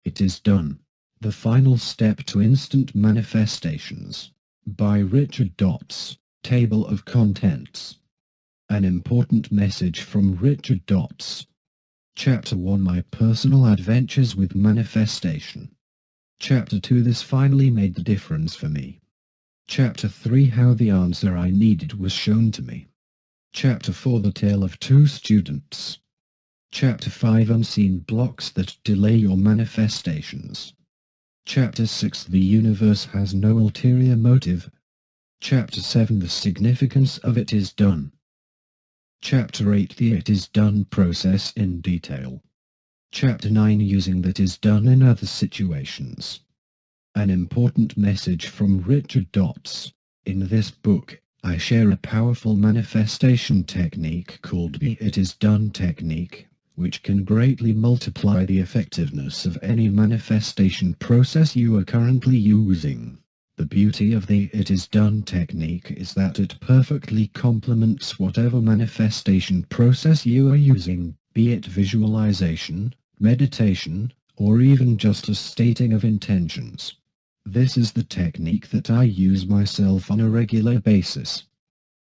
It is done. The Final Step to Instant Manifestations. By Richard Dotts. Table of Contents. An important message from Richard Dotts. Chapter 1, My Personal Adventures with Manifestation. Chapter 2, This finally made the difference for me. Chapter 3, How the answer I needed was shown to me. Chapter 4, The Tale of Two Students. Chapter 5, Unseen Blocks that Delay Your Manifestations. Chapter 6, The Universe Has No Ulterior Motive. Chapter 7, The Significance of It Is Done. Chapter 8, The It Is Done Process in Detail. Chapter 9, Using That Is Done in Other Situations. An important message from Richard Dotts. In this book, I share a powerful manifestation technique called the It Is Done technique, which can greatly multiply the effectiveness of any manifestation process you are currently using. The beauty of the It Is Done technique is that it perfectly complements whatever manifestation process you are using, be it visualization, meditation, or even just a stating of intentions. This is the technique that I use myself on a regular basis.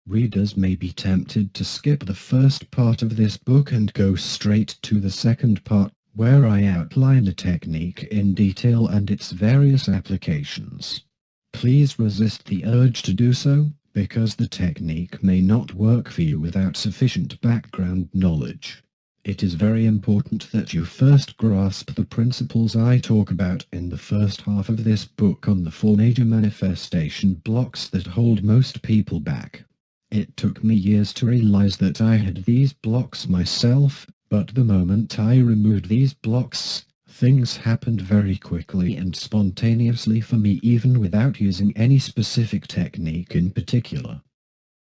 Readers may be tempted to skip the first part of this book and go straight to the second part, where I outline the technique in detail and its various applications. Please resist the urge to do so, because the technique may not work for you without sufficient background knowledge. It is very important that you first grasp the principles I talk about in the first half of this book on the 4 major manifestation blocks that hold most people back. It took me years to realize that I had these blocks myself, but the moment I removed these blocks, things happened very quickly and spontaneously for me, even without using any specific technique in particular.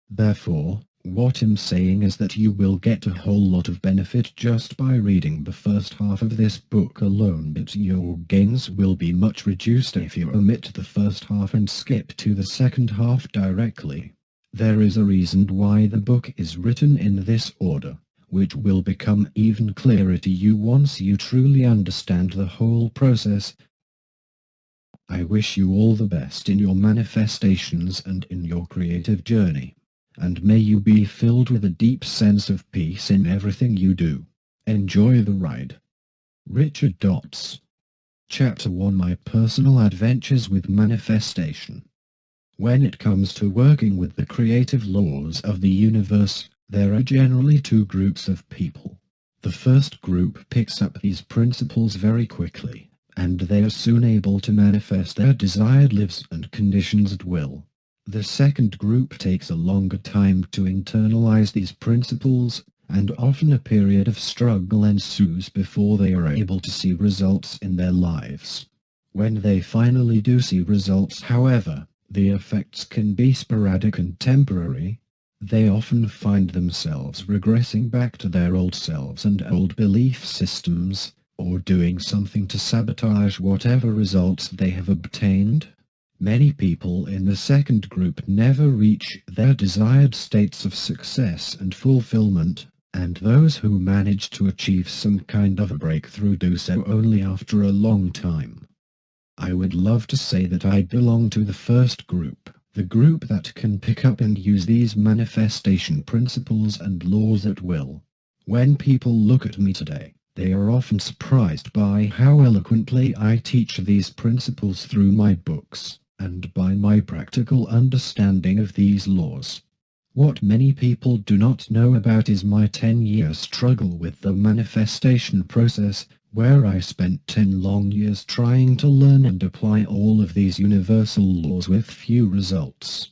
Therefore, what I'm saying is that you will get a whole lot of benefit just by reading the first half of this book alone, but your gains will be much reduced if you omit the first half and skip to the second half directly. There is a reason why the book is written in this order, which will become even clearer to you once you truly understand the whole process. I wish you all the best in your manifestations and in your creative journey, and may you be filled with a deep sense of peace in everything you do. Enjoy the ride. Richard Dotts. Chapter 1, My Personal Adventures with Manifestation. When it comes to working with the creative laws of the universe, there are generally 2 groups of people. The first group picks up these principles very quickly, and they are soon able to manifest their desired lives and conditions at will. The second group takes a longer time to internalize these principles, and often a period of struggle ensues before they are able to see results in their lives. When they finally do see results, however, the effects can be sporadic and temporary. They often find themselves regressing back to their old selves and old belief systems, or doing something to sabotage whatever results they have obtained. Many people in the second group never reach their desired states of success and fulfillment, and those who manage to achieve some kind of a breakthrough do so only after a long time. I would love to say that I belong to the first group, the group that can pick up and use these manifestation principles and laws at will. When people look at me today, they are often surprised by how eloquently I teach these principles through my books, and by my practical understanding of these laws. What many people do not know about is my 10-year struggle with the manifestation process, where I spent 10 long years trying to learn and apply all of these universal laws with few results.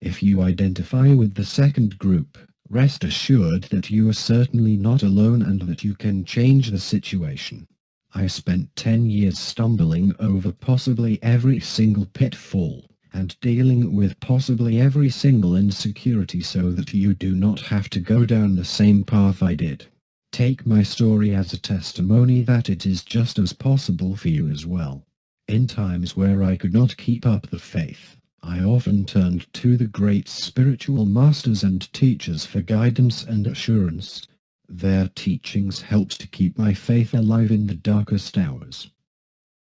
If you identify with the second group, rest assured that you are certainly not alone and that you can change the situation. I spent 10 years stumbling over possibly every single pitfall, and dealing with possibly every single insecurity so that you do not have to go down the same path I did. Take my story as a testimony that it is just as possible for you as well. In times where I could not keep up the faith, I often turned to the great spiritual masters and teachers for guidance and assurance. Their teachings helped to keep my faith alive in the darkest hours.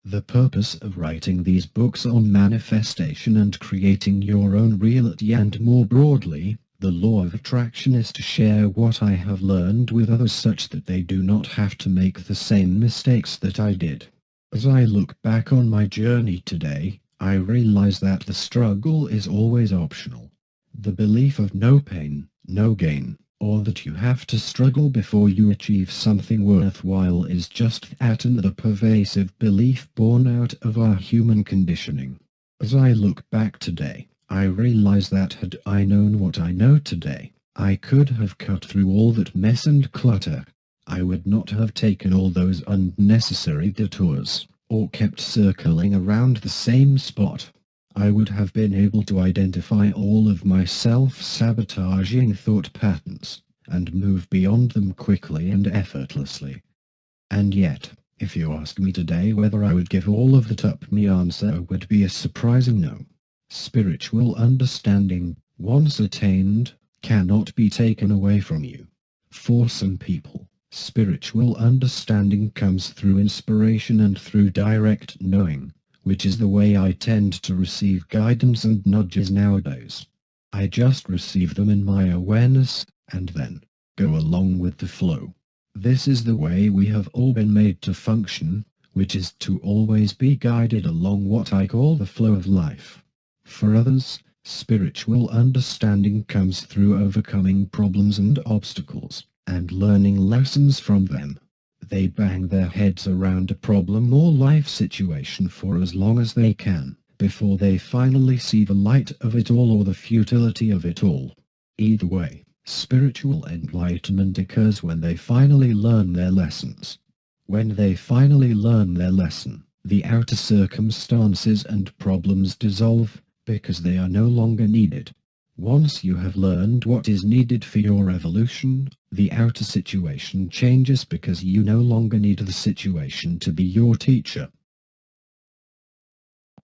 The purpose of writing these books on manifestation and creating your own reality, and more broadly, the law of attraction, is to share what I have learned with others such that they do not have to make the same mistakes that I did. As I look back on my journey today, I realize that the struggle is always optional. The belief of no pain, no gain, or that you have to struggle before you achieve something worthwhile is just that another pervasive belief born out of our human conditioning. As I look back today, I realize that had I known what I know today, I could have cut through all that mess and clutter. I would not have taken all those unnecessary detours, or kept circling around the same spot. I would have been able to identify all of my self-sabotaging thought patterns, and move beyond them quickly and effortlessly. And yet, if you ask me today whether I would give all of that up, my answer would be a surprising no. Spiritual understanding, once attained, cannot be taken away from you. For some people, spiritual understanding comes through inspiration and through direct knowing, which is the way I tend to receive guidance and nudges nowadays. I just receive them in my awareness, and then go along with the flow. This is the way we have all been made to function, which is to always be guided along what I call the flow of life. For others, spiritual understanding comes through overcoming problems and obstacles, and learning lessons from them. They bang their heads around a problem or life situation for as long as they can, before they finally see the light of it all or the futility of it all. Either way, spiritual enlightenment occurs when they finally learn their lessons. When they finally learn their lesson, the outer circumstances and problems dissolve, because they are no longer needed. Once you have learned what is needed for your evolution, the outer situation changes because you no longer need the situation to be your teacher.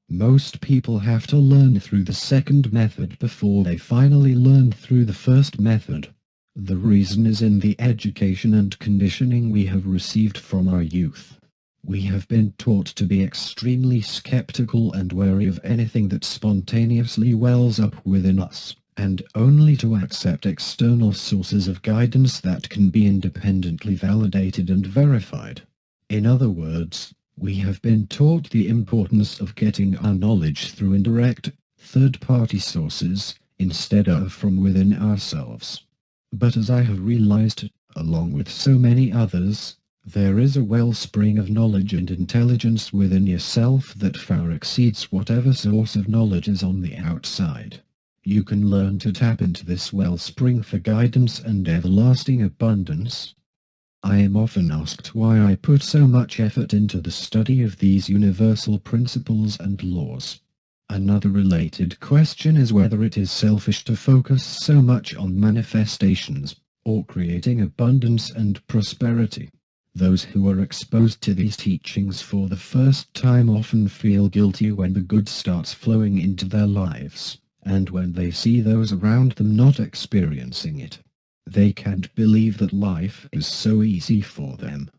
Most people have to learn through the second method before they finally learn through the first method. The reason is in the education and conditioning we have received from our youth. We have been taught to be extremely skeptical and wary of anything that spontaneously wells up within us, and only to accept external sources of guidance that can be independently validated and verified. In other words, we have been taught the importance of getting our knowledge through indirect, third-party sources, instead of from within ourselves. But as I have realized, along with so many others, there is a wellspring of knowledge and intelligence within yourself that far exceeds whatever source of knowledge is on the outside. You can learn to tap into this wellspring for guidance and everlasting abundance. I am often asked why I put so much effort into the study of these universal principles and laws. Another related question is whether it is selfish to focus so much on manifestations, or creating abundance and prosperity. Those who are exposed to these teachings for the first time often feel guilty when the good starts flowing into their lives, and when they see those around them not experiencing it. They can't believe that life is so easy for them.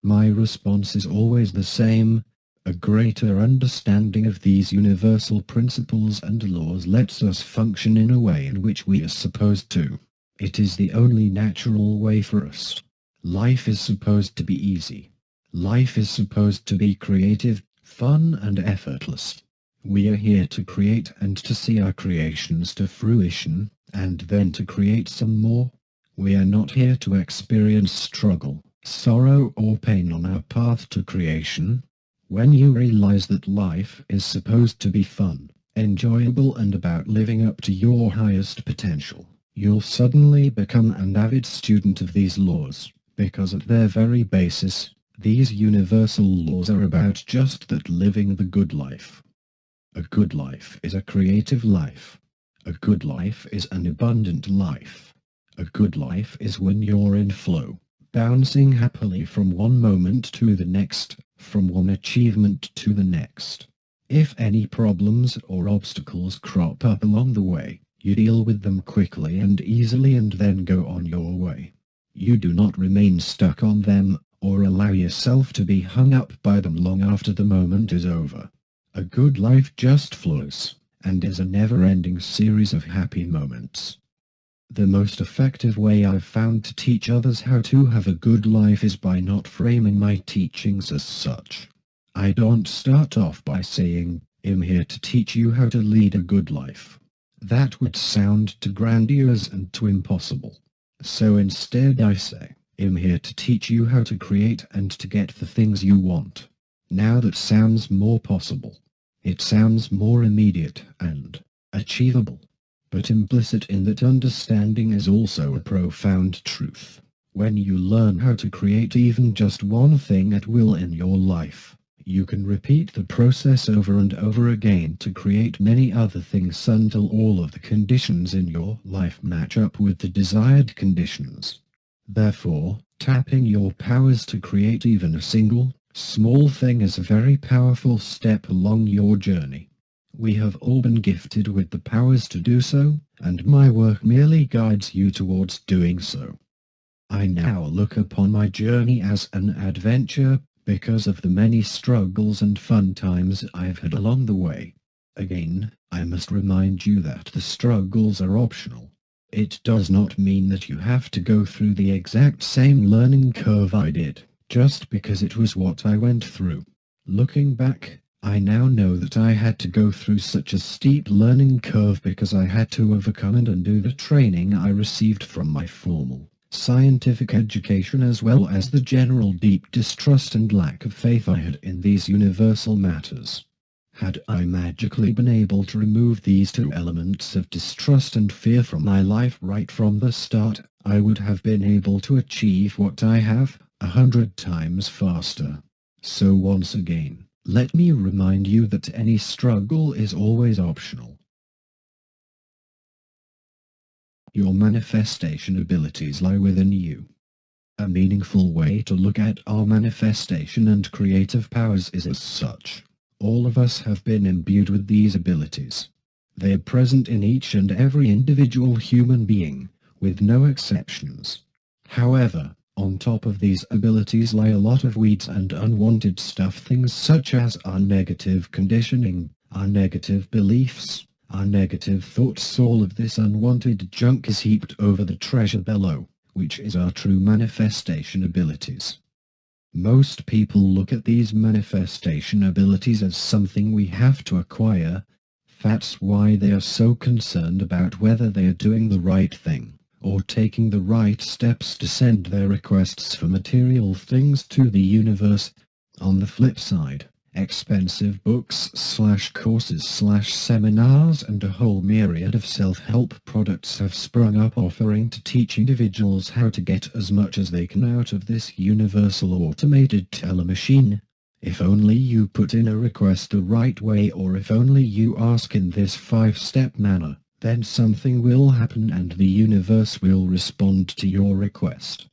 My response is always the same. A greater understanding of these universal principles and laws lets us function in a way in which we are supposed to. It is the only natural way for us. Life is supposed to be easy. Life is supposed to be creative, fun and effortless. We are here to create and to see our creations to fruition, and then to create some more. We are not here to experience struggle, sorrow or pain on our path to creation. When you realize that life is supposed to be fun, enjoyable and about living up to your highest potential, you'll suddenly become an avid student of these laws, because at their very basis, these universal laws are about just that, living the good life. A good life is a creative life. A good life is an abundant life. A good life is when you're in flow, bouncing happily from one moment to the next, from one achievement to the next. If any problems or obstacles crop up along the way, you deal with them quickly and easily and then go on your way. You do not remain stuck on them, or allow yourself to be hung up by them long after the moment is over. A good life just flows, and is a never-ending series of happy moments. The most effective way I've found to teach others how to have a good life is by not framing my teachings as such. I don't start off by saying, "I'm here to teach you how to lead a good life." That would sound too grandiose and too impossible. So instead I say, "I'm here to teach you how to create and to get the things you want." Now that sounds more possible. It sounds more immediate and achievable. But implicit in that understanding is also a profound truth. When you learn how to create even just one thing at will in your life, you can repeat the process over and over again to create many other things until all of the conditions in your life match up with the desired conditions. Therefore, tapping your powers to create even a single, small thing is a very powerful step along your journey. We have all been gifted with the powers to do so, and my work merely guides you towards doing so. I now look upon my journey as an adventure, because of the many struggles and fun times I've had along the way. Again, I must remind you that the struggles are optional. It does not mean that you have to go through the exact same learning curve I did, just because it was what I went through. Looking back, I now know that I had to go through such a steep learning curve because I had to overcome and undo the training I received from my formal scientific education, as well as the general deep distrust and lack of faith I had in these universal matters. Had I magically been able to remove these two elements of distrust and fear from my life right from the start, I would have been able to achieve what I have 100 times faster. So once again, let me remind you that any struggle is always optional. Your manifestation abilities lie within you. A meaningful way to look at our manifestation and creative powers is as such. All of us have been imbued with these abilities. They are present in each and every individual human being, with no exceptions. However, on top of these abilities lie a lot of weeds and unwanted stuff, things such as our negative conditioning, our negative beliefs, our negative thoughts. All of this unwanted junk is heaped over the treasure below, which is our true manifestation abilities. Most people look at these manifestation abilities as something we have to acquire. That's why they are so concerned about whether they are doing the right thing, or taking the right steps to send their requests for material things to the universe. On the flip side, expensive books/courses/seminars and a whole myriad of self-help products have sprung up, offering to teach individuals how to get as much as they can out of this universal automated telemachine. If only you put in a request the right way, or if only you ask in this 5-step manner, then something will happen and the universe will respond to your request.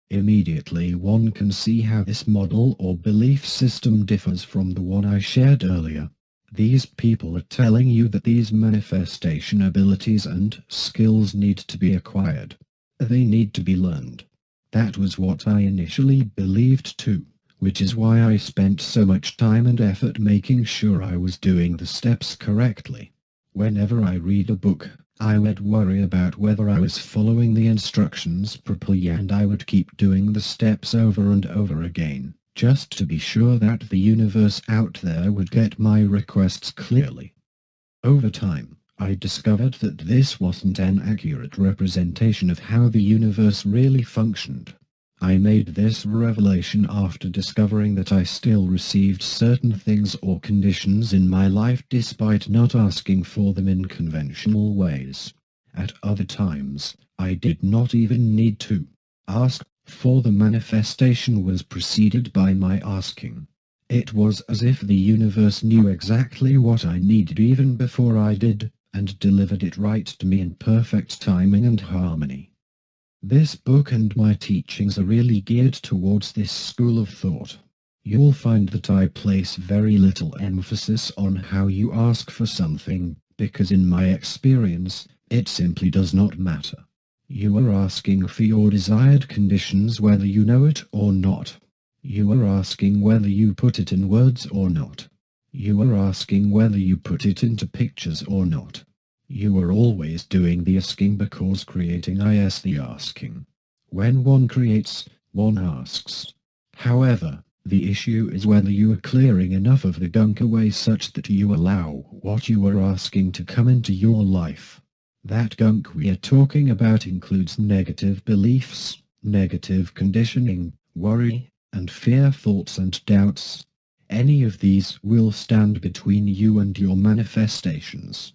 Immediately one can see how this model or belief system differs from the one I shared earlier. These people are telling you that these manifestation abilities and skills need to be acquired. They need to be learned. That was what I initially believed too, which is why I spent so much time and effort making sure I was doing the steps correctly. Whenever I read a book, I would worry about whether I was following the instructions properly, and I would keep doing the steps over and over again, just to be sure that the universe out there would get my requests clearly. Over time, I discovered that this wasn't an accurate representation of how the universe really functioned. I made this revelation after discovering that I still received certain things or conditions in my life despite not asking for them in conventional ways. At other times, I did not even need to ask, for the manifestation was preceded by my asking. It was as if the universe knew exactly what I needed even before I did, and delivered it right to me in perfect timing and harmony. This book and my teachings are really geared towards this school of thought. You'll find that I place very little emphasis on how you ask for something, because in my experience, it simply does not matter. You are asking for your desired conditions whether you know it or not. You are asking whether you put it in words or not. You are asking whether you put it into pictures or not. You are always doing the asking because creating is the asking. When one creates, one asks. However, the issue is whether you are clearing enough of the gunk away such that you allow what you are asking to come into your life. That gunk we are talking about includes negative beliefs, negative conditioning, worry, and fear thoughts and doubts. Any of these will stand between you and your manifestations.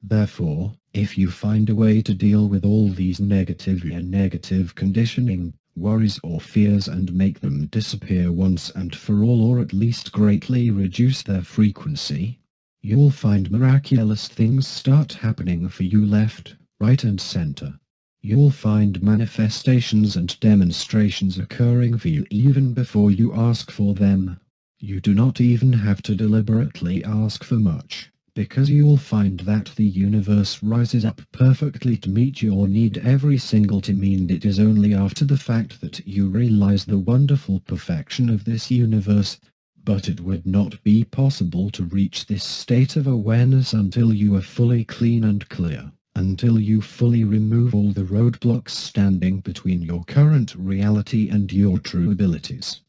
Therefore, if you find a way to deal with all these negative conditioning, worries or fears and make them disappear once and for all, or at least greatly reduce their frequency, you'll find miraculous things start happening for you left, right and center. You'll find manifestations and demonstrations occurring for you even before you ask for them. You do not even have to deliberately ask for much, because you'll find that the universe rises up perfectly to meet your need every single time, and it is only after the fact that you realize the wonderful perfection of this universe. But it would not be possible to reach this state of awareness until you are fully clean and clear, until you fully remove all the roadblocks standing between your current reality and your true abilities.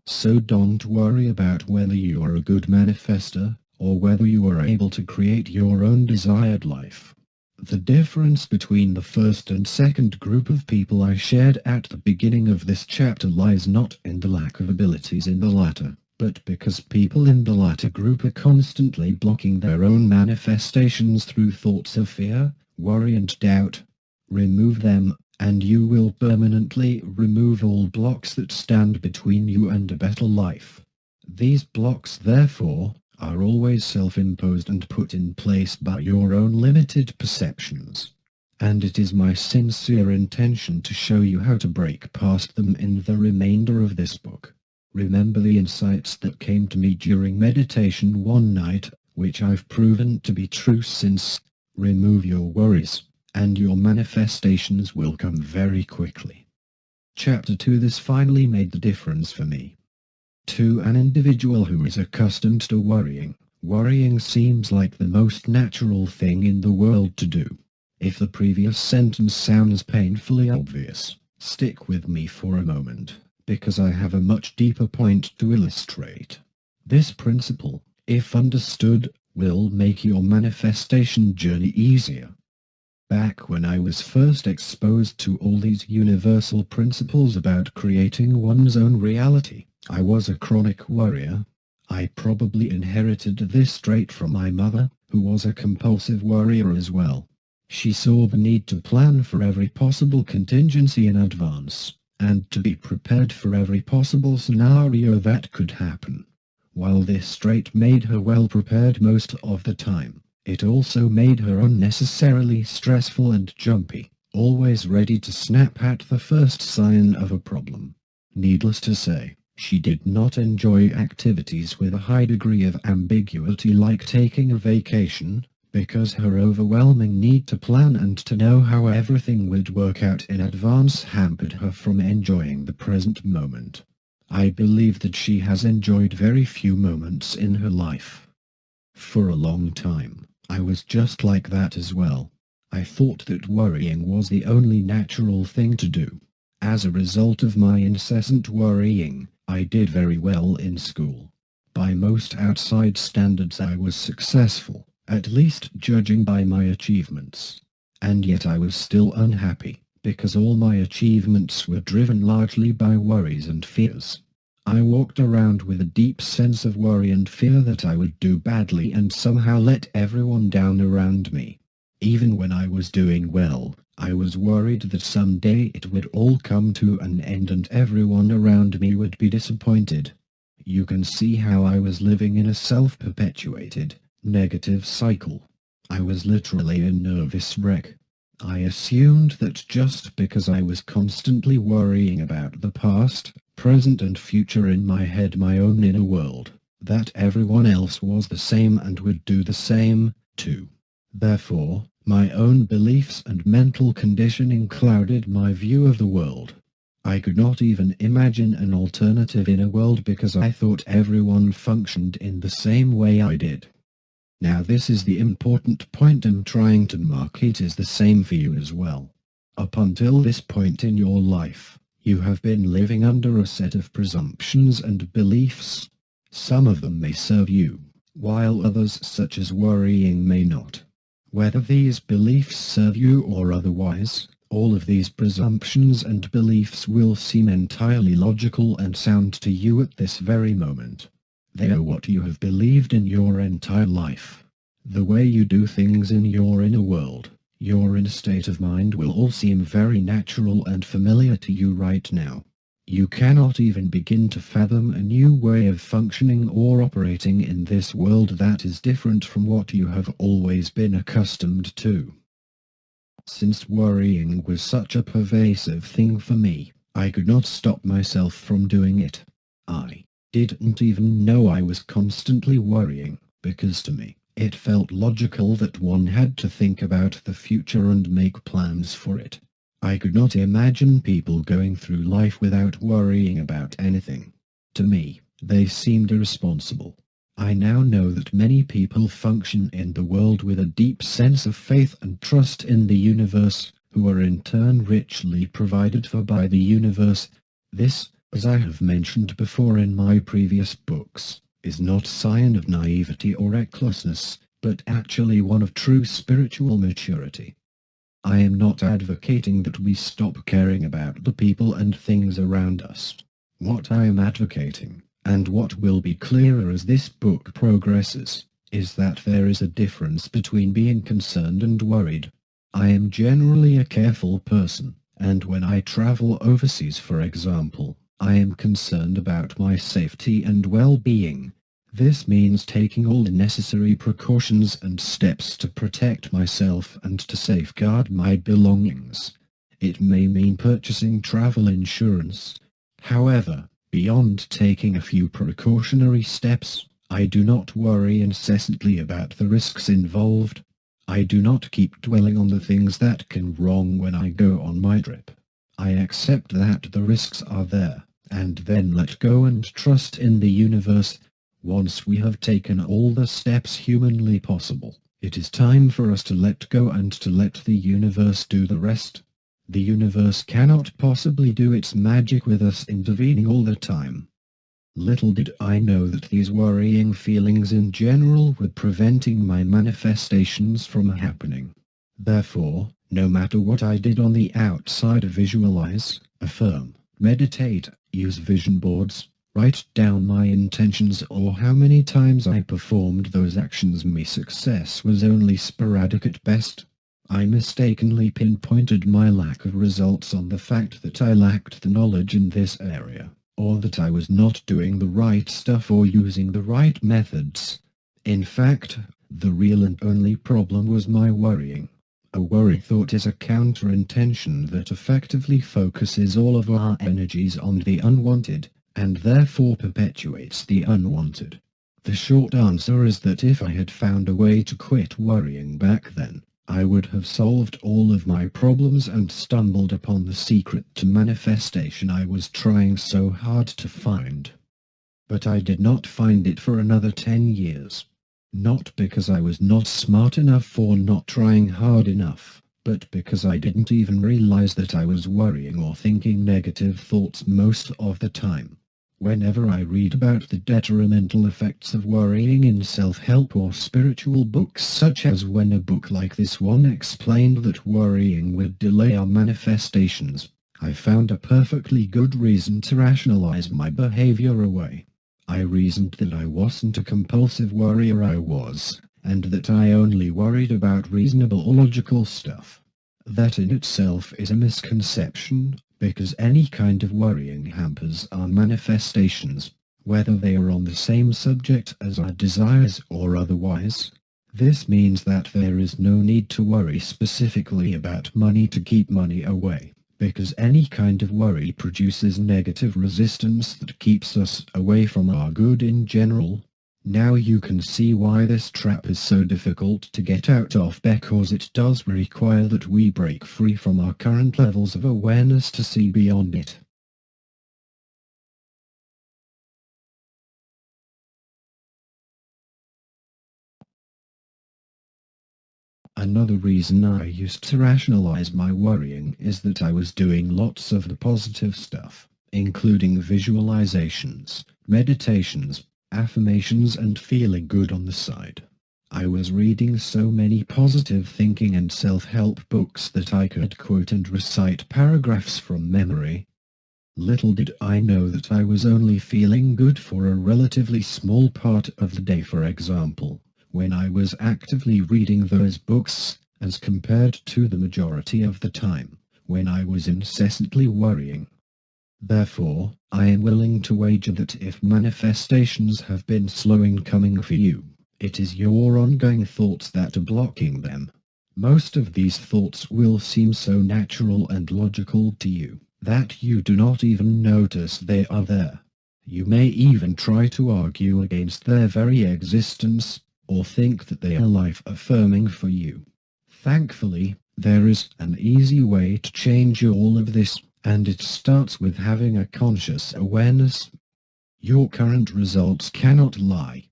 So don't worry about whether you are a good manifester, or whether you are able to create your own desired life. The difference between the first and second group of people I shared at the beginning of this chapter lies not in the lack of abilities in the latter, but because people in the latter group are constantly blocking their own manifestations through thoughts of fear, worry and doubt. Remove them, and you will permanently remove all blocks that stand between you and a better life. These blocks, therefore, are always self-imposed and put in place by your own limited perceptions. And it is my sincere intention to show you how to break past them in the remainder of this book. Remember the insights that came to me during meditation one night, which I've proven to be true since. Remove your worries, and your manifestations will come very quickly. Chapter 2. This finally made the difference for me. To an individual who is accustomed to worrying, worrying seems like the most natural thing in the world to do. If the previous sentence sounds painfully obvious, stick with me for a moment, because I have a much deeper point to illustrate. This principle, if understood, will make your manifestation journey easier. Back when I was first exposed to all these universal principles about creating one's own reality, I was a chronic worrier. I probably inherited this straight from my mother, who was a compulsive worrier as well. She saw the need to plan for every possible contingency in advance, and to be prepared for every possible scenario that could happen. While this trait made her well prepared most of the time, it also made her unnecessarily stressful and jumpy, always ready to snap at the first sign of a problem. Needless to say, she did not enjoy activities with a high degree of ambiguity like taking a vacation, because her overwhelming need to plan and to know how everything would work out in advance hampered her from enjoying the present moment. I believe that she has enjoyed very few moments in her life. For a long time, I was just like that as well. I thought that worrying was the only natural thing to do. As a result of my incessant worrying, I did very well in school. By most outside standards I was successful, at least judging by my achievements. And yet I was still unhappy, because all my achievements were driven largely by worries and fears. I walked around with a deep sense of worry and fear that I would do badly and somehow let everyone down around me. Even when I was doing well, I was worried that someday it would all come to an end and everyone around me would be disappointed. You can see how I was living in a self-perpetuated, negative cycle. I was literally a nervous wreck. I assumed that just because I was constantly worrying about the past, present and future in my head, my own inner world, that everyone else was the same and would do the same, too. Therefore, my own beliefs and mental conditioning clouded my view of the world. I could not even imagine an alternative in a world because I thought everyone functioned in the same way I did. Now this is the important point I'm trying to mark. It is the same for you as well. Up until this point in your life, you have been living under a set of presumptions and beliefs. Some of them may serve you, while others such as worrying may not. Whether these beliefs serve you or otherwise, all of these presumptions and beliefs will seem entirely logical and sound to you at this very moment. They are what you have believed in your entire life. The way you do things in your inner world, your inner state of mind will all seem very natural and familiar to you right now. You cannot even begin to fathom a new way of functioning or operating in this world that is different from what you have always been accustomed to. Since worrying was such a pervasive thing for me, I could not stop myself from doing it. I didn't even know I was constantly worrying, because to me, it felt logical that one had to think about the future and make plans for it. I could not imagine people going through life without worrying about anything. To me, they seemed irresponsible. I now know that many people function in the world with a deep sense of faith and trust in the universe, who are in turn richly provided for by the universe. This, as I have mentioned before in my previous books, is not a sign of naivety or recklessness, but actually one of true spiritual maturity. I am not advocating that we stop caring about the people and things around us. What I am advocating, and what will be clearer as this book progresses, is that there is a difference between being concerned and worried. I am generally a careful person, and when I travel overseas, for example, I am concerned about my safety and well-being. This means taking all the necessary precautions and steps to protect myself and to safeguard my belongings. It may mean purchasing travel insurance. However, beyond taking a few precautionary steps, I do not worry incessantly about the risks involved. I do not keep dwelling on the things that can go wrong when I go on my trip. I accept that the risks are there, and then let go and trust in the universe. Once we have taken all the steps humanly possible, it is time for us to let go and to let the universe do the rest. The universe cannot possibly do its magic with us intervening all the time. Little did I know that these worrying feelings in general were preventing my manifestations from happening. Therefore, no matter what I did on the outside, visualize, affirm, meditate, use vision boards, write down my intentions, or how many times I performed those actions, my success was only sporadic at best. I mistakenly pinpointed my lack of results on the fact that I lacked the knowledge in this area, or that I was not doing the right stuff or using the right methods. In fact, the real and only problem was my worrying. A worry thought is a counter-intention that effectively focuses all of our energies on the unwanted, and therefore perpetuates the unwanted. The short answer is that if I had found a way to quit worrying back then, I would have solved all of my problems and stumbled upon the secret to manifestation I was trying so hard to find. But I did not find it for another 10 years. Not because I was not smart enough or not trying hard enough, but because I didn't even realize that I was worrying or thinking negative thoughts most of the time. Whenever I read about the detrimental effects of worrying in self-help or spiritual books, such as when a book like this one explained that worrying would delay our manifestations, I found a perfectly good reason to rationalize my behavior away. I reasoned that I wasn't a compulsive worrier, I was, and that I only worried about reasonable or logical stuff. That in itself is a misconception, because any kind of worrying hampers our manifestations, whether they are on the same subject as our desires or otherwise. This means that there is no need to worry specifically about money to keep money away, because any kind of worry produces negative resistance that keeps us away from our good in general. Now you can see why this trap is so difficult to get out of, because it does require that we break free from our current levels of awareness to see beyond it. Another reason I used to rationalize my worrying is that I was doing lots of the positive stuff, including visualizations, meditations, affirmations, and feeling good on the side. I was reading so many positive thinking and self-help books that I could quote and recite paragraphs from memory. Little did I know that I was only feeling good for a relatively small part of the day. For example, when I was actively reading those books, as compared to the majority of the time, when I was incessantly worrying. Therefore, I am willing to wager that if manifestations have been slow in coming for you, it is your ongoing thoughts that are blocking them. Most of these thoughts will seem so natural and logical to you that you do not even notice they are there. You may even try to argue against their very existence, or think that they are life-affirming for you. Thankfully, there is an easy way to change all of this, and it starts with having a conscious awareness. Your current results cannot lie.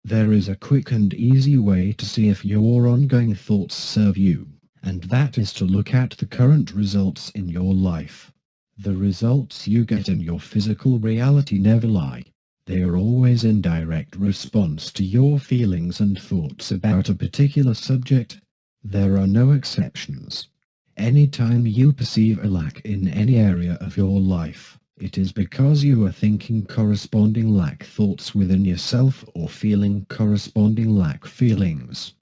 There is a quick and easy way to see if your ongoing thoughts serve you, and that is to look at the current results in your life. The results you get in your physical reality never lie. They are always in direct response to your feelings and thoughts about a particular subject. There are no exceptions. Anytime you perceive a lack in any area of your life, it is because you are thinking corresponding lack thoughts within yourself or feeling corresponding lack feelings.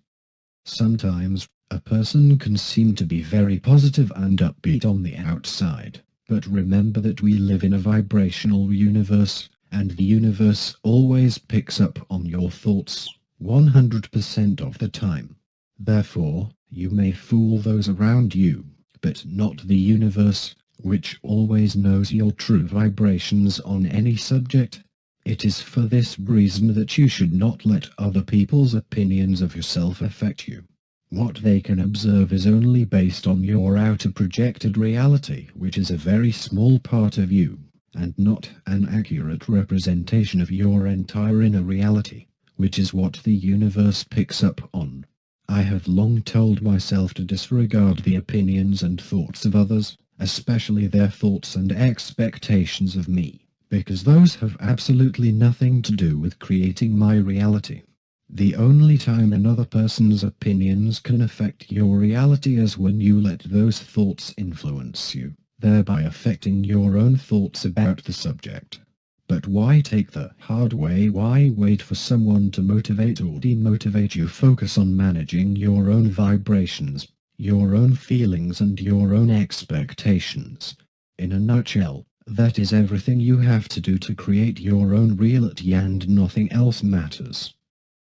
Sometimes, a person can seem to be very positive and upbeat on the outside, but remember that we live in a vibrational universe, and the universe always picks up on your thoughts, 100% of the time. Therefore, you may fool those around you, but not the universe, which always knows your true vibrations on any subject. It is for this reason that you should not let other people's opinions of yourself affect you. What they can observe is only based on your outer projected reality, which is a very small part of you, and not an accurate representation of your entire inner reality, which is what the universe picks up on. I have long told myself to disregard the opinions and thoughts of others, especially their thoughts and expectations of me, because those have absolutely nothing to do with creating my reality. The only time another person's opinions can affect your reality is when you let those thoughts influence you, thereby affecting your own thoughts about the subject. But why take the hard way? Why wait for someone to motivate or demotivate you? Focus on managing your own vibrations, your own feelings, and your own expectations. In a nutshell, that is everything you have to do to create your own reality, and nothing else matters.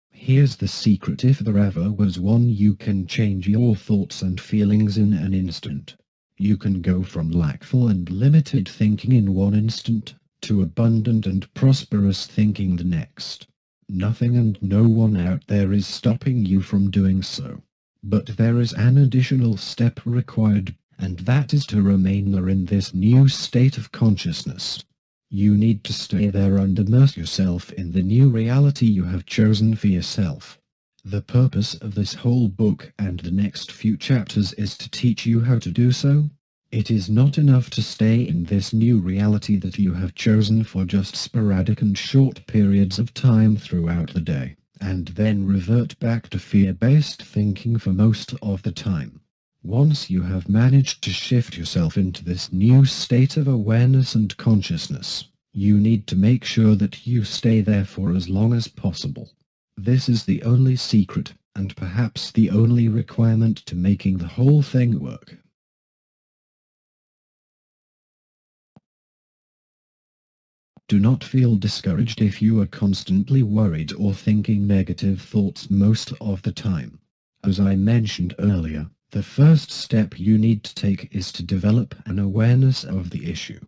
Here's the secret: if there ever was one, you can change your thoughts and feelings in an instant. You can go from lackful and limited thinking in one instant, to abundant and prosperous thinking the next. Nothing and no one out there is stopping you from doing so. But there is an additional step required, and that is to remain there in this new state of consciousness. You need to stay there and immerse yourself in the new reality you have chosen for yourself. The purpose of this whole book and the next few chapters is to teach you how to do so. It is not enough to stay in this new reality that you have chosen for just sporadic and short periods of time throughout the day, and then revert back to fear-based thinking for most of the time. Once you have managed to shift yourself into this new state of awareness and consciousness, you need to make sure that you stay there for as long as possible. This is the only secret, and perhaps the only requirement to making the whole thing work. Do not feel discouraged if you are constantly worried or thinking negative thoughts most of the time. As I mentioned earlier, the first step you need to take is to develop an awareness of the issue.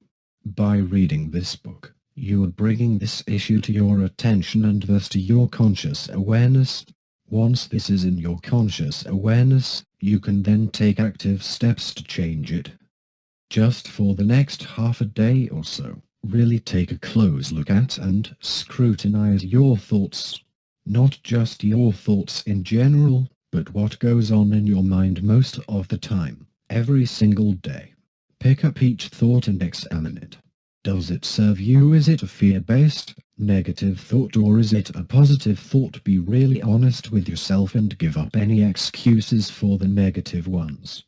By reading this book, You are bringing this issue to your attention and thus to your conscious awareness. Once this is in your conscious awareness, you can then take active steps to change it. Just for the next half a day or so, really take a close look at and scrutinize your thoughts. Not just your thoughts in general, but what goes on in your mind most of the time, every single day. Pick up each thought and examine it. Does it serve you? Is it a fear-based, negative thought, or is it a positive thought? Be really honest with yourself and give up any excuses for the negative ones.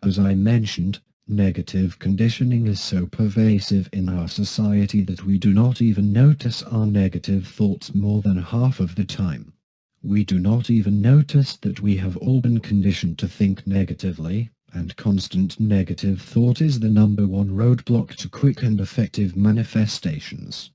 As I mentioned, negative conditioning is so pervasive in our society that we do not even notice our negative thoughts more than half of the time. We do not even notice that we have all been conditioned to think negatively, and constant negative thought is the number one roadblock to quick and effective manifestations.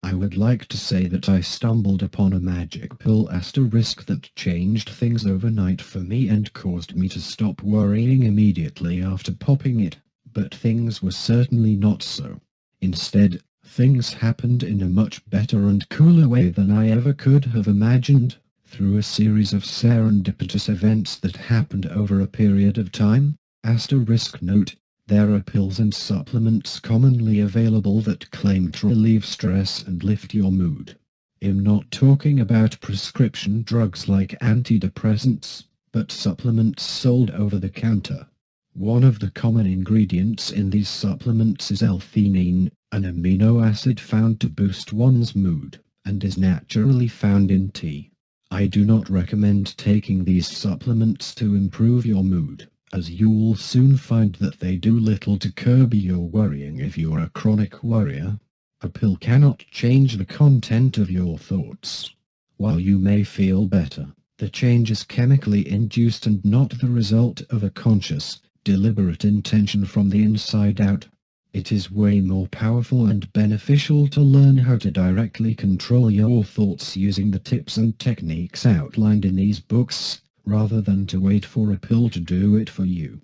I would like to say that I stumbled upon a magic pill asterisk that changed things overnight for me and caused me to stop worrying immediately after popping it, but things were certainly not so. Instead, things happened in a much better and cooler way than I ever could have imagined, through a series of serendipitous events that happened over a period of time. Asterisk note: there are pills and supplements commonly available that claim to relieve stress and lift your mood. I'm not talking about prescription drugs like antidepressants, but supplements sold over the counter. One of the common ingredients in these supplements is L-theanine, an amino acid found to boost one's mood, and is naturally found in tea. I do not recommend taking these supplements to improve your mood, as you'll soon find that they do little to curb your worrying if you're a chronic worrier. A pill cannot change the content of your thoughts. While you may feel better, the change is chemically induced and not the result of a conscious, deliberate intention from the inside out. It is way more powerful and beneficial to learn how to directly control your thoughts using the tips and techniques outlined in these books, rather than to wait for a pill to do it for you.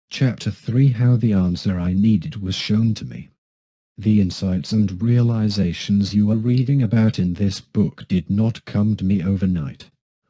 Chapter 3: How the answer I needed was shown to me. The insights and realizations you are reading about in this book did not come to me overnight.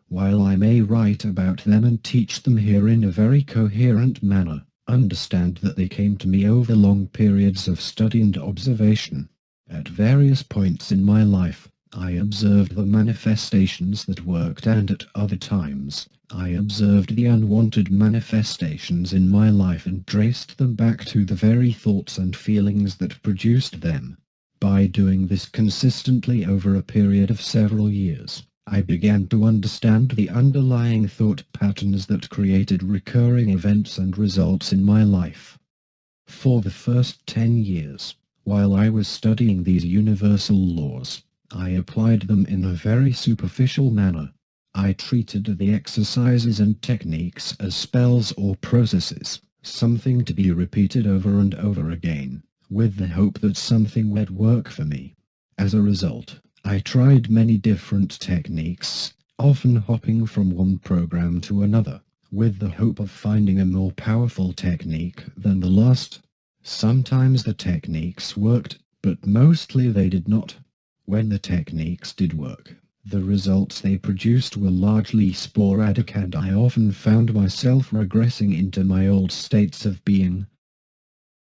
While I may write about them and teach them here in a very coherent manner, understand that they came to me over long periods of study and observation. At various points in my life, I observed the manifestations that worked, and at other times, I observed the unwanted manifestations in my life and traced them back to the very thoughts and feelings that produced them. By doing this consistently over a period of several years, I began to understand the underlying thought patterns that created recurring events and results in my life. For the first 10 years, while I was studying these universal laws, I applied them in a very superficial manner. I treated the exercises and techniques as spells or processes, something to be repeated over and over again, with the hope that something would work for me. As a result, I tried many different techniques, often hopping from one program to another, with the hope of finding a more powerful technique than the last. Sometimes the techniques worked, but mostly they did not. When the techniques did work, the results they produced were largely sporadic, and I often found myself regressing into my old states of being.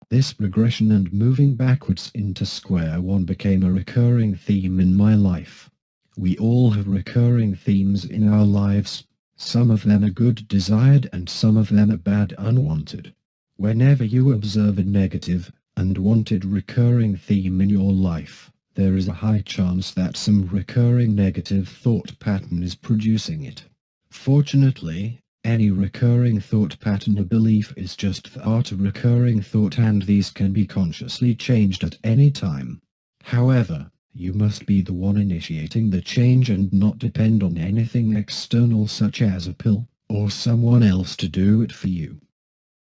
This regression and moving backwards into square one became a recurring theme in my life. We all have recurring themes in our lives. Some of them are good, desired, and some of them are bad, unwanted. Whenever you observe a negative, unwanted recurring theme in your life, there is a high chance that some recurring negative thought pattern is producing it. Fortunately, any recurring thought pattern or belief is just the art of recurring thought, and these can be consciously changed at any time. However, you must be the one initiating the change and not depend on anything external such as a pill or someone else to do it for you.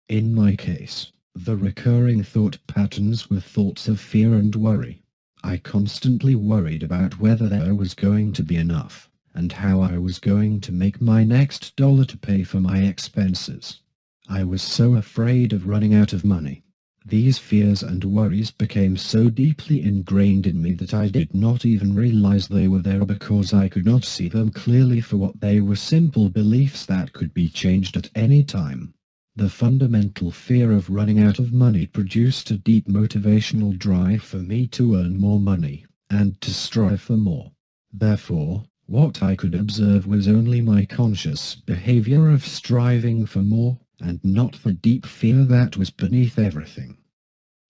In my case, the recurring thought patterns were thoughts of fear and worry. I constantly worried about whether there was going to be enough, and how I was going to make my next dollar to pay for my expenses. I was so afraid of running out of money. These fears and worries became so deeply ingrained in me that I did not even realize they were there because I could not see them clearly for what they were: simple beliefs that could be changed at any time. The fundamental fear of running out of money produced a deep motivational drive for me to earn more money, and to strive for more. Therefore, what I could observe was only my conscious behavior of striving for more, and not the deep fear that was beneath everything.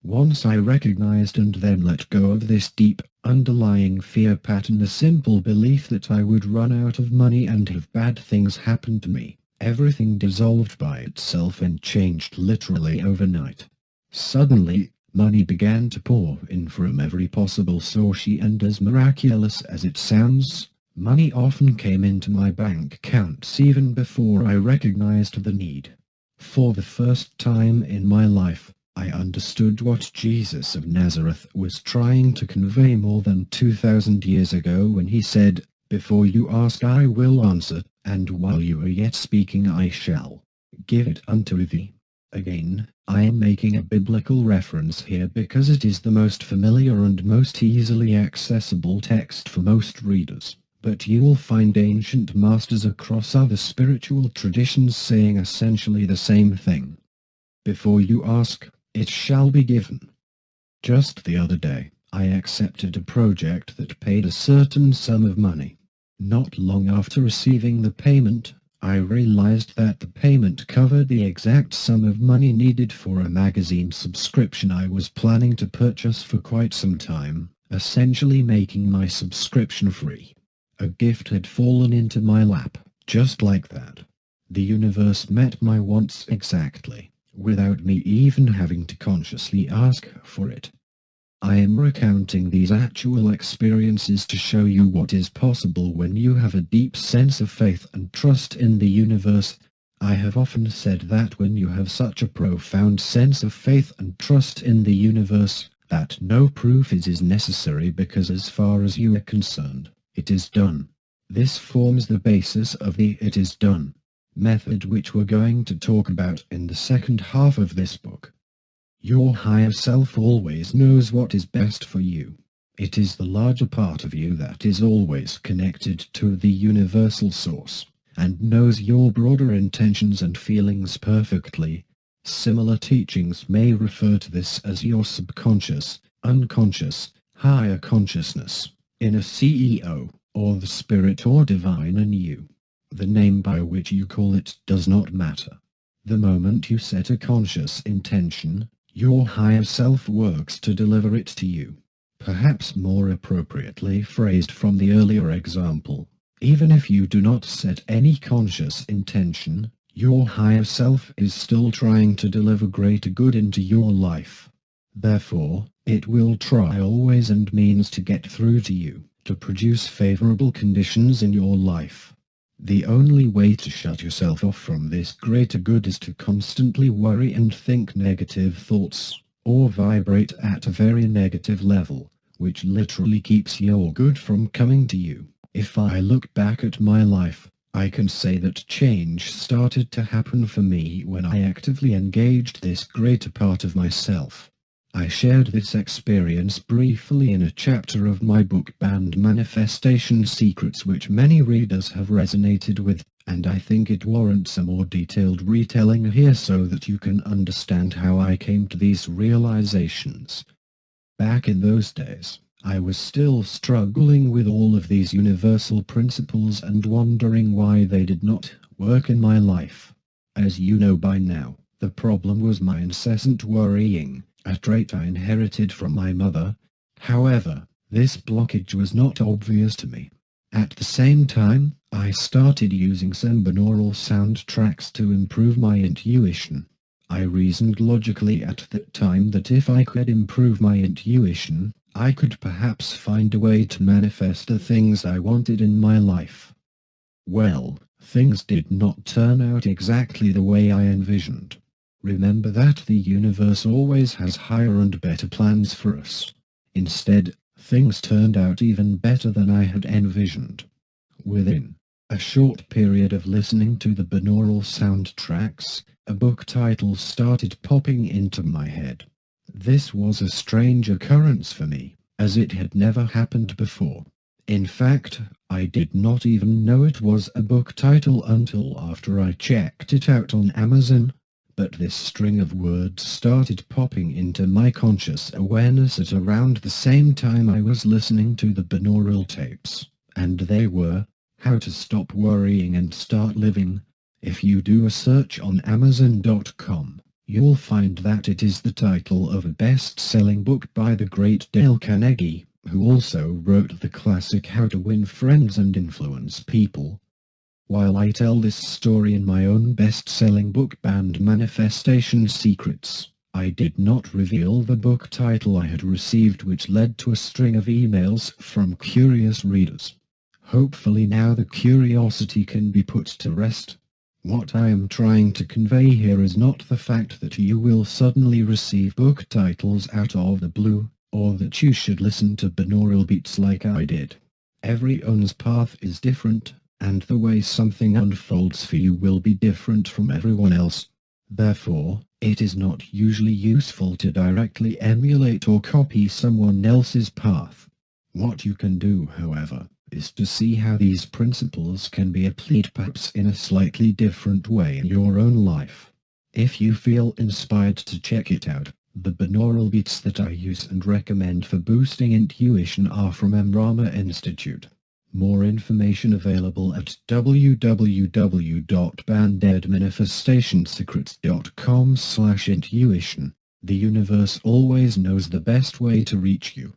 Once I recognized and then let go of this deep, underlying fear pattern, the simple belief that I would run out of money and have bad things happen to me, everything dissolved by itself and changed literally overnight. Suddenly, money began to pour in from every possible source, and as miraculous as it sounds, money often came into my bank accounts even before I recognized the need. For the first time in my life, I understood what Jesus of Nazareth was trying to convey more than 2,000 years ago when he said, "Before you ask I will answer, and while you are yet speaking I shall give it unto thee." Again, I am making a biblical reference here because it is the most familiar and most easily accessible text for most readers, but you will find ancient masters across other spiritual traditions saying essentially the same thing. Before you ask, it shall be given. Just the other day, I accepted a project that paid a certain sum of money. Not long after receiving the payment, I realized that the payment covered the exact sum of money needed for a magazine subscription I was planning to purchase for quite some time, essentially making my subscription free. A gift had fallen into my lap, just like that. The universe met my wants exactly, without me even having to consciously ask for it. I am recounting these actual experiences to show you what is possible when you have a deep sense of faith and trust in the universe. I have often said that when you have such a profound sense of faith and trust in the universe, that no proof is necessary because as far as you are concerned, it is done. This forms the basis of the "it is done" method which we're going to talk about in the second half of this book. Your higher self always knows what is best for you. It is the larger part of you that is always connected to the universal source, and knows your broader intentions and feelings perfectly. Similar teachings may refer to this as your subconscious, unconscious, higher consciousness, inner CEO, or the spirit or divine in you. The name by which you call it does not matter. The moment you set a conscious intention, your higher self works to deliver it to you. Perhaps more appropriately phrased from the earlier example, even if you do not set any conscious intention, your higher self is still trying to deliver greater good into your life. Therefore, it will try always and means to get through to you, to produce favorable conditions in your life. The only way to shut yourself off from this greater good is to constantly worry and think negative thoughts, or vibrate at a very negative level, which literally keeps your good from coming to you. If I look back at my life, I can say that change started to happen for me when I actively engaged this greater part of myself. I shared this experience briefly in a chapter of my book Banned Manifestation Secrets, which many readers have resonated with, and I think it warrants a more detailed retelling here so that you can understand how I came to these realizations. Back in those days, I was still struggling with all of these universal principles and wondering why they did not work in my life. As you know by now, the problem was my incessant worrying, a trait I inherited from my mother. However, this blockage was not obvious to me. At the same time, I started using some binaural soundtracks to improve my intuition. I reasoned logically at that time that if I could improve my intuition, I could perhaps find a way to manifest the things I wanted in my life. Well, things did not turn out exactly the way I envisioned. Remember that the universe always has higher and better plans for us. Instead, things turned out even better than I had envisioned. Within a short period of listening to the binaural soundtracks, a book title started popping into my head. This was a strange occurrence for me, as it had never happened before. In fact, I did not even know it was a book title until after I checked it out on Amazon. But this string of words started popping into my conscious awareness at around the same time I was listening to the binaural tapes, and they were, How to Stop Worrying and Start Living. If you do a search on Amazon.com, you'll find that it is the title of a best-selling book by the great Dale Carnegie, who also wrote the classic How to Win Friends and Influence People. While I tell this story in my own best-selling book Band Manifestation Secrets, I did not reveal the book title I had received, which led to a string of emails from curious readers. Hopefully now the curiosity can be put to rest. What I am trying to convey here is not the fact that you will suddenly receive book titles out of the blue, or that you should listen to binaural beats like I did. Everyone's path is different, and the way something unfolds for you will be different from everyone else. Therefore, it is not usually useful to directly emulate or copy someone else's path. What you can do, however, is to see how these principles can be applied perhaps in a slightly different way in your own life. If you feel inspired to check it out, the binaural beats that I use and recommend for boosting intuition are from Mrama Institute. More information available at www.bandedmanifestationsecrets.com/intuition. The universe always knows the best way to reach you.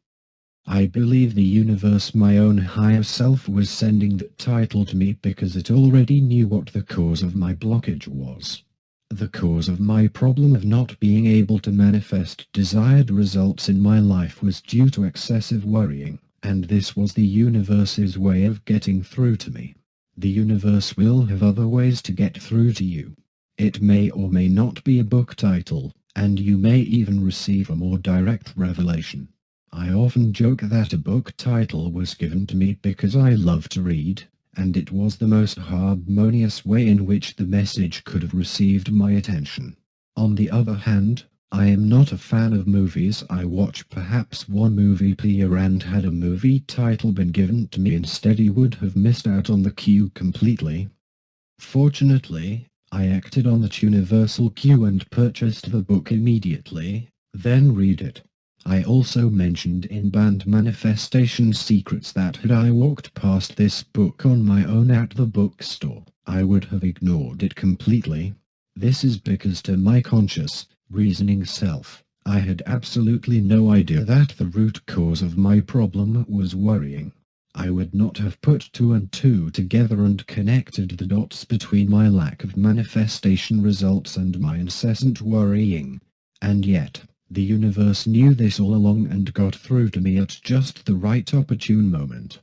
I believe the universe, my own higher self, was sending that title to me because it already knew what the cause of my blockage was. The cause of my problem of not being able to manifest desired results in my life was due to excessive worrying. And this was the universe's way of getting through to me. The universe will have other ways to get through to you. It may or may not be a book title, and you may even receive a more direct revelation. I often joke that a book title was given to me because I love to read, and it was the most harmonious way in which the message could have received my attention. On the other hand, I am not a fan of movies. I watch perhaps one movie per year, and had a movie title been given to me instead, I would have missed out on the cue completely. Fortunately, I acted on that universal cue and purchased the book immediately, then read it. I also mentioned in Band Manifestation Secrets that had I walked past this book on my own at the bookstore, I would have ignored it completely. This is because to my conscious, reasoning self, I had absolutely no idea that the root cause of my problem was worrying. I would not have put two and two together and connected the dots between my lack of manifestation results and my incessant worrying. And yet, the universe knew this all along and got through to me at just the right opportune moment.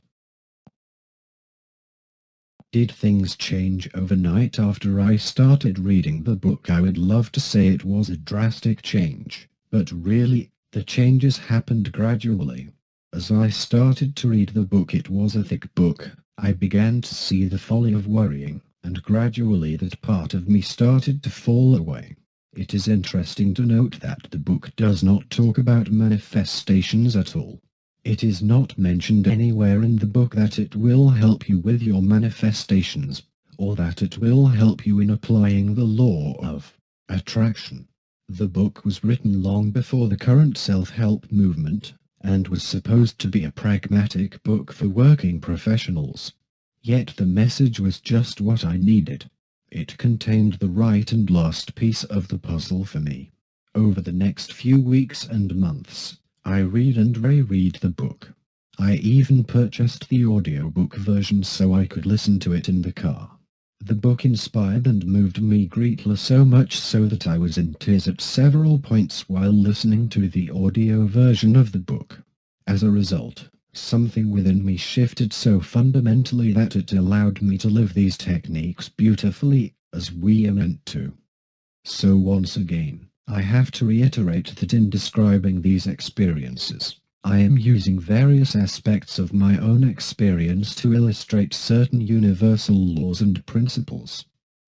Did things change overnight after I started reading the book? I would love to say it was a drastic change, but really, the changes happened gradually. As I started to read the book, it was a thick book, I began to see the folly of worrying, and gradually that part of me started to fall away. It is interesting to note that the book does not talk about manifestations at all. It is not mentioned anywhere in the book that it will help you with your manifestations, or that it will help you in applying the law of attraction. The book was written long before the current self-help movement, and was supposed to be a pragmatic book for working professionals. Yet the message was just what I needed. It contained the right and last piece of the puzzle for me. Over the next few weeks and months, I read and reread the book. I even purchased the audiobook version so I could listen to it in the car. The book inspired and moved me greatly, so much so that I was in tears at several points while listening to the audio version of the book. As a result, something within me shifted so fundamentally that it allowed me to live these techniques beautifully, as we are meant to. So once again, I have to reiterate that in describing these experiences, I am using various aspects of my own experience to illustrate certain universal laws and principles.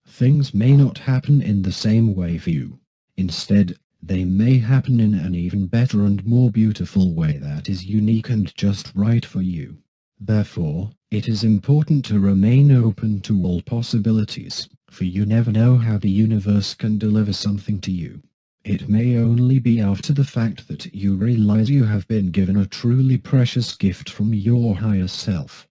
Things may not happen in the same way for you. Instead, They may happen in an even better and more beautiful way that is unique and just right for you. Therefore, it is important to remain open to all possibilities, for you never know how the universe can deliver something to you. It may only be after the fact that you realize you have been given a truly precious gift from your higher self.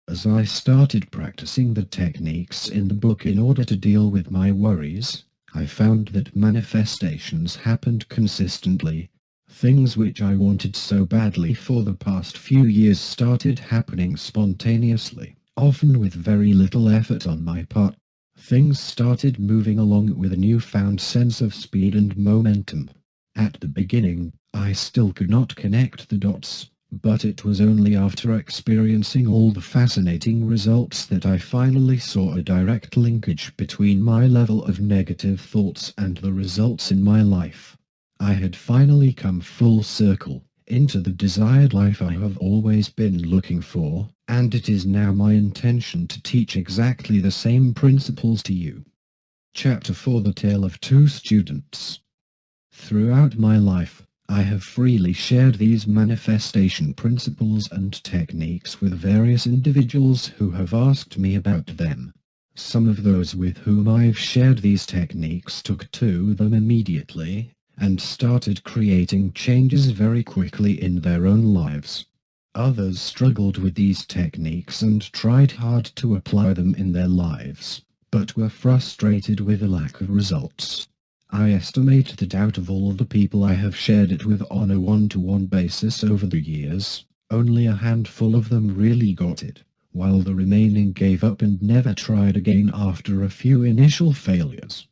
As I started practicing the techniques in the book in order to deal with my worries, I found that manifestations happened consistently. Things which I wanted so badly for the past few years started happening spontaneously, often with very little effort on my part. Things started moving along with a newfound sense of speed and momentum. At the beginning, I still could not connect the dots, but it was only after experiencing all the fascinating results that I finally saw a direct linkage between my level of negative thoughts and the results in my life. I had finally come full circle into the desired life I have always been looking for, and it is now my intention to teach exactly the same principles to you. Chapter 4: The Tale of Two Students. Throughout my life, I have freely shared these manifestation principles and techniques with various individuals who have asked me about them. Some of those with whom I've shared these techniques took to them immediately, and started creating changes very quickly in their own lives. Others struggled with these techniques and tried hard to apply them in their lives, but were frustrated with the lack of results. I estimate that out of all the people I have shared it with on a one-to-one basis over the years, only a handful of them really got it, while the remaining gave up and never tried again after a few initial failures.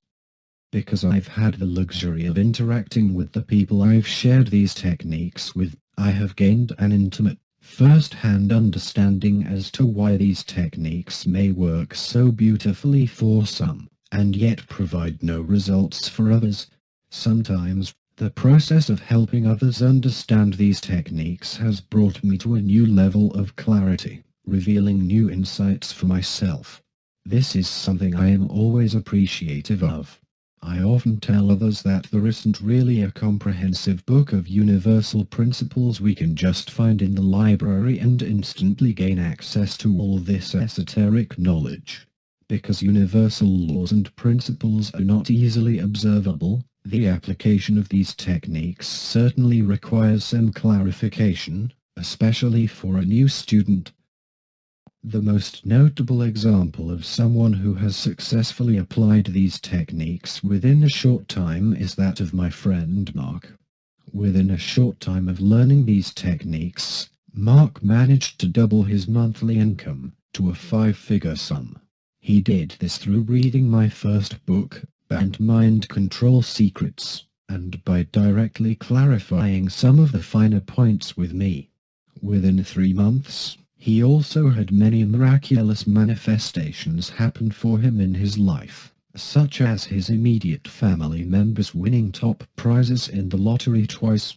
Because I've had the luxury of interacting with the people I've shared these techniques with, I have gained an intimate, first-hand understanding as to why these techniques may work so beautifully for some, and yet provide no results for others. Sometimes, the process of helping others understand these techniques has brought me to a new level of clarity, revealing new insights for myself. This is something I am always appreciative of. I often tell others that there isn't really a comprehensive book of universal principles we can just find in the library and instantly gain access to all this esoteric knowledge. Because universal laws and principles are not easily observable, the application of these techniques certainly requires some clarification, especially for a new student. The most notable example of someone who has successfully applied these techniques within a short time is that of my friend Mark. Within a short time of learning these techniques, Mark managed to double his monthly income to a 5-figure sum. He did this through reading my first book, Banned Mind Control Secrets, and by directly clarifying some of the finer points with me. Within 3 months, he also had many miraculous manifestations happen for him in his life, such as his immediate family members winning top prizes in the lottery twice,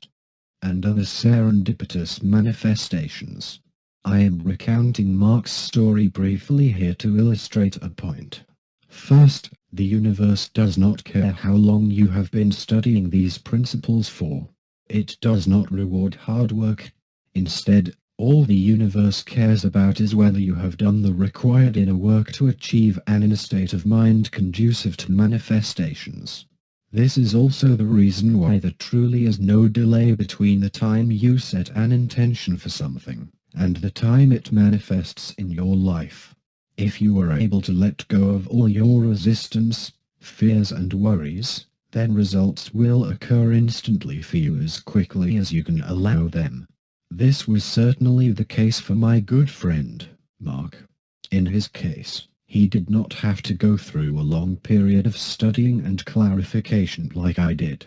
and other serendipitous manifestations. I am recounting Mark's story briefly here to illustrate a point. First, the universe does not care how long you have been studying these principles for. It does not reward hard work. Instead, all the universe cares about is whether you have done the required inner work to achieve an inner state of mind conducive to manifestations. This is also the reason why there truly is no delay between the time you set an intention for something and the time it manifests in your life. If you are able to let go of all your resistance, fears and worries, then results will occur instantly for you as quickly as you can allow them. This was certainly the case for my good friend, Mark. In his case, he did not have to go through a long period of studying and clarification like I did.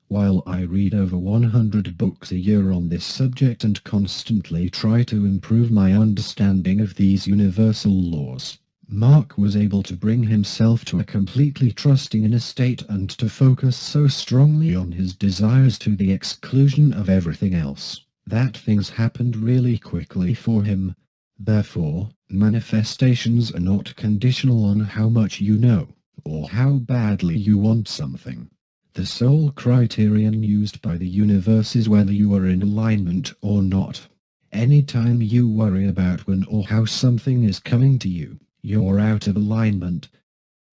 While I read over 100 books a year on this subject and constantly try to improve my understanding of these universal laws, Mark was able to bring himself to a completely trusting inner state and to focus so strongly on his desires to the exclusion of everything else, that things happened really quickly for him. Therefore, manifestations are not conditional on how much you know, or how badly you want something. The sole criterion used by the universe is whether you are in alignment or not. Anytime you worry about when or how something is coming to you, you're out of alignment.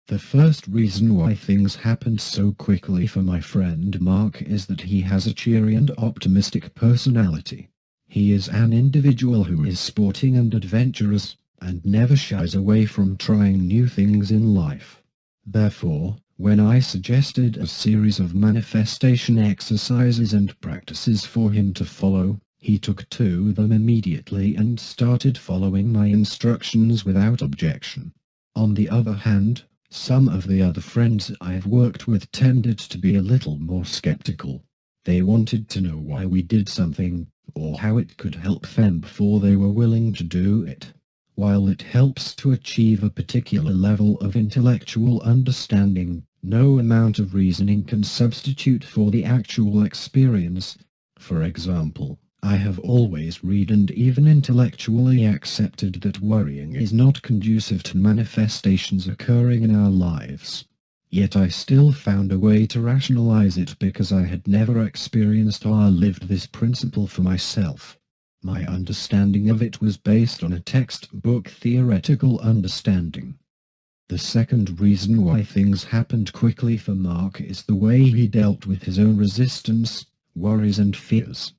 The first reason why things happened so quickly for my friend Mark is that he has a cheery and optimistic personality. He is an individual who is sporting and adventurous, and never shies away from trying new things in life. Therefore, when I suggested a series of manifestation exercises and practices for him to follow, he took to them immediately and started following my instructions without objection. On the other hand, some of the other friends I've worked with tended to be a little more skeptical. They wanted to know why we did something, or how it could help them before they were willing to do it. While it helps to achieve a particular level of intellectual understanding, no amount of reasoning can substitute for the actual experience. For example, I have always read and even intellectually accepted that worrying is not conducive to manifestations occurring in our lives. Yet I still found a way to rationalize it because I had never experienced or lived this principle for myself. My understanding of it was based on a textbook theoretical understanding. The second reason why things happened quickly for Mark is the way he dealt with his own resistance, worries and fears.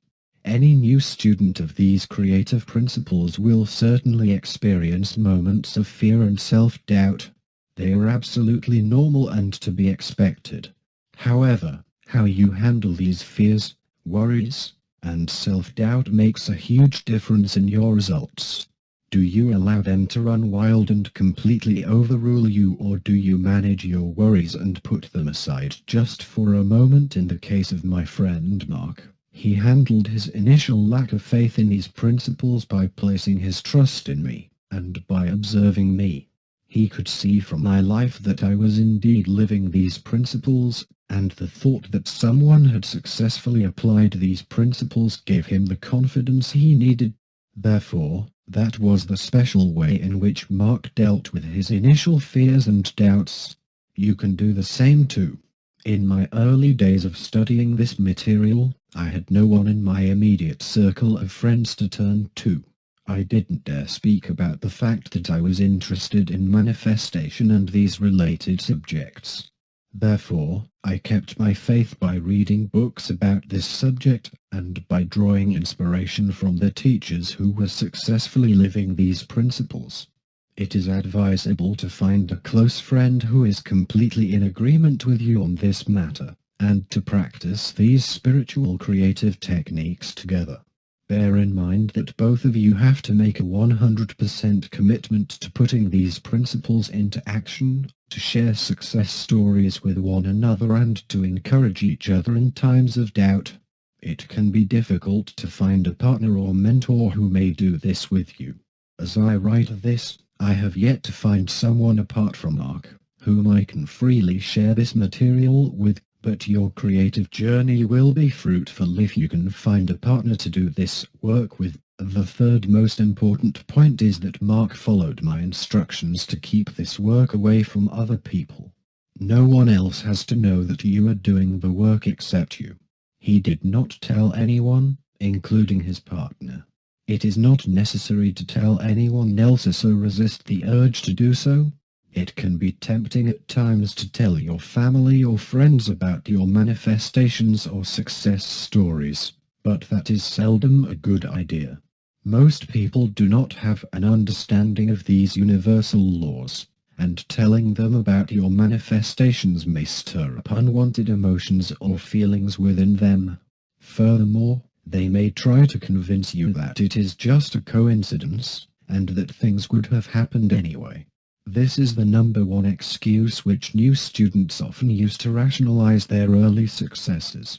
Any new student of these creative principles will certainly experience moments of fear and self-doubt. They are absolutely normal and to be expected. However, how you handle these fears, worries, and self-doubt makes a huge difference in your results. Do you allow them to run wild and completely overrule you, or do you manage your worries and put them aside just for a moment? In the case of my friend Mark, he handled his initial lack of faith in these principles by placing his trust in me, and by observing me. He could see from my life that I was indeed living these principles, and the thought that someone had successfully applied these principles gave him the confidence he needed. Therefore, that was the special way in which Mark dealt with his initial fears and doubts. You can do the same too. In my early days of studying this material, I had no one in my immediate circle of friends to turn to. I didn't dare speak about the fact that I was interested in manifestation and these related subjects. Therefore, I kept my faith by reading books about this subject, and by drawing inspiration from the teachers who were successfully living these principles. It is advisable to find a close friend who is completely in agreement with you on this matter, and to practice these spiritual creative techniques together. Bear in mind that both of you have to make a 100% commitment to putting these principles into action, to share success stories with one another and to encourage each other in times of doubt. It can be difficult to find a partner or mentor who may do this with you. As I write this, I have yet to find someone apart from Mark, whom I can freely share this material with. But your creative journey will be fruitful if you can find a partner to do this work with. The third most important point is that Mark followed my instructions to keep this work away from other people. No one else has to know that you are doing the work except you. He did not tell anyone, including his partner. It is not necessary to tell anyone else, so resist the urge to do so. It can be tempting at times to tell your family or friends about your manifestations or success stories, but that is seldom a good idea. Most people do not have an understanding of these universal laws, and telling them about your manifestations may stir up unwanted emotions or feelings within them. Furthermore, they may try to convince you that it is just a coincidence, and that things would have happened anyway. This is the number one excuse which new students often use to rationalize their early successes.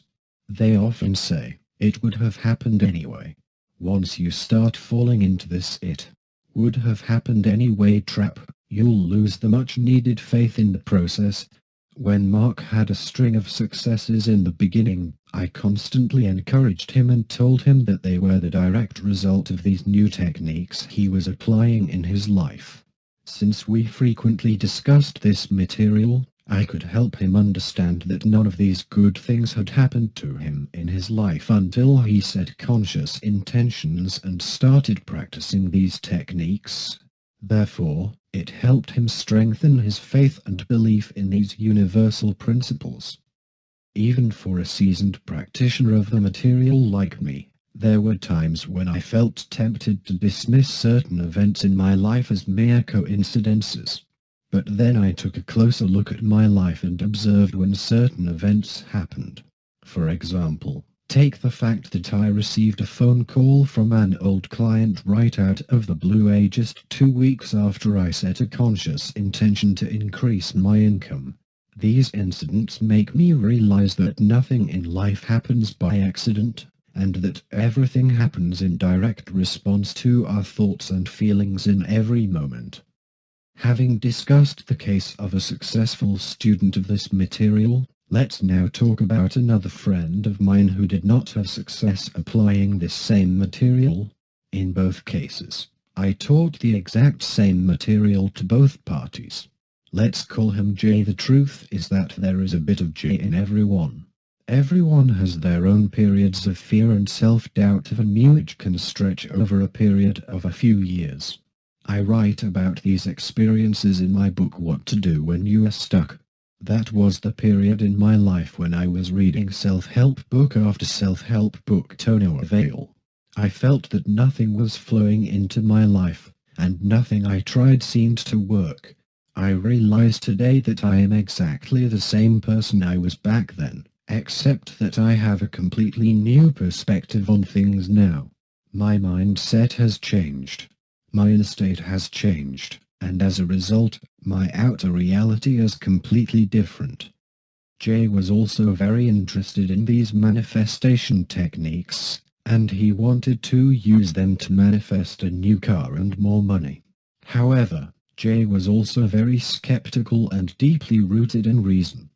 They often say, "It would have happened anyway." Once you start falling into this "it would have happened anyway" trap, you'll lose the much-needed faith in the process. When Mark had a string of successes in the beginning, I constantly encouraged him and told him that they were the direct result of these new techniques he was applying in his life. Since we frequently discussed this material, I could help him understand that none of these good things had happened to him in his life until he set conscious intentions and started practicing these techniques. Therefore, it helped him strengthen his faith and belief in these universal principles. Even for a seasoned practitioner of the material like me, there were times when I felt tempted to dismiss certain events in my life as mere coincidences. But then I took a closer look at my life and observed when certain events happened. For example, take the fact that I received a phone call from an old client right out of the blue just 2 weeks after I set a conscious intention to increase my income. These incidents make me realize that nothing in life happens by accident, and that everything happens in direct response to our thoughts and feelings in every moment. Having discussed the case of a successful student of this material, let's now talk about another friend of mine who did not have success applying this same material. In both cases, I taught the exact same material to both parties. Let's call him J. The truth is that there is a bit of J in everyone. Everyone has their own periods of fear and self-doubt which can stretch over a period of a few years. I write about these experiences in my book What to Do When You Are Stuck. That was the period in my life when I was reading self-help book after self-help book to no avail. I felt that nothing was flowing into my life, and nothing I tried seemed to work. I realize today that I am exactly the same person I was back then, except that I have a completely new perspective on things now. My mindset has changed. My inner state has changed, and as a result, my outer reality is completely different. Jay was also very interested in these manifestation techniques, and he wanted to use them to manifest a new car and more money. However, Jay was also very skeptical and deeply rooted in reason.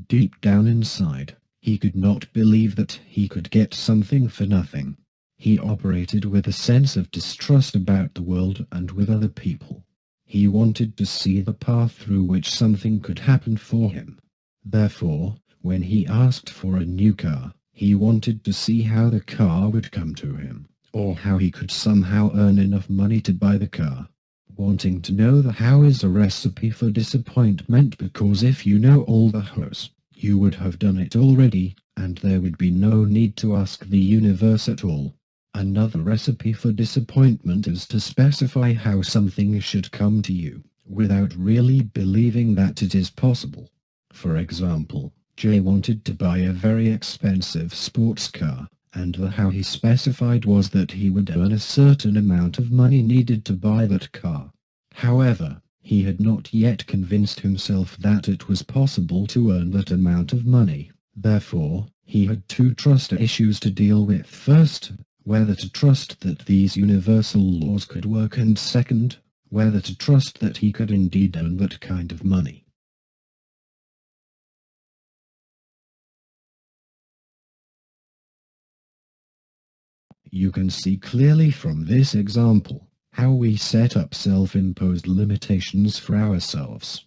Deep down inside, he could not believe that he could get something for nothing. He operated with a sense of distrust about the world and with other people. He wanted to see the path through which something could happen for him. Therefore, when he asked for a new car, he wanted to see how the car would come to him, or how he could somehow earn enough money to buy the car. Wanting to know the how is a recipe for disappointment, because if you know all the hows, you would have done it already, and there would be no need to ask the universe at all. Another recipe for disappointment is to specify how something should come to you, without really believing that it is possible. For example, Jay wanted to buy a very expensive sports car, and the how he specified was that he would earn a certain amount of money needed to buy that car. However, he had not yet convinced himself that it was possible to earn that amount of money. Therefore, he had two trust issues to deal with. First, whether to trust that these universal laws could work, and second, whether to trust that he could indeed earn that kind of money. You can see clearly from this example how we set up self-imposed limitations for ourselves.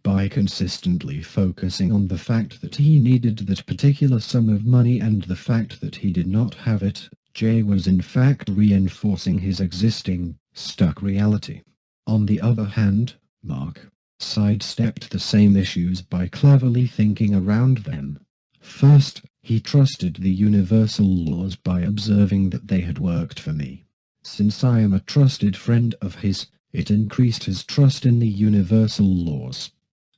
By consistently focusing on the fact that he needed that particular sum of money and the fact that he did not have it, Jay was in fact reinforcing his existing, stuck reality. On the other hand, Mark sidestepped the same issues by cleverly thinking around them. First, he trusted the universal laws by observing that they had worked for me. Since I am a trusted friend of his, it increased his trust in the universal laws.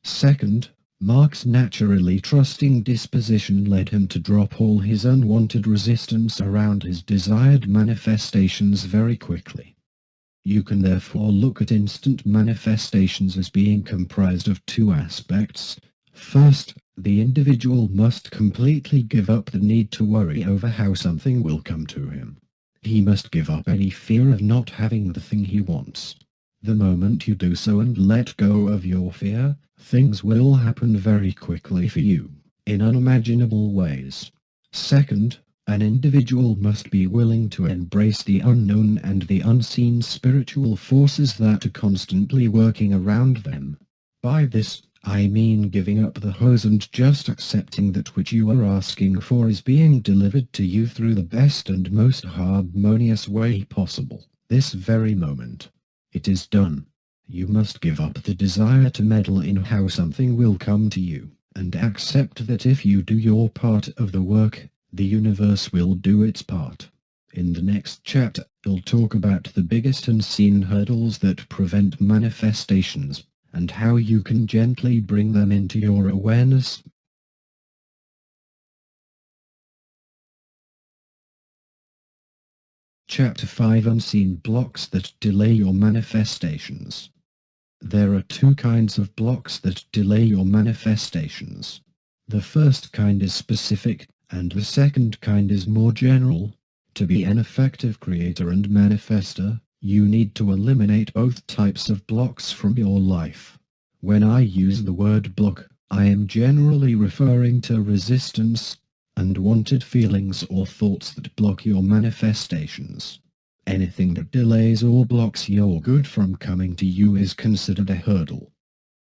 Second, Mark's naturally trusting disposition led him to drop all his unwanted resistance around his desired manifestations very quickly. You can therefore look at instant manifestations as being comprised of two aspects. First, the individual must completely give up the need to worry over how something will come to him. He must give up any fear of not having the thing he wants. The moment you do so and let go of your fear, things will happen very quickly for you, in unimaginable ways. Second, an individual must be willing to embrace the unknown and the unseen spiritual forces that are constantly working around them. By this, I mean giving up the hose and just accepting that which you are asking for is being delivered to you through the best and most harmonious way possible, this very moment. It is done. You must give up the desire to meddle in how something will come to you, and accept that if you do your part of the work, the universe will do its part. In the next chapter, I'll talk about the biggest unseen hurdles that prevent manifestations, and how you can gently bring them into your awareness. Chapter 5: Unseen Blocks that Delay Your Manifestations. There are two kinds of blocks that delay your manifestations. The first kind is specific, and the second kind is more general. To be an effective creator and manifester, you need to eliminate both types of blocks from your life. When I use the word block, I am generally referring to resistance, unwanted feelings or thoughts that block your manifestations. Anything that delays or blocks your good from coming to you is considered a hurdle.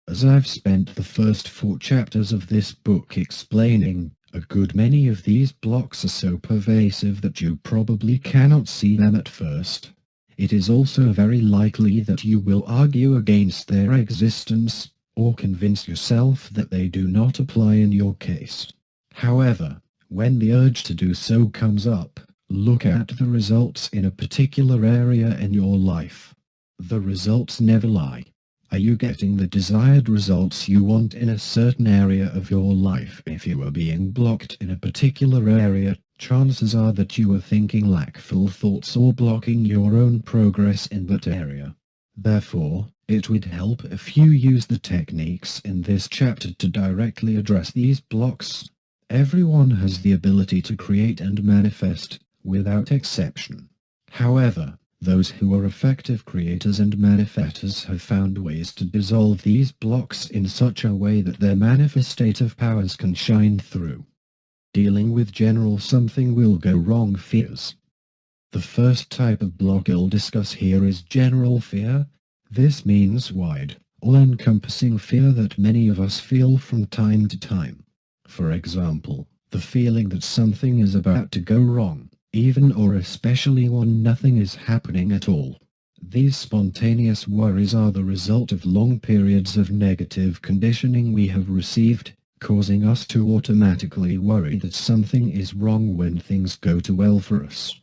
As I've spent the first 4 chapters of this book explaining, a good many of these blocks are so pervasive that you probably cannot see them at first. It is also very likely that you will argue against their existence, or convince yourself that they do not apply in your case. However, when the urge to do so comes up, look at the results in a particular area in your life. The results never lie. Are you getting the desired results you want in a certain area of your life? If you are being blocked in a particular area, chances are that you are thinking lackful thoughts or blocking your own progress in that area. Therefore, it would help if you use the techniques in this chapter to directly address these blocks. Everyone has the ability to create and manifest, without exception. However, those who are effective creators and manifestors have found ways to dissolve these blocks in such a way that their manifestative powers can shine through. Dealing with general something will go wrong fears. The first type of block I'll discuss here is general fear. This means wide, all-encompassing fear that many of us feel from time to time. For example, the feeling that something is about to go wrong, even or especially when nothing is happening at all. These spontaneous worries are the result of long periods of negative conditioning we have received, causing us to automatically worry that something is wrong when things go too well for us.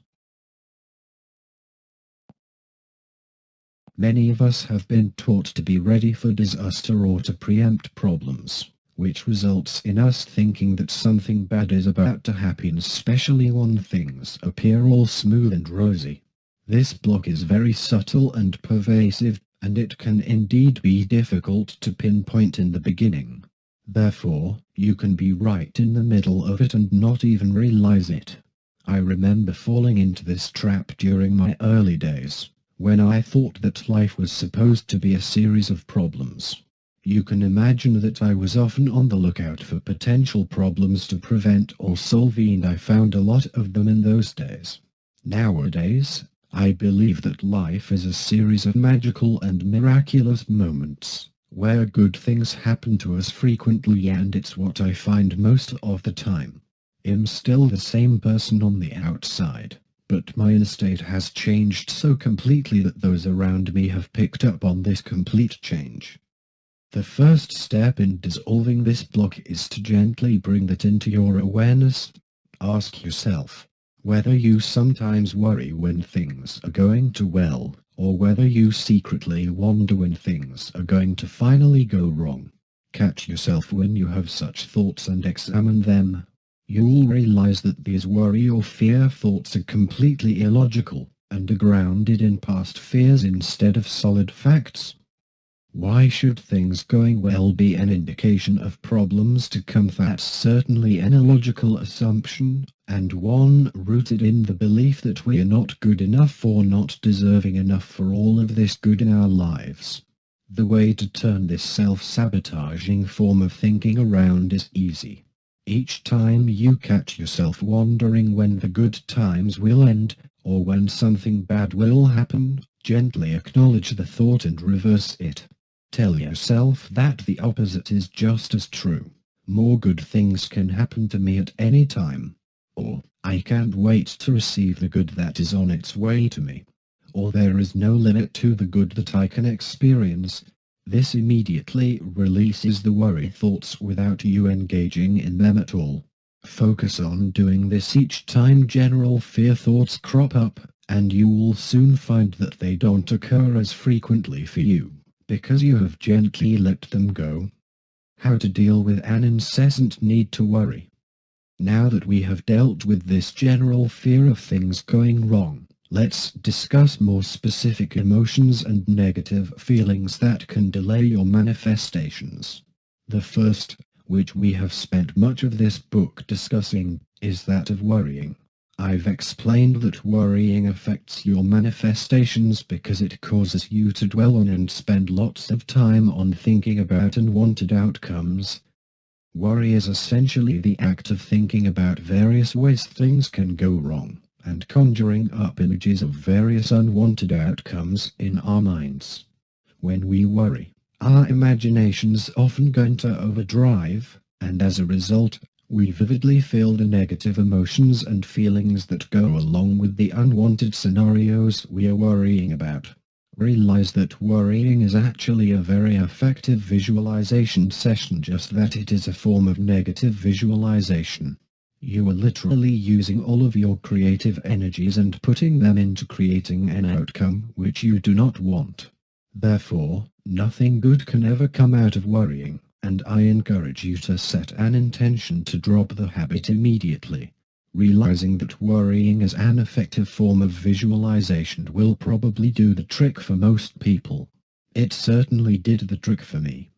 Many of us have been taught to be ready for disaster or to preempt problems, which results in us thinking that something bad is about to happen, especially when things appear all smooth and rosy. This block is very subtle and pervasive, and it can indeed be difficult to pinpoint in the beginning. Therefore, you can be right in the middle of it and not even realize it. I remember falling into this trap during my early days, when I thought that life was supposed to be a series of problems. You can imagine that I was often on the lookout for potential problems to prevent or solve, and I found a lot of them in those days. Nowadays, I believe that life is a series of magical and miraculous moments, where good things happen to us frequently, and it's what I find most of the time. I'm still the same person on the outside, but my inner state has changed so completely that those around me have picked up on this complete change. The first step in dissolving this block is to gently bring that into your awareness. Ask yourself whether you sometimes worry when things are going too well, or whether you secretly wonder when things are going to finally go wrong. Catch yourself when you have such thoughts and examine them. You'll realize that these worry or fear thoughts are completely illogical, and are grounded in past fears instead of solid facts. Why should things going well be an indication of problems to come? That's certainly an illogical assumption, and one rooted in the belief that we are not good enough or not deserving enough for all of this good in our lives. The way to turn this self-sabotaging form of thinking around is easy. Each time you catch yourself wondering when the good times will end, or when something bad will happen, gently acknowledge the thought and reverse it. Tell yourself that the opposite is just as true. More good things can happen to me at any time. Or, I can't wait to receive the good that is on its way to me. Or there is no limit to the good that I can experience. This immediately releases the worry thoughts without you engaging in them at all. Focus on doing this each time general fear thoughts crop up, and you will soon find that they don't occur as frequently for you, because you have gently let them go. How to deal with an incessant need to worry. Now that we have dealt with this general fear of things going wrong, let's discuss more specific emotions and negative feelings that can delay your manifestations. The first, which we have spent much of this book discussing, is that of worrying. I've explained that worrying affects your manifestations because it causes you to dwell on and spend lots of time on thinking about unwanted outcomes. Worry is essentially the act of thinking about various ways things can go wrong, and conjuring up images of various unwanted outcomes in our minds. When we worry, our imaginations often go into overdrive, and as a result, we vividly feel the negative emotions and feelings that go along with the unwanted scenarios we are worrying about. Realize that worrying is actually a very effective visualization session, just that it is a form of negative visualization. You are literally using all of your creative energies and putting them into creating an outcome which you do not want. Therefore, nothing good can ever come out of worrying, and I encourage you to set an intention to drop the habit immediately. Realizing that worrying is an effective form of visualization will probably do the trick for most people. It certainly did the trick for me.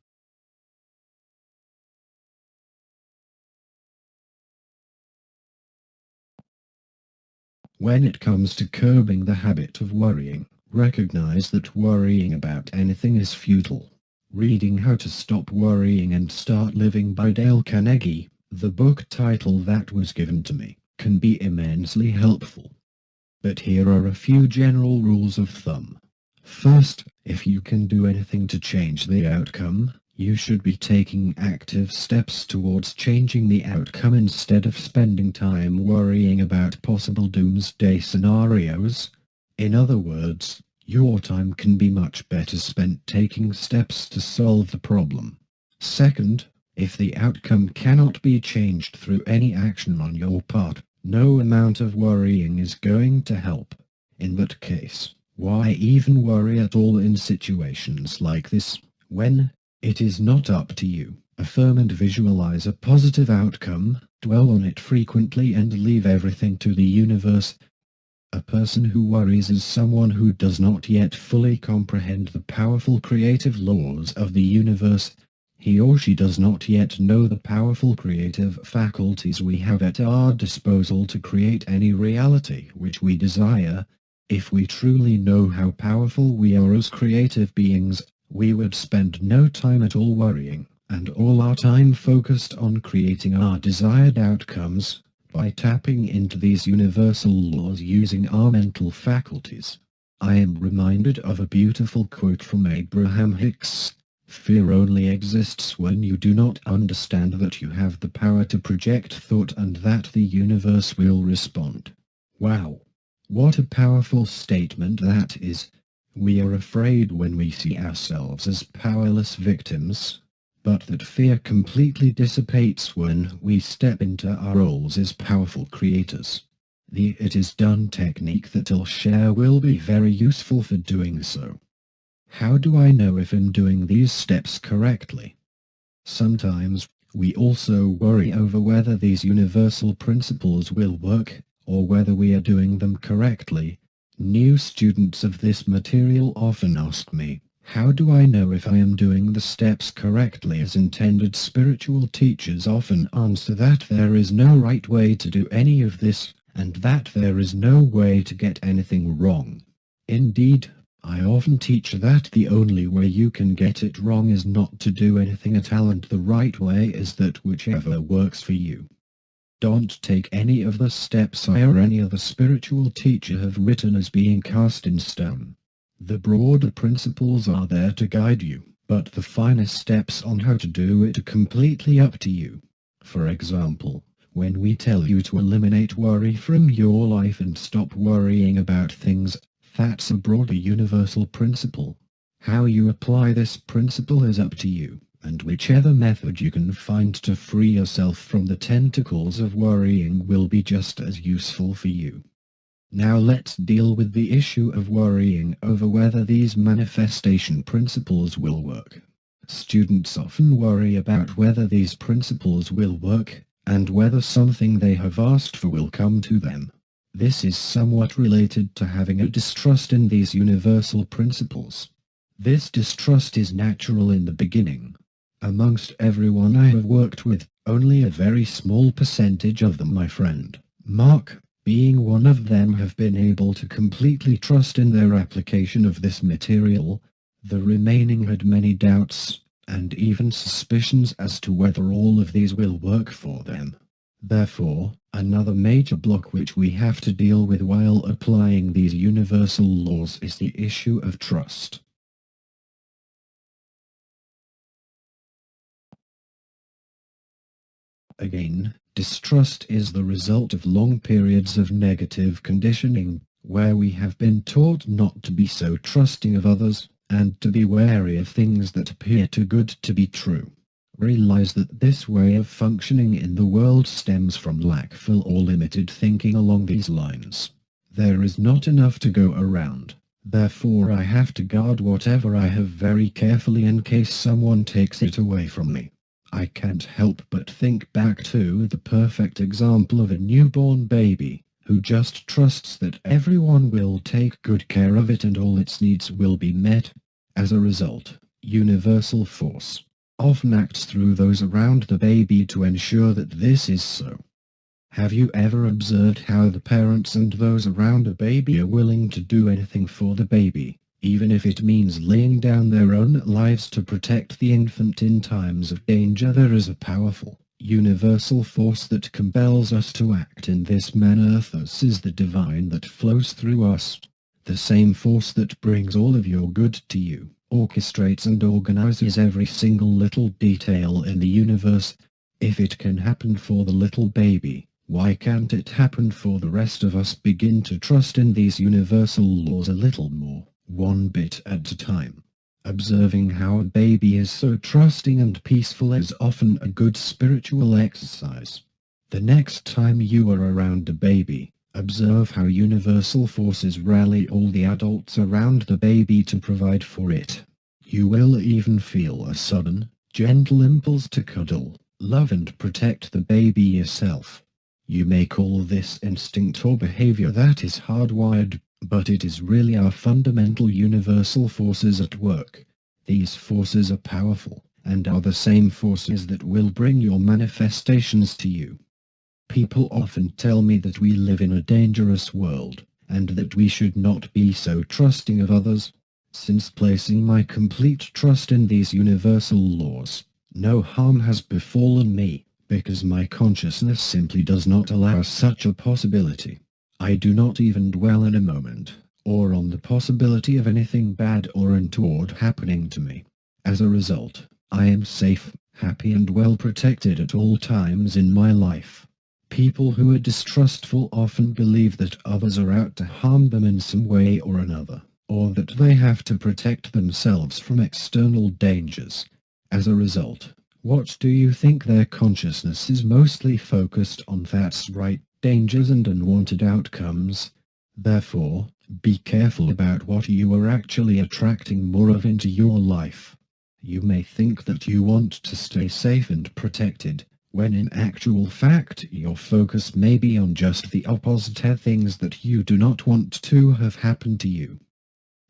When it comes to curbing the habit of worrying, recognize that worrying about anything is futile. Reading How to Stop Worrying and Start Living by Dale Carnegie, the book title that was given to me, can be immensely helpful. But here are a few general rules of thumb. First, if you can do anything to change the outcome, you should be taking active steps towards changing the outcome instead of spending time worrying about possible doomsday scenarios. In other words, your time can be much better spent taking steps to solve the problem. Second, if the outcome cannot be changed through any action on your part, no amount of worrying is going to help. In that case, why even worry at all in situations like this, when it is not up to you? Affirm and visualize a positive outcome, dwell on it frequently and leave everything to the universe. A person who worries is someone who does not yet fully comprehend the powerful creative laws of the universe. He or she does not yet know the powerful creative faculties we have at our disposal to create any reality which we desire. If we truly know how powerful we are as creative beings, we would spend no time at all worrying, and all our time focused on creating our desired outcomes, by tapping into these universal laws using our mental faculties. I am reminded of a beautiful quote from Abraham Hicks: "Fear only exists when you do not understand that you have the power to project thought and that the universe will respond." Wow! What a powerful statement that is. We are afraid when we see ourselves as powerless victims, but that fear completely dissipates when we step into our roles as powerful creators. The "it is done" technique that I'll share will be very useful for doing so. How do I know if I'm doing these steps correctly? Sometimes, we also worry over whether these universal principles will work, or whether we are doing them correctly. New students of this material often ask me, how do I know if I am doing the steps correctly as intended? Spiritual teachers often answer that there is no right way to do any of this, and that there is no way to get anything wrong. Indeed, I often teach that the only way you can get it wrong is not to do anything at all, and the right way is that whichever works for you. Don't take any of the steps I or any other spiritual teacher have written as being cast in stone. The broader principles are there to guide you, but the finest steps on how to do it are completely up to you. For example, when we tell you to eliminate worry from your life and stop worrying about things, that's a broader universal principle. How you apply this principle is up to you, and whichever method you can find to free yourself from the tentacles of worrying will be just as useful for you. Now let's deal with the issue of worrying over whether these manifestation principles will work. Students often worry about whether these principles will work, and whether something they have asked for will come to them. This is somewhat related to having a distrust in these universal principles. This distrust is natural in the beginning. Amongst everyone I have worked with, only a very small percentage of them, my friend Mark, being one of them, have been able to completely trust in their application of this material. The remaining had many doubts, and even suspicions as to whether all of these will work for them. Therefore, another major block which we have to deal with while applying these universal laws is the issue of trust. Again, distrust is the result of long periods of negative conditioning, where we have been taught not to be so trusting of others, and to be wary of things that appear too good to be true. Realize that this way of functioning in the world stems from lackful or limited thinking along these lines. There is not enough to go around, therefore I have to guard whatever I have very carefully in case someone takes it away from me. I can't help but think back to the perfect example of a newborn baby, who just trusts that everyone will take good care of it and all its needs will be met. As a result, universal force often acts through those around the baby to ensure that this is so. Have you ever observed how the parents and those around a baby are willing to do anything for the baby, even if it means laying down their own lives to protect the infant in times of danger? There is a powerful, universal force that compels us to act in this manner. Thus is the divine that flows through us. The same force that brings all of your good to you, orchestrates and organizes every single little detail in the universe. If it can happen for the little baby, why can't it happen for the rest of us? Begin to trust in these universal laws a little more, one bit at a time. Observing how a baby is so trusting and peaceful is often a good spiritual exercise. The next time you are around a baby, observe how universal forces rally all the adults around the baby to provide for it. You will even feel a sudden, gentle impulse to cuddle, love and protect the baby yourself. You may call this instinct or behavior that is hardwired, but it is really our fundamental universal forces at work. These forces are powerful, and are the same forces that will bring your manifestations to you. People often tell me that we live in a dangerous world, and that we should not be so trusting of others. Since placing my complete trust in these universal laws, no harm has befallen me, because my consciousness simply does not allow such a possibility. I do not even dwell in a moment, or on the possibility of anything bad or untoward happening to me. As a result, I am safe, happy and well protected at all times in my life. People who are distrustful often believe that others are out to harm them in some way or another, or that they have to protect themselves from external dangers. As a result, what do you think their consciousness is mostly focused on? That's right, dangers and unwanted outcomes. Therefore, be careful about what you are actually attracting more of into your life. You may think that you want to stay safe and protected, when in actual fact your focus may be on just the opposite, things that you do not want to have happen to you.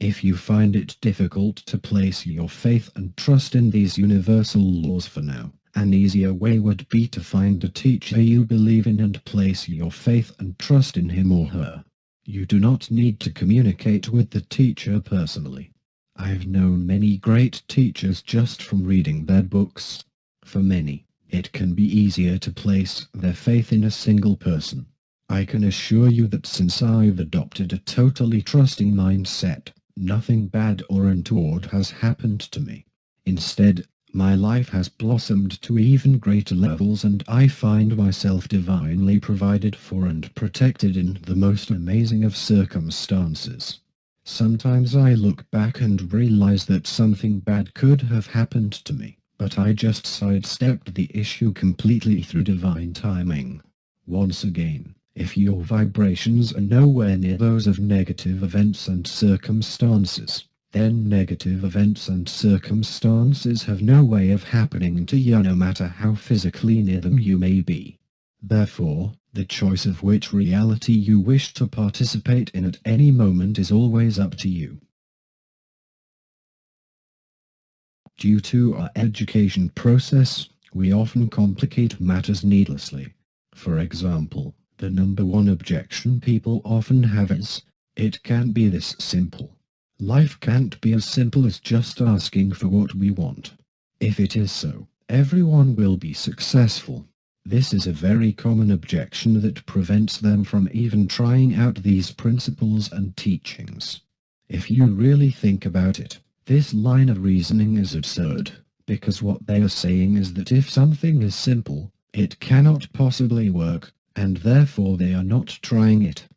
If you find it difficult to place your faith and trust in these universal laws for now, an easier way would be to find a teacher you believe in and place your faith and trust in him or her. You do not need to communicate with the teacher personally. I've known many great teachers just from reading their books. For many, it can be easier to place their faith in a single person. I can assure you that since I've adopted a totally trusting mindset, nothing bad or untoward has happened to me. Instead, my life has blossomed to even greater levels, and I find myself divinely provided for and protected in the most amazing of circumstances. Sometimes I look back and realize that something bad could have happened to me, but I just sidestepped the issue completely through divine timing. Once again, if your vibrations are nowhere near those of negative events and circumstances, then negative events and circumstances have no way of happening to you, no matter how physically near them you may be. Therefore, the choice of which reality you wish to participate in at any moment is always up to you. Due to our education process, we often complicate matters needlessly. For example, the number one objection people often have is, "It can't be this simple. Life can't be as simple as just asking for what we want. If it is so, everyone will be successful." This is a very common objection that prevents them from even trying out these principles and teachings. If you really think about it, this line of reasoning is absurd, because what they are saying is that if something is simple, it cannot possibly work, and therefore they are not trying it.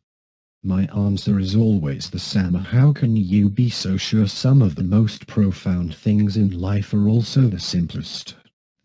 My answer is always the same: how can you be so sure some of the most profound things in life are also the simplest?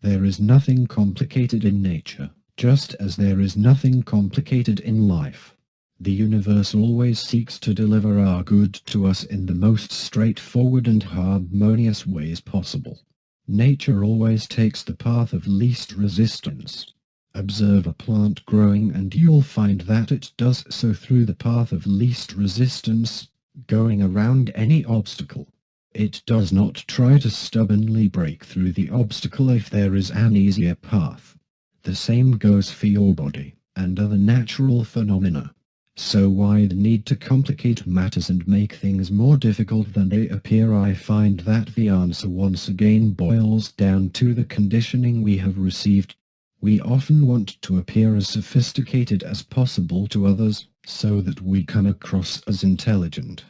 There is nothing complicated in nature, just as there is nothing complicated in life. The universe always seeks to deliver our good to us in the most straightforward and harmonious ways possible. Nature always takes the path of least resistance. Observe a plant growing and you'll find that it does so through the path of least resistance, going around any obstacle. It does not try to stubbornly break through the obstacle if there is an easier path. The same goes for your body and other natural phenomena. So why the need to complicate matters and make things more difficult than they appear? I find that the answer once again boils down to the conditioning we have received. We often want to appear as sophisticated as possible to others, so that we come across as intelligent.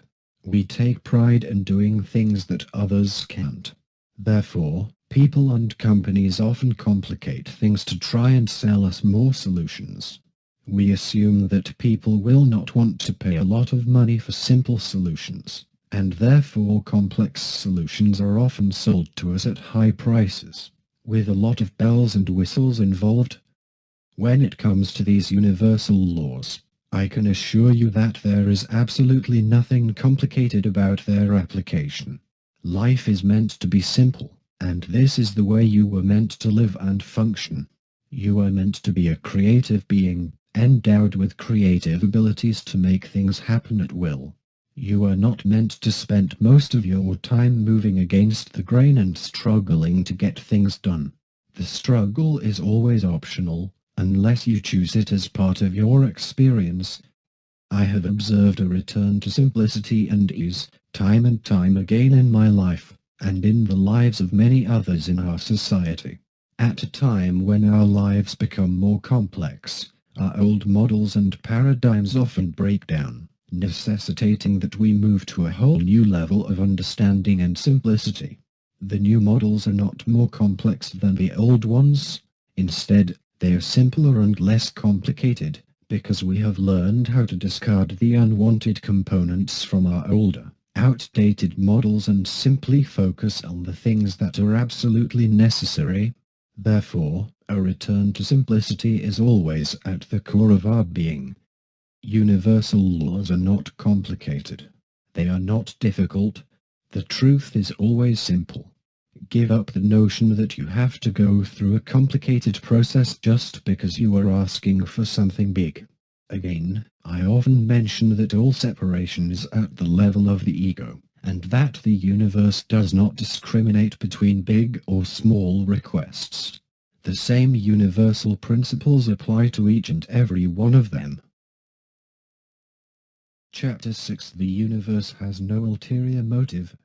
We take pride in doing things that others can't. Therefore, people and companies often complicate things to try and sell us more solutions. We assume that people will not want to pay a lot of money for simple solutions, and therefore complex solutions are often sold to us at high prices, with a lot of bells and whistles involved. When it comes to these universal laws, I can assure you that there is absolutely nothing complicated about their application. Life is meant to be simple, and this is the way you were meant to live and function. You are meant to be a creative being, endowed with creative abilities to make things happen at will. You are not meant to spend most of your time moving against the grain and struggling to get things done. The struggle is always optional, unless you choose it as part of your experience. I have observed a return to simplicity and ease, time and time again in my life, and in the lives of many others in our society. At a time when our lives become more complex, our old models and paradigms often break down, necessitating that we move to a whole new level of understanding and simplicity. The new models are not more complex than the old ones. Instead, they are simpler and less complicated, because we have learned how to discard the unwanted components from our older, outdated models and simply focus on the things that are absolutely necessary. Therefore, a return to simplicity is always at the core of our being. Universal laws are not complicated. They are not difficult. The truth is always simple. Give up the notion that you have to go through a complicated process just because you are asking for something big. Again, I often mention that all separation is at the level of the ego, and that the universe does not discriminate between big or small requests. The same universal principles apply to each and every one of them. Chapter 6: The universe has no ulterior motive.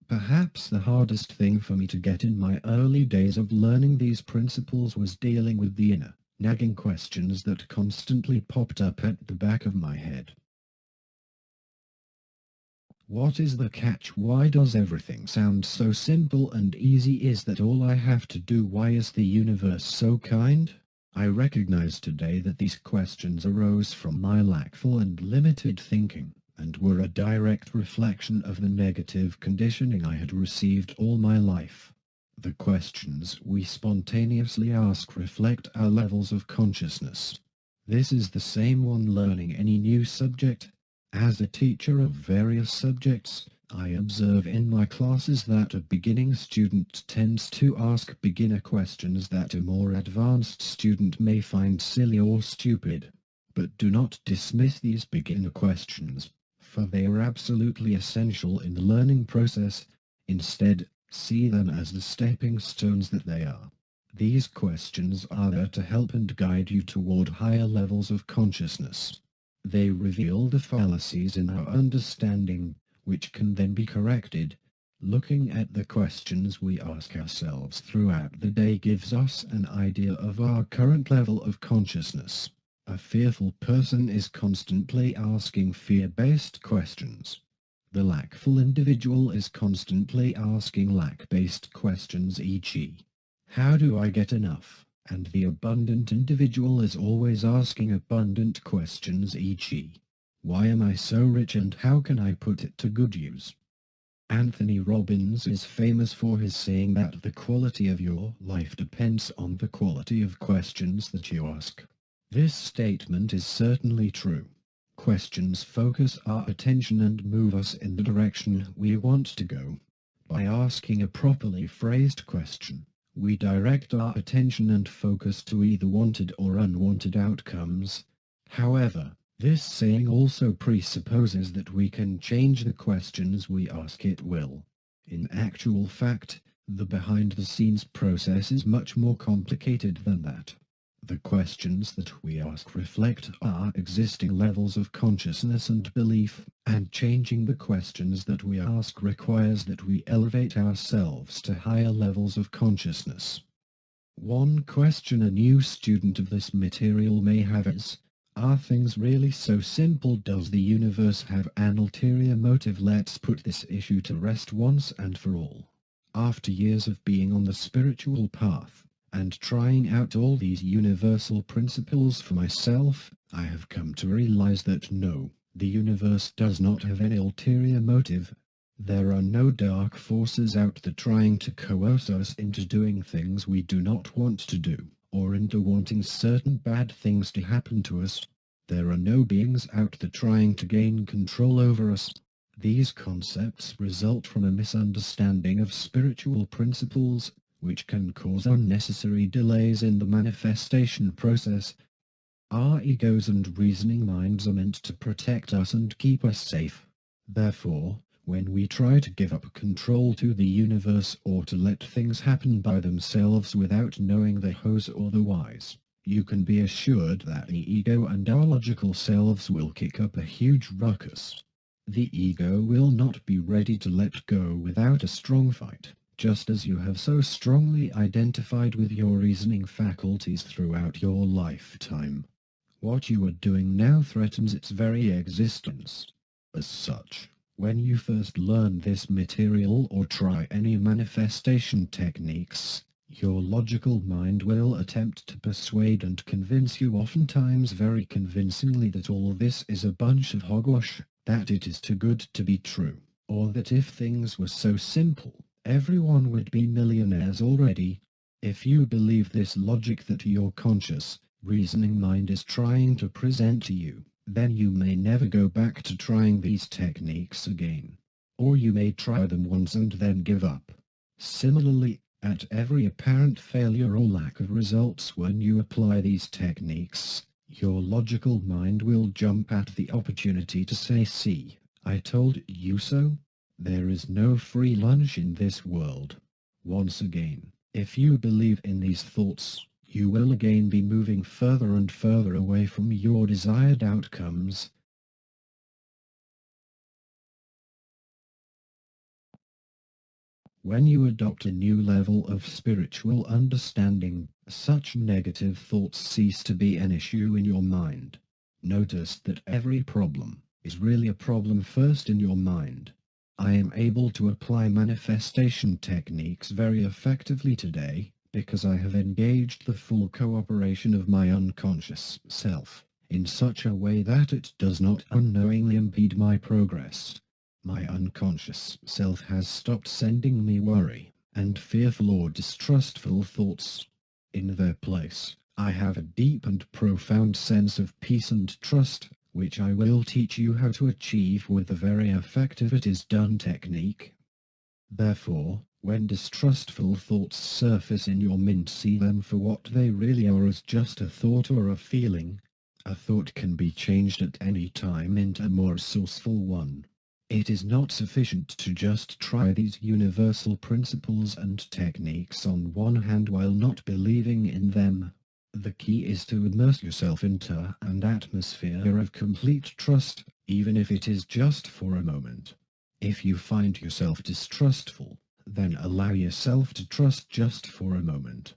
Perhaps the hardest thing for me to get in my early days of learning these principles was dealing with the inner, nagging questions that constantly popped up at the back of my head. What is the catch? Why does everything sound so simple and easy? Is that all I have to do? Why is the universe so kind? I recognize today that these questions arose from my lackful and limited thinking, and were a direct reflection of the negative conditioning I had received all my life. The questions we spontaneously ask reflect our levels of consciousness. This is the same one learning any new subject. As a teacher of various subjects, I observe in my classes that a beginning student tends to ask beginner questions that a more advanced student may find silly or stupid. But do not dismiss these beginner questions, for they are absolutely essential in the learning process. Instead, see them as the stepping stones that they are. These questions are there to help and guide you toward higher levels of consciousness. They reveal the fallacies in our understanding, which can then be corrected. Looking at the questions we ask ourselves throughout the day gives us an idea of our current level of consciousness. A fearful person is constantly asking fear-based questions. The lackful individual is constantly asking lack-based questions, e.g., how do I get enough? And the abundant individual is always asking abundant questions, e.g., why am I so rich and how can I put it to good use? Anthony Robbins is famous for his saying that the quality of your life depends on the quality of questions that you ask. This statement is certainly true. Questions focus our attention and move us in the direction we want to go. By asking a properly phrased question, we direct our attention and focus to either wanted or unwanted outcomes. However, this saying also presupposes that we can change the questions we ask at will. In actual fact, the behind-the-scenes process is much more complicated than that. The questions that we ask reflect our existing levels of consciousness and belief, and changing the questions that we ask requires that we elevate ourselves to higher levels of consciousness. One question a new student of this material may have is, are things really so simple? Does the universe have an ulterior motive? Let's put this issue to rest once and for all. After years of being on the spiritual path, and trying out all these universal principles for myself, I have come to realize that no, the universe does not have any ulterior motive. There are no dark forces out there trying to coerce us into doing things we do not want to do, or into wanting certain bad things to happen to us. There are no beings out there trying to gain control over us. These concepts result from a misunderstanding of spiritual principles, which can cause unnecessary delays in the manifestation process. Our egos and reasoning minds are meant to protect us and keep us safe. Therefore, when we try to give up control to the universe or to let things happen by themselves without knowing the hows or the whys, you can be assured that the ego and our logical selves will kick up a huge ruckus. The ego will not be ready to let go without a strong fight, just as you have so strongly identified with your reasoning faculties throughout your lifetime. What you are doing now threatens its very existence. As such, when you first learn this material or try any manifestation techniques, your logical mind will attempt to persuade and convince you, oftentimes very convincingly, that all this is a bunch of hogwash, that it is too good to be true, or that if things were so simple, everyone would be millionaires already. If you believe this logic that your conscious, reasoning mind is trying to present to you, then you may never go back to trying these techniques again. Or you may try them once and then give up. Similarly, at every apparent failure or lack of results when you apply these techniques, your logical mind will jump at the opportunity to say, "See, I told you so." There is no free lunch in this world. Once again, if you believe in these thoughts, you will again be moving further and further away from your desired outcomes. When you adopt a new level of spiritual understanding, such negative thoughts cease to be an issue in your mind. Notice that every problem, is really a problem first in your mind. I am able to apply manifestation techniques very effectively today, because I have engaged the full cooperation of my unconscious self, in such a way that it does not unknowingly impede my progress. My unconscious self has stopped sending me worry, and fearful or distrustful thoughts. In their place, I have a deep and profound sense of peace and trust, which I will teach you how to achieve with a very effective "it is done" technique. Therefore, when distrustful thoughts surface in your mind, see them for what they really are, as just a thought or a feeling. A thought can be changed at any time into a more sourceful one. It is not sufficient to just try these universal principles and techniques on one hand while not believing in them. The key is to immerse yourself into an atmosphere of complete trust, even if it is just for a moment. If you find yourself distrustful, then allow yourself to trust just for a moment.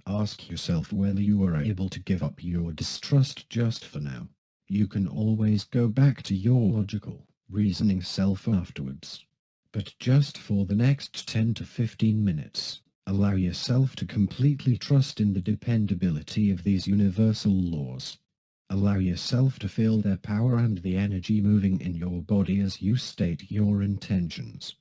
Ask yourself whether you are able to give up your distrust just for now. You can always go back to your logical, reasoning self afterwards. But just for the next 10 to 15 minutes, allow yourself to completely trust in the dependability of these universal laws. Allow yourself to feel their power and the energy moving in your body as you state your intentions.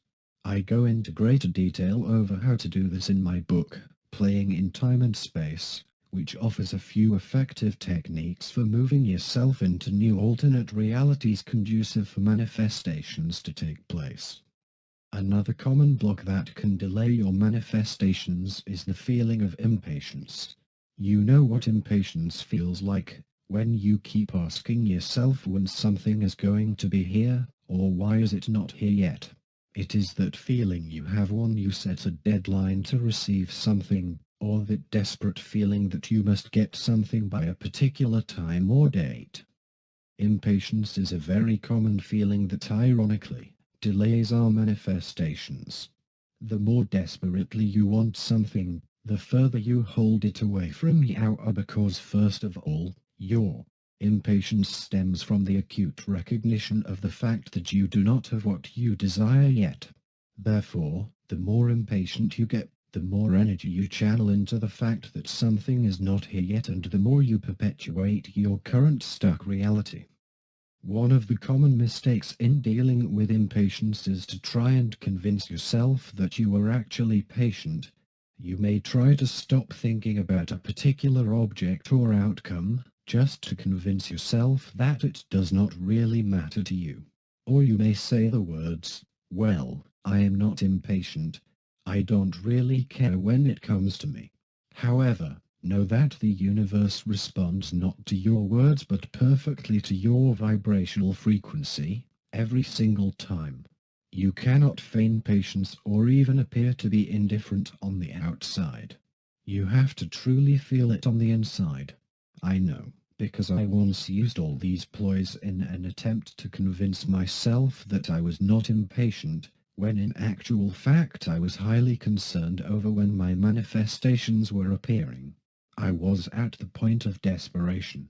I go into greater detail over how to do this in my book, Playing in Time and Space, which offers a few effective techniques for moving yourself into new alternate realities conducive for manifestations to take place. Another common block that can delay your manifestations is the feeling of impatience. You know what impatience feels like, when you keep asking yourself when something is going to be here, or why is it not here yet. It is that feeling you have when you set a deadline to receive something, or that desperate feeling that you must get something by a particular time or date. Impatience is a very common feeling that, ironically, delays our manifestations. The more desperately you want something, the further you hold it away from you, because first of all, your impatience stems from the acute recognition of the fact that you do not have what you desire yet. Therefore, the more impatient you get, the more energy you channel into the fact that something is not here yet, and the more you perpetuate your current stuck reality. One of the common mistakes in dealing with impatience is to try and convince yourself that you are actually patient. You may try to stop thinking about a particular object or outcome, just to convince yourself that it does not really matter to you. Or you may say the words, "Well, I am not impatient. I don't really care when it comes to me." However, know that the universe responds not to your words but perfectly to your vibrational frequency, every single time. You cannot feign patience or even appear to be indifferent on the outside. You have to truly feel it on the inside. I know, because I once used all these ploys in an attempt to convince myself that I was not impatient, when in actual fact I was highly concerned over when my manifestations were appearing. I was at the point of desperation.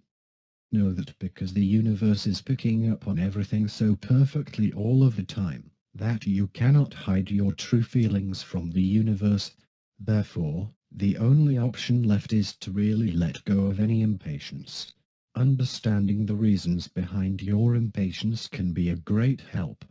Know that because the universe is picking up on everything so perfectly all of the time, that you cannot hide your true feelings from the universe. Therefore, the only option left is to really let go of any impatience. Understanding the reasons behind your impatience can be a great help.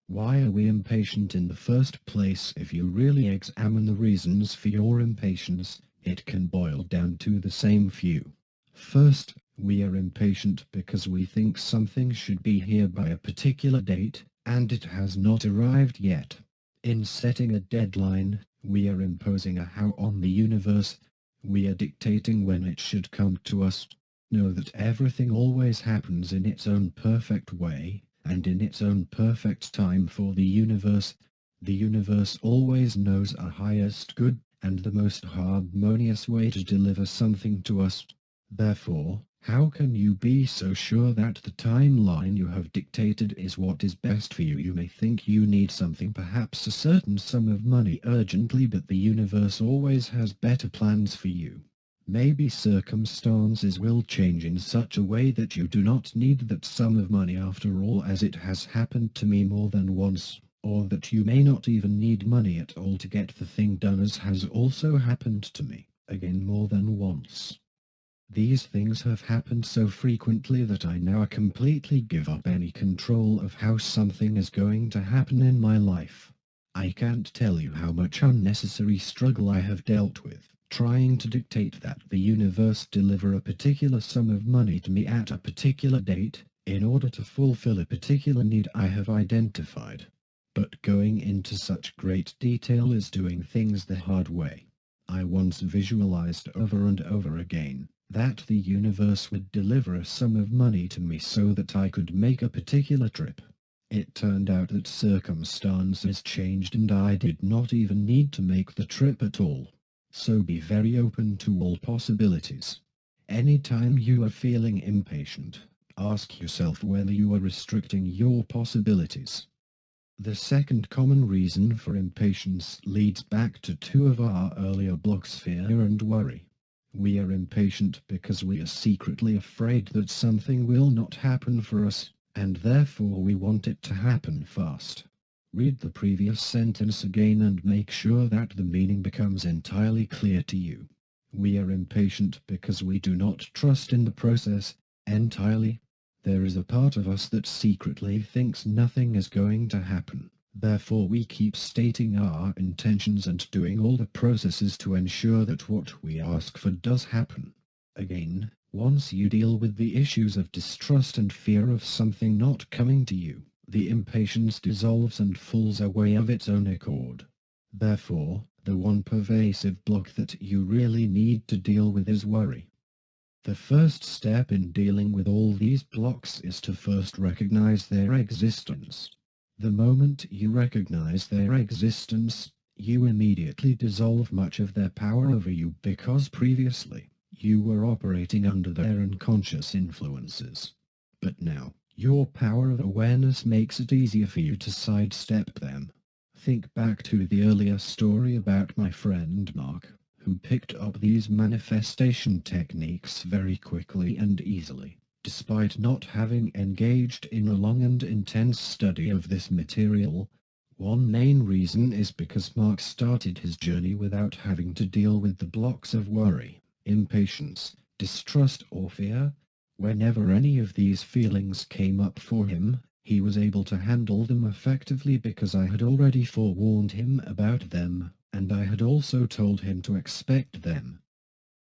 Why are we impatient in the first place? If you really examine the reasons for your impatience, it can boil down to the same few. First, we are impatient because we think something should be here by a particular date, and it has not arrived yet. In setting a deadline, we are imposing a how on the universe. We are dictating when it should come to us. Know that everything always happens in its own perfect way, and in its own perfect time for the universe. The universe always knows our highest good, and the most harmonious way to deliver something to us. Therefore, how can you be so sure that the timeline you have dictated is what is best for you? You may think you need something, perhaps a certain sum of money urgently, but the universe always has better plans for you. Maybe circumstances will change in such a way that you do not need that sum of money after all, as it has happened to me more than once, or that you may not even need money at all to get the thing done, as has also happened to me, again more than once. These things have happened so frequently that I now completely give up any control of how something is going to happen in my life. I can't tell you how much unnecessary struggle I have dealt with, trying to dictate that the universe deliver a particular sum of money to me at a particular date, in order to fulfill a particular need I have identified. But going into such great detail is doing things the hard way. I once visualized over and over again that the universe would deliver a sum of money to me so that I could make a particular trip. It turned out that circumstances changed and I did not even need to make the trip at all. So be very open to all possibilities. Anytime you are feeling impatient, ask yourself whether you are restricting your possibilities. The second common reason for impatience leads back to two of our earlier blocks: fear and worry. We are impatient because we are secretly afraid that something will not happen for us, and therefore we want it to happen fast. Read the previous sentence again and make sure that the meaning becomes entirely clear to you. We are impatient because we do not trust in the process entirely. There is a part of us that secretly thinks nothing is going to happen. Therefore we keep stating our intentions and doing all the processes to ensure that what we ask for does happen. Again, once you deal with the issues of distrust and fear of something not coming to you, the impatience dissolves and falls away of its own accord. Therefore, the one pervasive block that you really need to deal with is worry. The first step in dealing with all these blocks is to first recognize their existence. The moment you recognize their existence, you immediately dissolve much of their power over you, because previously, you were operating under their unconscious influences. But now, your power of awareness makes it easier for you to sidestep them. Think back to the earlier story about my friend Mark, who picked up these manifestation techniques very quickly and easily, despite not having engaged in a long and intense study of this material. One main reason is because Mark started his journey without having to deal with the blocks of worry, impatience, distrust or fear. Whenever any of these feelings came up for him, he was able to handle them effectively because I had already forewarned him about them, and I had also told him to expect them.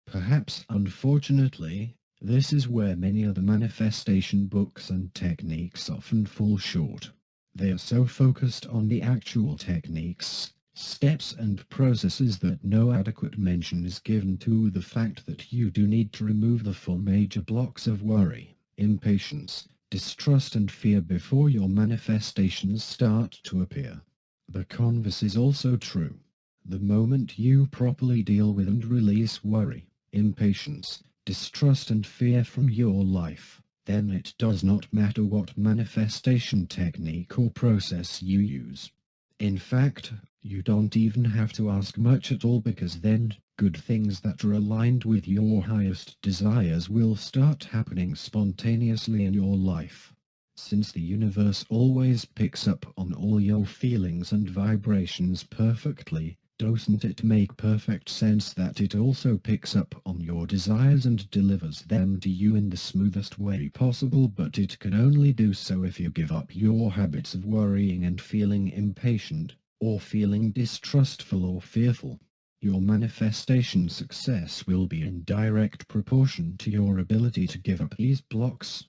Perhaps unfortunately, this is where many other manifestation books and techniques often fall short. They are so focused on the actual techniques, steps and processes that no adequate mention is given to the fact that you do need to remove the four major blocks of worry, impatience, distrust and fear before your manifestations start to appear. The converse is also true. The moment you properly deal with and release worry, impatience, distrust and fear from your life, then it does not matter what manifestation technique or process you use. In fact, you don't even have to ask much at all, because then, good things that are aligned with your highest desires will start happening spontaneously in your life. Since the universe always picks up on all your feelings and vibrations perfectly, doesn't it make perfect sense that it also picks up on your desires and delivers them to you in the smoothest way possible? But it can only do so if you give up your habits of worrying and feeling impatient, or feeling distrustful or fearful. Your manifestation success will be in direct proportion to your ability to give up these blocks.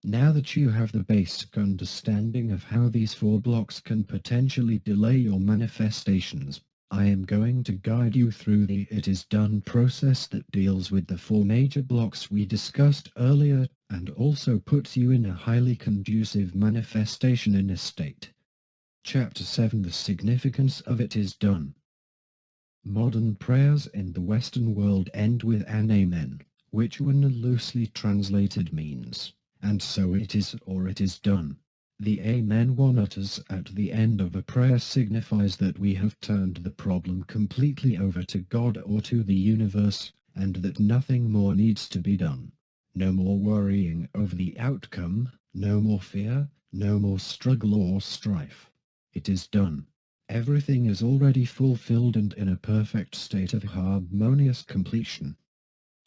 Now that you have the basic understanding of how these four blocks can potentially delay your manifestations, I am going to guide you through the "it is done" process that deals with the four major blocks we discussed earlier, and also puts you in a highly conducive manifestation inner state. Chapter 7: The Significance of It Is Done. Modern prayers in the Western world end with an amen, which when loosely translated means, "and so it is," or "it is done." The Amen one utters at the end of a prayer signifies that we have turned the problem completely over to God or to the universe, and that nothing more needs to be done. No more worrying over the outcome, no more fear, no more struggle or strife. It is done. Everything is already fulfilled and in a perfect state of harmonious completion.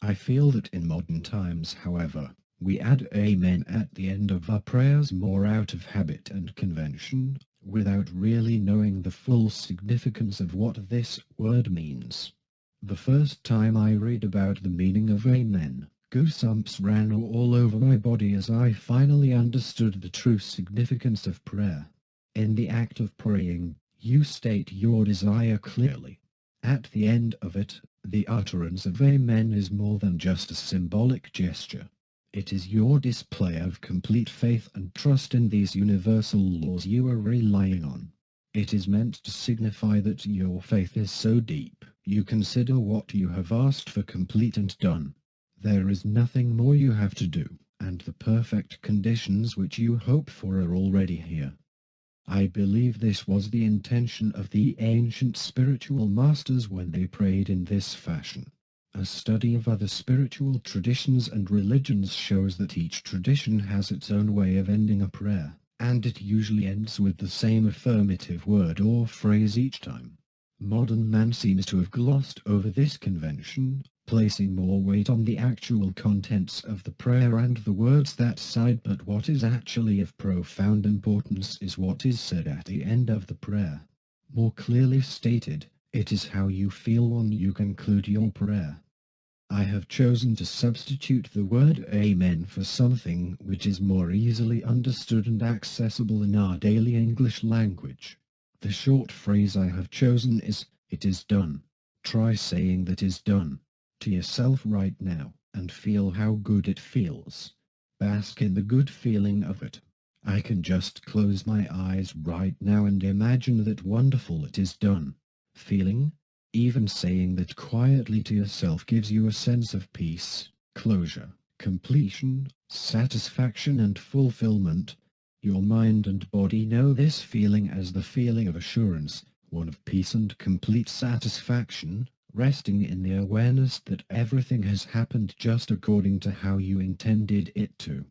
I feel that in modern times, however, we add Amen at the end of our prayers more out of habit and convention, without really knowing the full significance of what this word means. The first time I read about the meaning of Amen, goosebumps ran all over my body as I finally understood the true significance of prayer. In the act of praying, you state your desire clearly. At the end of it, the utterance of Amen is more than just a symbolic gesture. It is your display of complete faith and trust in these universal laws you are relying on. It is meant to signify that your faith is so deep, you consider what you have asked for complete and done. There is nothing more you have to do, and the perfect conditions which you hope for are already here. I believe this was the intention of the ancient spiritual masters when they prayed in this fashion. A study of other spiritual traditions and religions shows that each tradition has its own way of ending a prayer, and it usually ends with the same affirmative word or phrase each time. Modern man seems to have glossed over this convention, placing more weight on the actual contents of the prayer and the words that side, but what is actually of profound importance is what is said at the end of the prayer. More clearly stated, it is how you feel when you conclude your prayer. I have chosen to substitute the word Amen for something which is more easily understood and accessible in our daily English language. The short phrase I have chosen is, "It is done." Try saying "that is done" to yourself right now, and feel how good it feels. Bask in the good feeling of it. I can just close my eyes right now and imagine that wonderful "it is done" feeling. Even saying that quietly to yourself gives you a sense of peace, closure, completion, satisfaction and fulfillment. Your mind and body know this feeling as the feeling of assurance, one of peace and complete satisfaction, resting in the awareness that everything has happened just according to how you intended it to.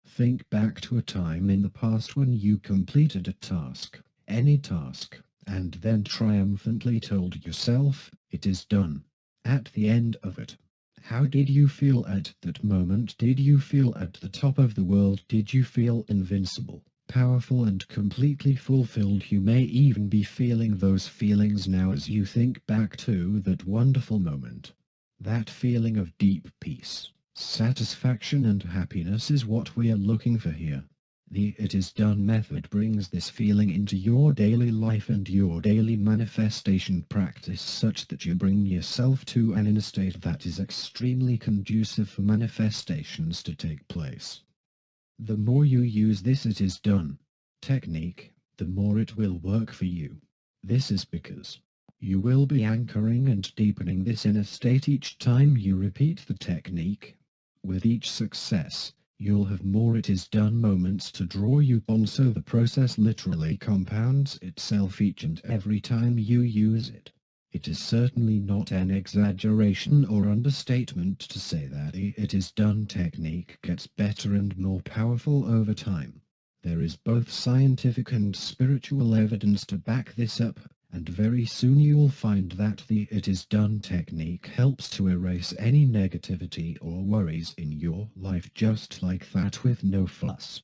Think back to a time in the past when you completed a task, any task, and then triumphantly told yourself, "It is done." At the end of it, how did you feel at that moment? Did you feel at the top of the world? Did you feel invincible, powerful and completely fulfilled? You may even be feeling those feelings now as you think back to that wonderful moment. That feeling of deep peace, satisfaction and happiness is what we are looking for here. The "it is done" method brings this feeling into your daily life and your daily manifestation practice such that you bring yourself to an inner state that is extremely conducive for manifestations to take place. The more you use this "it is done" technique, the more it will work for you. This is because you will be anchoring and deepening this inner state each time you repeat the technique. With each success, you'll have more "it is done" moments to draw you on, so the process literally compounds itself each and every time you use it. It is certainly not an exaggeration or understatement to say that the "it is done" technique gets better and more powerful over time. There is both scientific and spiritual evidence to back this up, and very soon you'll find that the "it is done" technique helps to erase any negativity or worries in your life just like that with no fuss.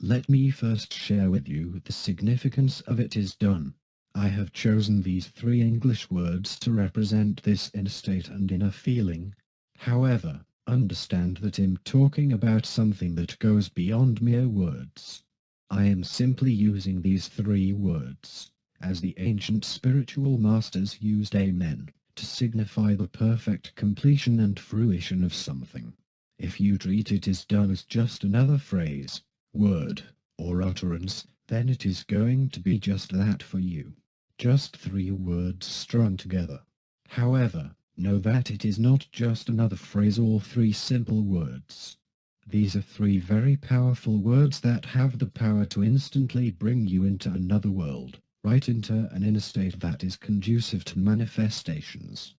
Let me first share with you the significance of "it is done." I have chosen these 3 English words to represent this inner state and inner feeling. However, understand that I'm talking about something that goes beyond mere words. I am simply using these 3 words, as the ancient spiritual masters used Amen, to signify the perfect completion and fruition of something. If you treat "it is done" as just another phrase, word, or utterance, then it is going to be just that for you. Just 3 words strung together. However, know that it is not just another phrase or 3 simple words. These are three very powerful words that have the power to instantly bring you into another world, right into an inner state that is conducive to manifestations.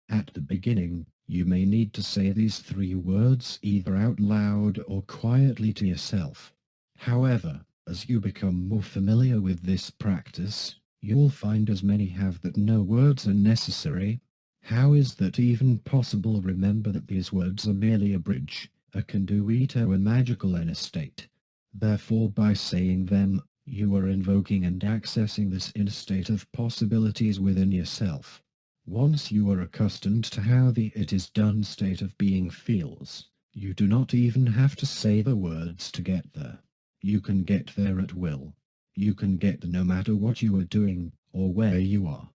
At the beginning, you may need to say these three words either out loud or quietly to yourself. However, as you become more familiar with this practice, you'll find as many have that no words are necessary. How is that even possible? Remember that these words are merely a bridge, a conduit to a magical inner state. Therefore, by saying them, you are invoking and accessing this inner state of possibilities within yourself. Once you are accustomed to how the "it is done" state of being feels, you do not even have to say the words to get there. You can get there at will. You can get there no matter what you are doing, or where you are.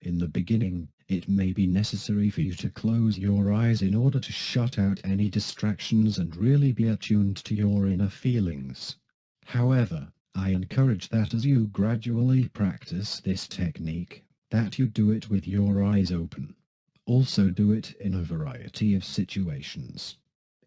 In the beginning, it may be necessary for you to close your eyes in order to shut out any distractions and really be attuned to your inner feelings. However, I encourage that as you gradually practice this technique, that you do it with your eyes open. Also do it in a variety of situations.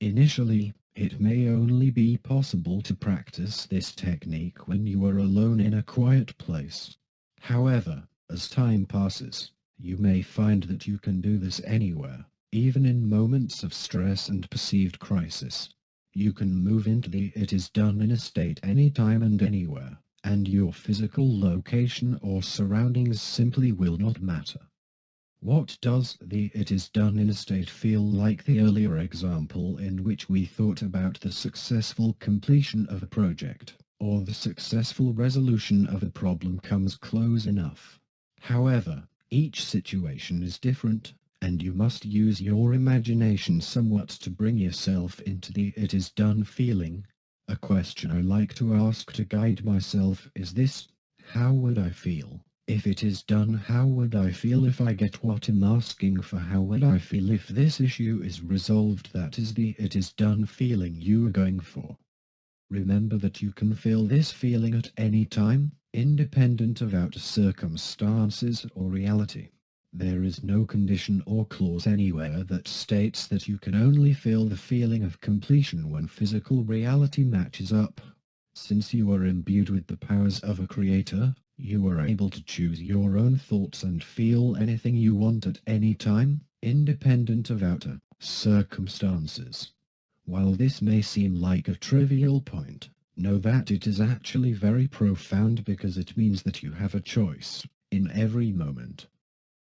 Initially, it may only be possible to practice this technique when you are alone in a quiet place. However, as time passes, you may find that you can do this anywhere, even in moments of stress and perceived crisis. You can move into the "it is done" inner state anytime and anywhere, and your physical location or surroundings simply will not matter. What does the "it is done" inner state feel like? The earlier example in which we thought about the successful completion of a project, or the successful resolution of a problem comes close enough. However, each situation is different, and you must use your imagination somewhat to bring yourself into the "it is done" feeling. A question I like to ask to guide myself is this: how would I feel if it is done? How would I feel if I get what I'm asking for? How would I feel if this issue is resolved? That is the "it is done" feeling you are going for. Remember that you can feel this feeling at any time, independent of outer circumstances or reality. There is no condition or clause anywhere that states that you can only feel the feeling of completion when physical reality matches up. Since you are imbued with the powers of a creator, you are able to choose your own thoughts and feel anything you want at any time, independent of outer circumstances. While this may seem like a trivial point, know that it is actually very profound, because it means that you have a choice in every moment.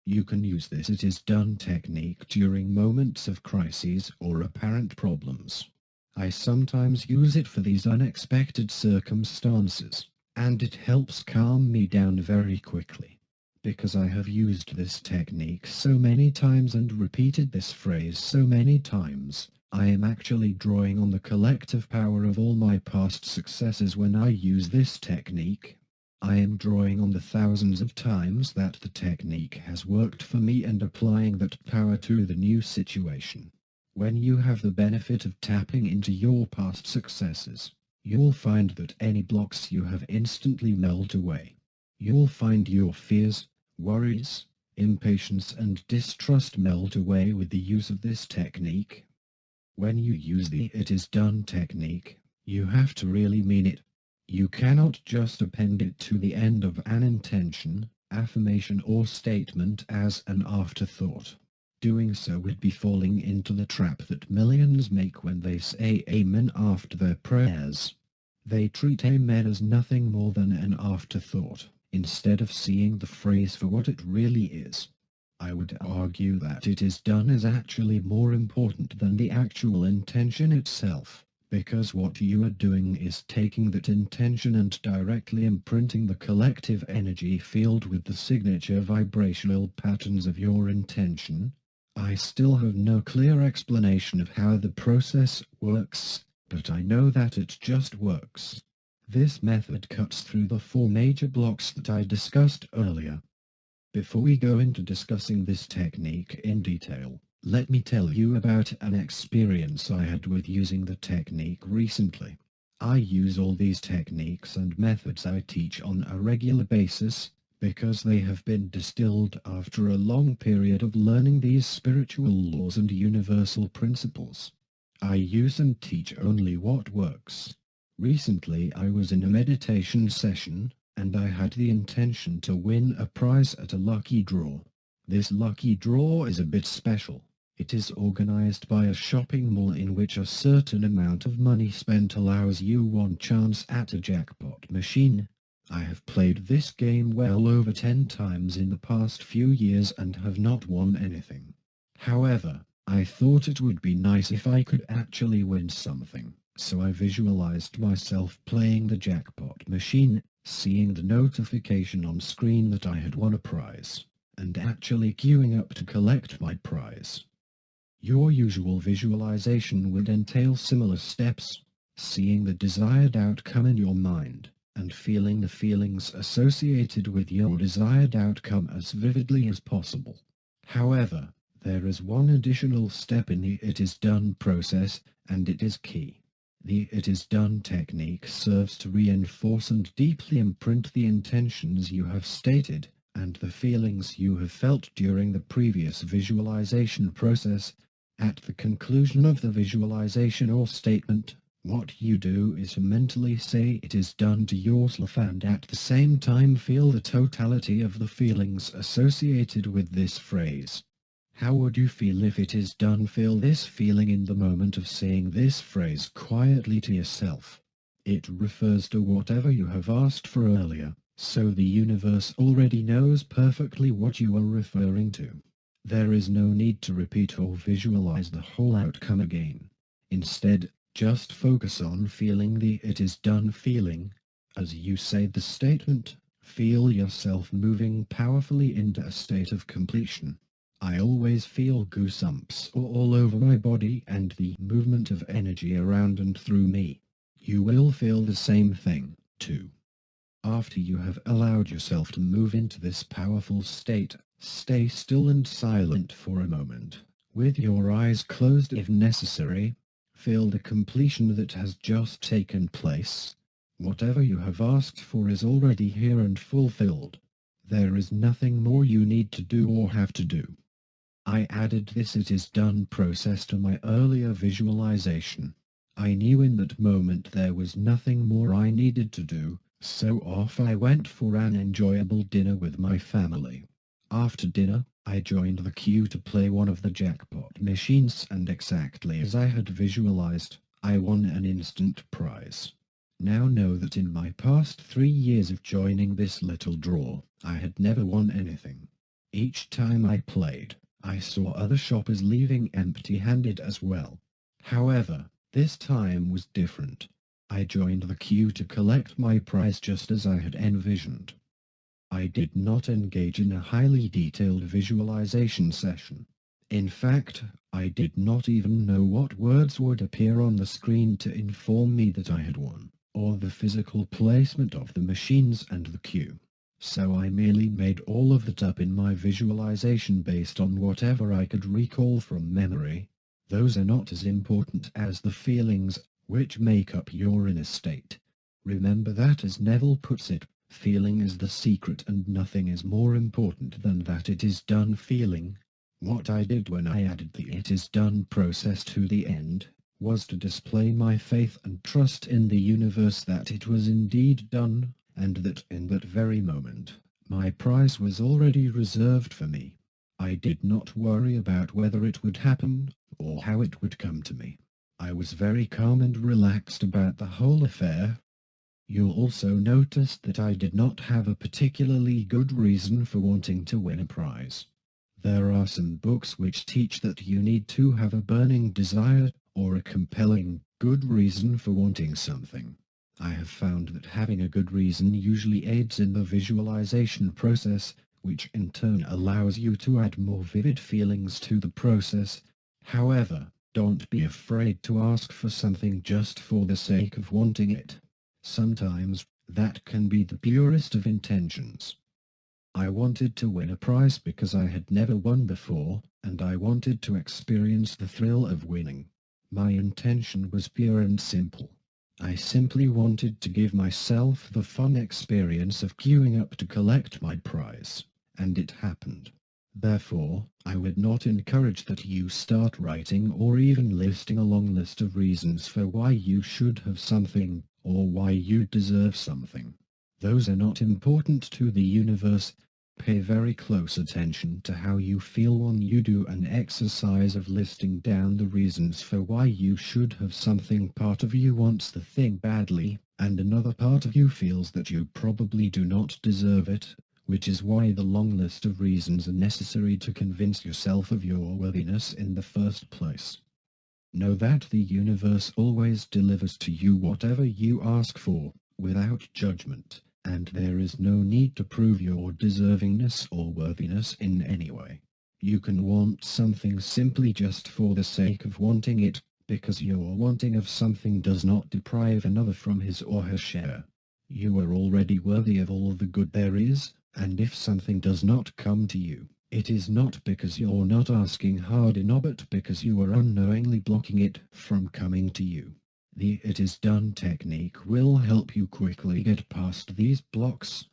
You can use this "it is done" technique during moments of crises or apparent problems. I sometimes use it for these unexpected circumstances, and it helps calm me down very quickly. Because I have used this technique so many times and repeated this phrase so many times, I am actually drawing on the collective power of all my past successes when I use this technique. I am drawing on the thousands of times that the technique has worked for me and applying that power to the new situation. When you have the benefit of tapping into your past successes, you'll find that any blocks you have instantly melt away. You'll find your fears, worries, impatience and distrust melt away with the use of this technique. When you use the "it is done" technique, you have to really mean it. You cannot just append it to the end of an intention, affirmation or statement as an afterthought. Doing so would be falling into the trap that millions make when they say amen after their prayers. They treat amen as nothing more than an afterthought, instead of seeing the phrase for what it really is. I would argue that "it is done" is actually more important than the actual intention itself, because what you are doing is taking that intention and directly imprinting the collective energy field with the signature vibrational patterns of your intention. I still have no clear explanation of how the process works, but I know that it just works. This method cuts through the four major blocks that I discussed earlier. Before we go into discussing this technique in detail, let me tell you about an experience I had with using the technique recently. I use all these techniques and methods I teach on a regular basis, because they have been distilled after a long period of learning these spiritual laws and universal principles. I use and teach only what works. Recently I was in a meditation session, and I had the intention to win a prize at a lucky draw. This lucky draw is a bit special. It is organized by a shopping mall in which a certain amount of money spent allows you one chance at a jackpot machine. I have played this game well over 10 times in the past few years and have not won anything. However, I thought it would be nice if I could actually win something, so I visualized myself playing the jackpot machine, seeing the notification on screen that I had won a prize, and actually queuing up to collect my prize. Your usual visualization would entail similar steps: seeing the desired outcome in your mind, and feeling the feelings associated with your desired outcome as vividly as possible. However, there is one additional step in the "it is done" process, and it is key. The "it is done" technique serves to reinforce and deeply imprint the intentions you have stated, and the feelings you have felt during the previous visualization process. At the conclusion of the visualization or statement, what you do is to mentally say "it is done" to yourself and at the same time feel the totality of the feelings associated with this phrase. How would you feel if "it is done"? Feel this feeling in the moment of saying this phrase quietly to yourself. It refers to whatever you have asked for earlier, so the universe already knows perfectly what you are referring to. There is no need to repeat or visualize the whole outcome again. Instead, just focus on feeling the "it is done" feeling. As you say the statement, feel yourself moving powerfully into a state of completion. I always feel goosebumps all over my body and the movement of energy around and through me. You will feel the same thing, too. After you have allowed yourself to move into this powerful state, stay still and silent for a moment, with your eyes closed if necessary. Feel the completion that has just taken place. Whatever you have asked for is already here and fulfilled. There is nothing more you need to do or have to do. I added this "it is done" process to my earlier visualization. I knew in that moment there was nothing more I needed to do, so off I went for an enjoyable dinner with my family. After dinner, I joined the queue to play one of the jackpot machines, and exactly as I had visualized, I won an instant prize. Now know that in my past 3 years of joining this little draw, I had never won anything. Each time I played, I saw other shoppers leaving empty-handed as well. However, this time was different. I joined the queue to collect my prize just as I had envisioned. I did not engage in a highly detailed visualization session. In fact, I did not even know what words would appear on the screen to inform me that I had won, or the physical placement of the machines and the queue. So I merely made all of that up in my visualization based on whatever I could recall from memory. Those are not as important as the feelings, which make up your inner state. Remember that, as Neville puts it, feeling is the secret and nothing is more important than that "it is done" feeling. What I did when I added the "it is done" process to the end was to display my faith and trust in the universe that it was indeed done, and that in that very moment, my prize was already reserved for me. I did not worry about whether it would happen, or how it would come to me. I was very calm and relaxed about the whole affair. You'll also notice that I did not have a particularly good reason for wanting to win a prize. There are some books which teach that you need to have a burning desire, or a compelling, good reason for wanting something. I have found that having a good reason usually aids in the visualization process, which in turn allows you to add more vivid feelings to the process. However, don't be afraid to ask for something just for the sake of wanting it. Sometimes, that can be the purest of intentions. I wanted to win a prize because I had never won before, and I wanted to experience the thrill of winning. My intention was pure and simple. I simply wanted to give myself the fun experience of queuing up to collect my prize, and it happened. Therefore, I would not encourage that you start writing or even listing a long list of reasons for why you should have something, or why you deserve something. Those are not important to the universe. Pay very close attention to how you feel when you do an exercise of listing down the reasons for why you should have something. Part of you wants the thing badly, and another part of you feels that you probably do not deserve it, which is why the long list of reasons are necessary to convince yourself of your worthiness in the first place. Know that the universe always delivers to you whatever you ask for, without judgment, and there is no need to prove your deservingness or worthiness in any way. You can want something simply just for the sake of wanting it, because your wanting of something does not deprive another from his or her share. You are already worthy of all the good there is, and if something does not come to you, it is not because you're not asking hard enough, but because you are unknowingly blocking it from coming to you. The "it is done" technique will help you quickly get past these blocks.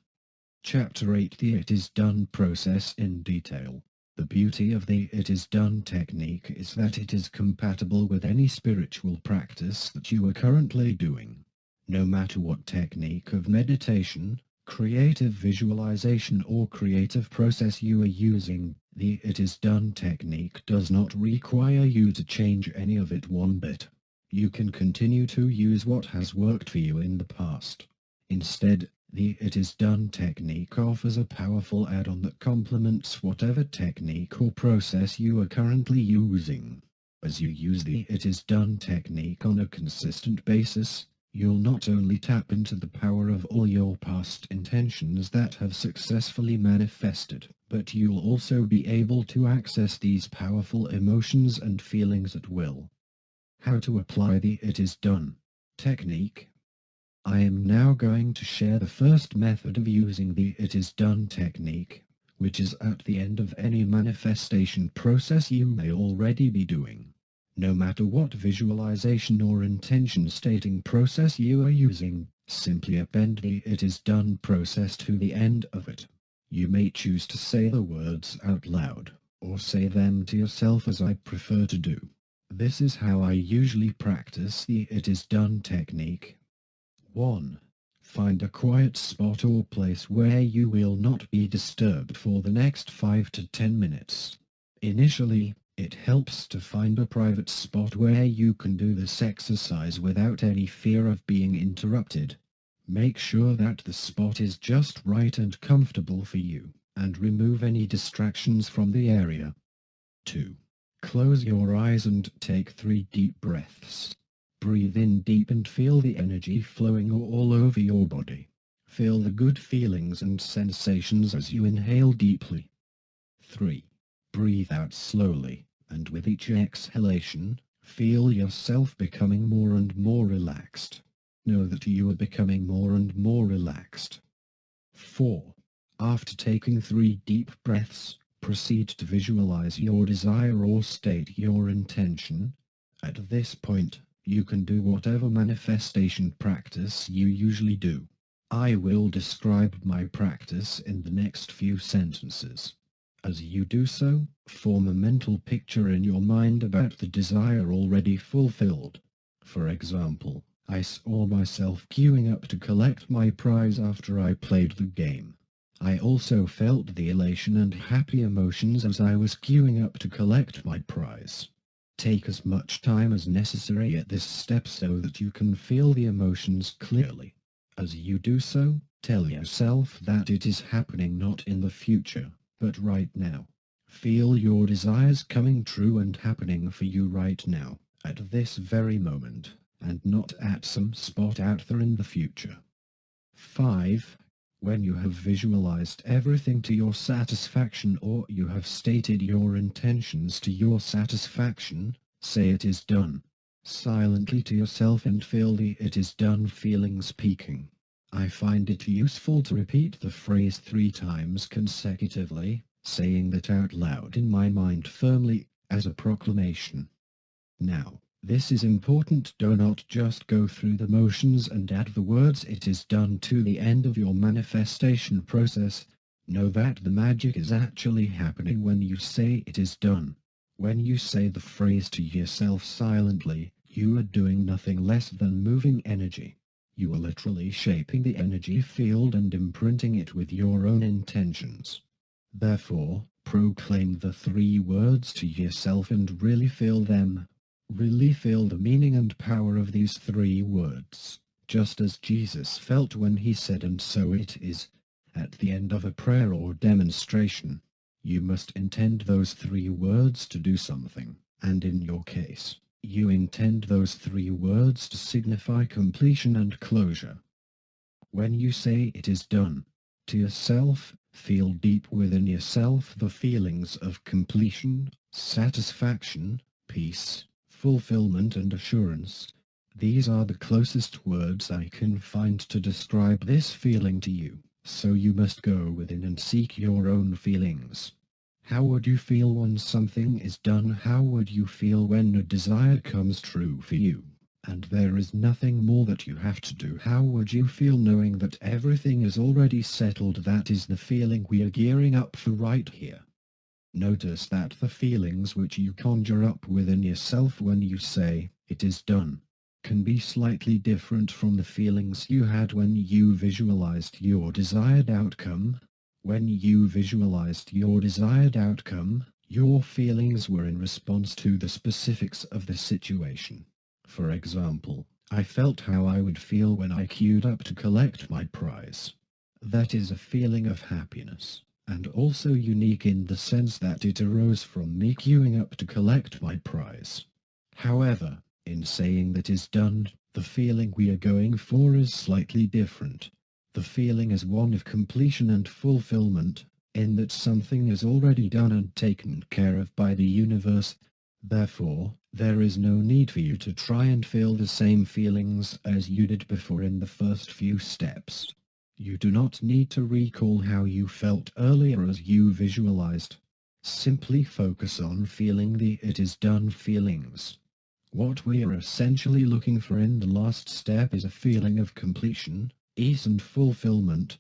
Chapter 8: The It Is Done Process in Detail. The beauty of the It Is Done technique is that it is compatible with any spiritual practice that you are currently doing. No matter what technique of meditation, creative visualization or creative process you are using, the It Is Done technique does not require you to change any of it one bit. You can continue to use what has worked for you in the past. Instead, the It Is Done technique offers a powerful add-on that complements whatever technique or process you are currently using. As you use the It Is Done technique on a consistent basis, you'll not only tap into the power of all your past intentions that have successfully manifested, but you'll also be able to access these powerful emotions and feelings at will. How to apply the It Is Done technique. I am now going to share the first method of using the It Is Done technique, which is at the end of any manifestation process you may already be doing. No matter what visualization or intention stating process you are using, simply append the It Is Done process to the end of it. You may choose to say the words out loud, or say them to yourself as I prefer to do. This is how I usually practice the It Is Done technique. 1. Find a quiet spot or place where you will not be disturbed for the next 5 to 10 minutes. Initially, it helps to find a private spot where you can do this exercise without any fear of being interrupted. Make sure that the spot is just right and comfortable for you, and remove any distractions from the area. 2. Close your eyes and take 3 deep breaths. Breathe in deep and feel the energy flowing all over your body. Feel the good feelings and sensations as you inhale deeply. 3. Breathe out slowly, and with each exhalation, feel yourself becoming more and more relaxed. Know that you are becoming more and more relaxed. 4. After taking 3 deep breaths, proceed to visualize your desire or state your intention. At this point, you can do whatever manifestation practice you usually do. I will describe my practice in the next few sentences. As you do so, form a mental picture in your mind about the desire already fulfilled. For example, I saw myself queuing up to collect my prize after I played the game. I also felt the elation and happy emotions as I was queuing up to collect my prize. Take as much time as necessary at this step so that you can feel the emotions clearly. As you do so, tell yourself that it is happening not in the future, but right now. Feel your desires coming true and happening for you right now, at this very moment, and not at some spot out there in the future. 5. When you have visualized everything to your satisfaction, or you have stated your intentions to your satisfaction, say "it is done" silently to yourself and feel the "it is done" feelings peaking. I find it useful to repeat the phrase 3 times consecutively, saying that out loud in my mind firmly, as a proclamation. Now, this is important. Do not just go through the motions and add the words "it is done" to the end of your manifestation process. Know that the magic is actually happening when you say it is done. When you say the phrase to yourself silently, you are doing nothing less than moving energy. You are literally shaping the energy field and imprinting it with your own intentions. Therefore, proclaim the 3 words to yourself and really feel them. Really feel the meaning and power of these 3 words, just as Jesus felt when he said "and so it is" at the end of a prayer or demonstration. You must intend those 3 words to do something, and in your case, you intend those 3 words to signify completion and closure. When you say "it is done" to yourself, feel deep within yourself the feelings of completion, satisfaction, peace, fulfillment and assurance. These are the closest words I can find to describe this feeling to you, so you must go within and seek your own feelings. How would you feel when something is done? How would you feel when a desire comes true for you, and there is nothing more that you have to do? How would you feel knowing that everything is already settled? That is the feeling we are gearing up for right here. Notice that the feelings which you conjure up within yourself when you say, "it is done," can be slightly different from the feelings you had when you visualized your desired outcome. When you visualized your desired outcome, your feelings were in response to the specifics of the situation. For example, I felt how I would feel when I queued up to collect my prize. That is a feeling of happiness, and also unique in the sense that it arose from me queuing up to collect my prize. However, in saying "that is done," the feeling we are going for is slightly different. The feeling is one of completion and fulfillment, in that something is already done and taken care of by the universe. Therefore, there is no need for you to try and feel the same feelings as you did before in the first few steps. You do not need to recall how you felt earlier as you visualized. Simply focus on feeling the "it is done" feelings. What we are essentially looking for in the last step is a feeling of completion, ease and fulfillment.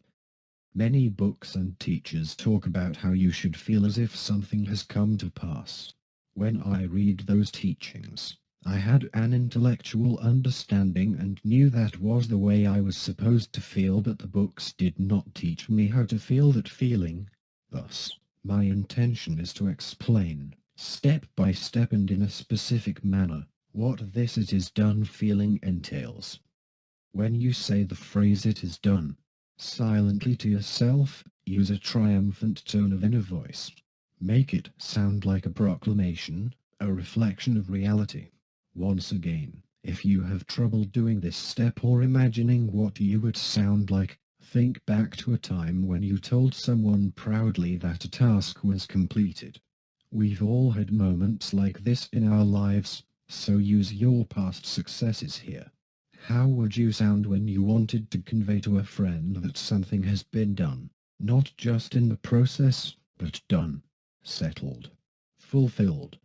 Many books and teachers talk about how you should feel as if something has come to pass. When I read those teachings, I had an intellectual understanding and knew that was the way I was supposed to feel, but the books did not teach me how to feel that feeling. Thus, my intention is to explain, step by step and in a specific manner, what this "it is done" feeling entails. When you say the phrase "it is done" silently to yourself, use a triumphant tone of inner voice. Make it sound like a proclamation, a reflection of reality. Once again, if you have trouble doing this step or imagining what you would sound like, think back to a time when you told someone proudly that a task was completed. We've all had moments like this in our lives, so use your past successes here. How would you sound when you wanted to convey to a friend that something has been done, not just in the process, but done, settled, fulfilled?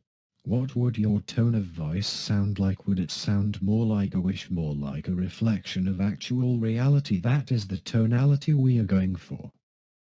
What would your tone of voice sound like? Would it sound more like a wish, more like a reflection of actual reality? That is the tonality we are going for.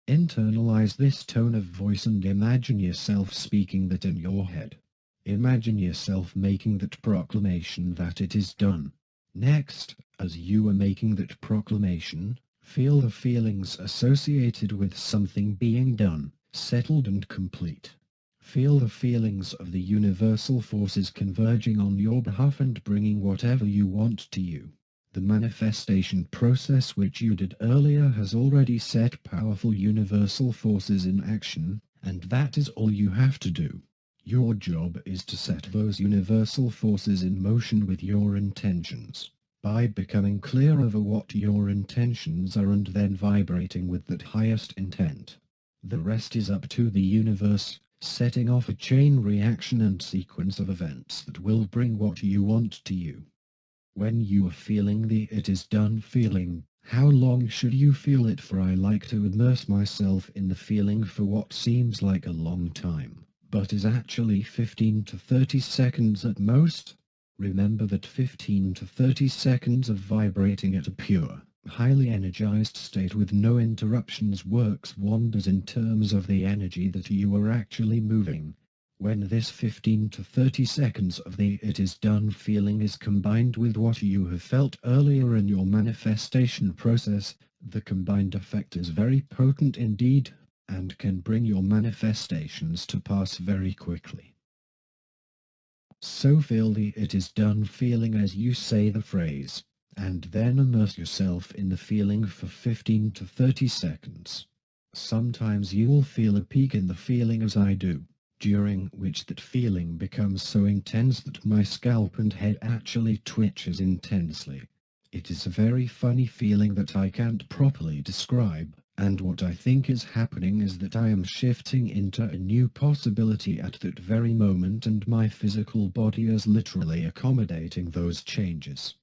Internalize this tone of voice and imagine yourself speaking that in your head. Imagine yourself making that proclamation that it is done. Next, as you are making that proclamation, feel the feelings associated with something being done, settled and complete. Feel the feelings of the universal forces converging on your behalf and bringing whatever you want to you. The manifestation process which you did earlier has already set powerful universal forces in action, and that is all you have to do. Your job is to set those universal forces in motion with your intentions. By becoming clear over what your intentions are and then vibrating with that highest intent. The rest is up to the universe, setting off a chain reaction and sequence of events that will bring what you want to you. When you are feeling the "it is done" feeling, how long should you feel it for? I like to immerse myself in the feeling for what seems like a long time, but is actually 15 to 30 seconds at most. Remember that 15 to 30 seconds of vibrating at a pure, highly energized state with no interruptions works wonders in terms of the energy that you are actually moving. When this 15 to 30 seconds of the "it is done" feeling is combined with what you have felt earlier in your manifestation process, the combined effect is very potent indeed, and can bring your manifestations to pass very quickly. So feel the "it is done" feeling as you say the phrase, and then immerse yourself in the feeling for 15 to 30 seconds. Sometimes you will feel a peak in the feeling as I do, during which that feeling becomes so intense that my scalp and head actually twitches intensely. It is a very funny feeling that I can't properly describe, and what I think is happening is that I am shifting into a new possibility at that very moment, and my physical body is literally accommodating those changes.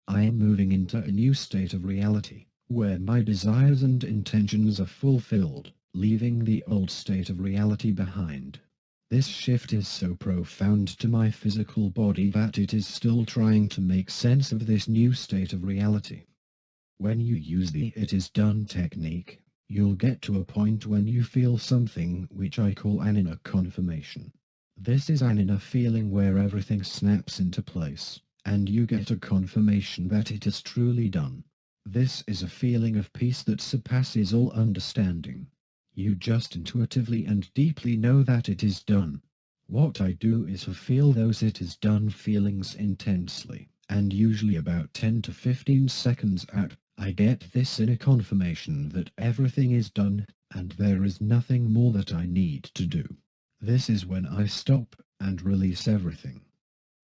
I am moving into a new state of reality, where my desires and intentions are fulfilled, leaving the old state of reality behind. This shift is so profound to my physical body that it is still trying to make sense of this new state of reality. When you use the "it is done" technique, you'll get to a point when you feel something which I call an inner confirmation. This is an inner feeling where everything snaps into place, and you get a confirmation that it is truly done. This is a feeling of peace that surpasses all understanding. You just intuitively and deeply know that it is done. What I do is to feel those "it is done" feelings intensely, and usually about 10 to 15 seconds out, I get this inner confirmation that everything is done, and there is nothing more that I need to do. This is when I stop and release everything.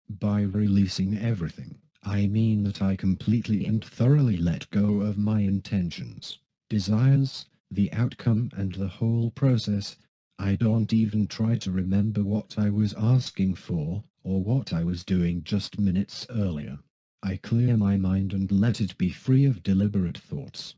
By releasing everything, I mean that I completely and thoroughly let go of my intentions, desires, the outcome and the whole process. I don't even try to remember what I was asking for, or what I was doing just minutes earlier. I clear my mind and let it be free of deliberate thoughts.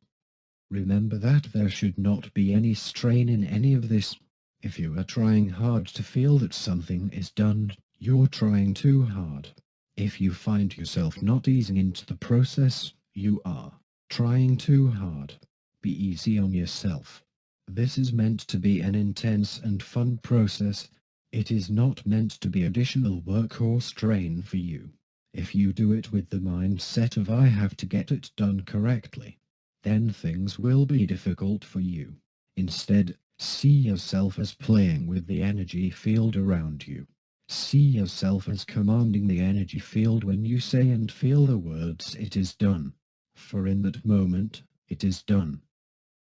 Remember that there should not be any strain in any of this. If you are trying hard to feel that something is done, you're trying too hard. If you find yourself not easing into the process, you are trying too hard. Be easy on yourself. This is meant to be an intense and fun process. It is not meant to be additional work or strain for you. If you do it with the mindset of "I have to get it done correctly," then things will be difficult for you. Instead, see yourself as playing with the energy field around you. See yourself as commanding the energy field when you say and feel the words "it is done." For in that moment, it is done.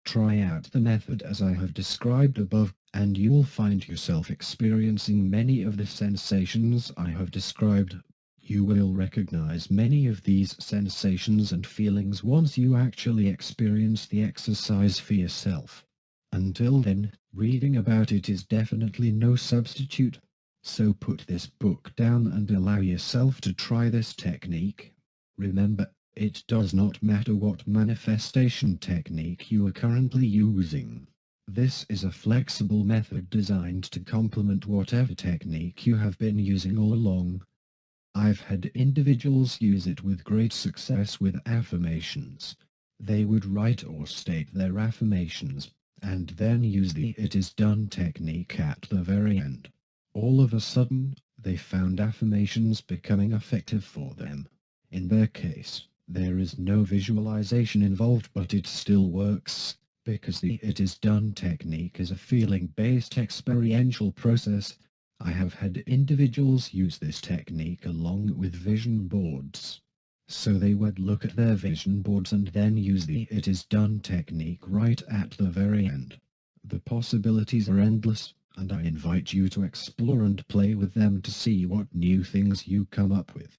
Try out the method as I have described above, and you will find yourself experiencing many of the sensations I have described. You will recognize many of these sensations and feelings once you actually experience the exercise for yourself. Until then, reading about it is definitely no substitute. So put this book down and allow yourself to try this technique. Remember, it does not matter what manifestation technique you are currently using. This is a flexible method designed to complement whatever technique you have been using all along. I've had individuals use it with great success with affirmations. They would write or state their affirmations, and then use the "it is done" technique at the very end. All of a sudden, they found affirmations becoming effective for them. In their case, there is no visualization involved, but it still works, because the "it is done" technique is a feeling-based experiential process. I have had individuals use this technique along with vision boards. So they would look at their vision boards and then use the "it is done" technique right at the very end. The possibilities are endless, and I invite you to explore and play with them to see what new things you come up with.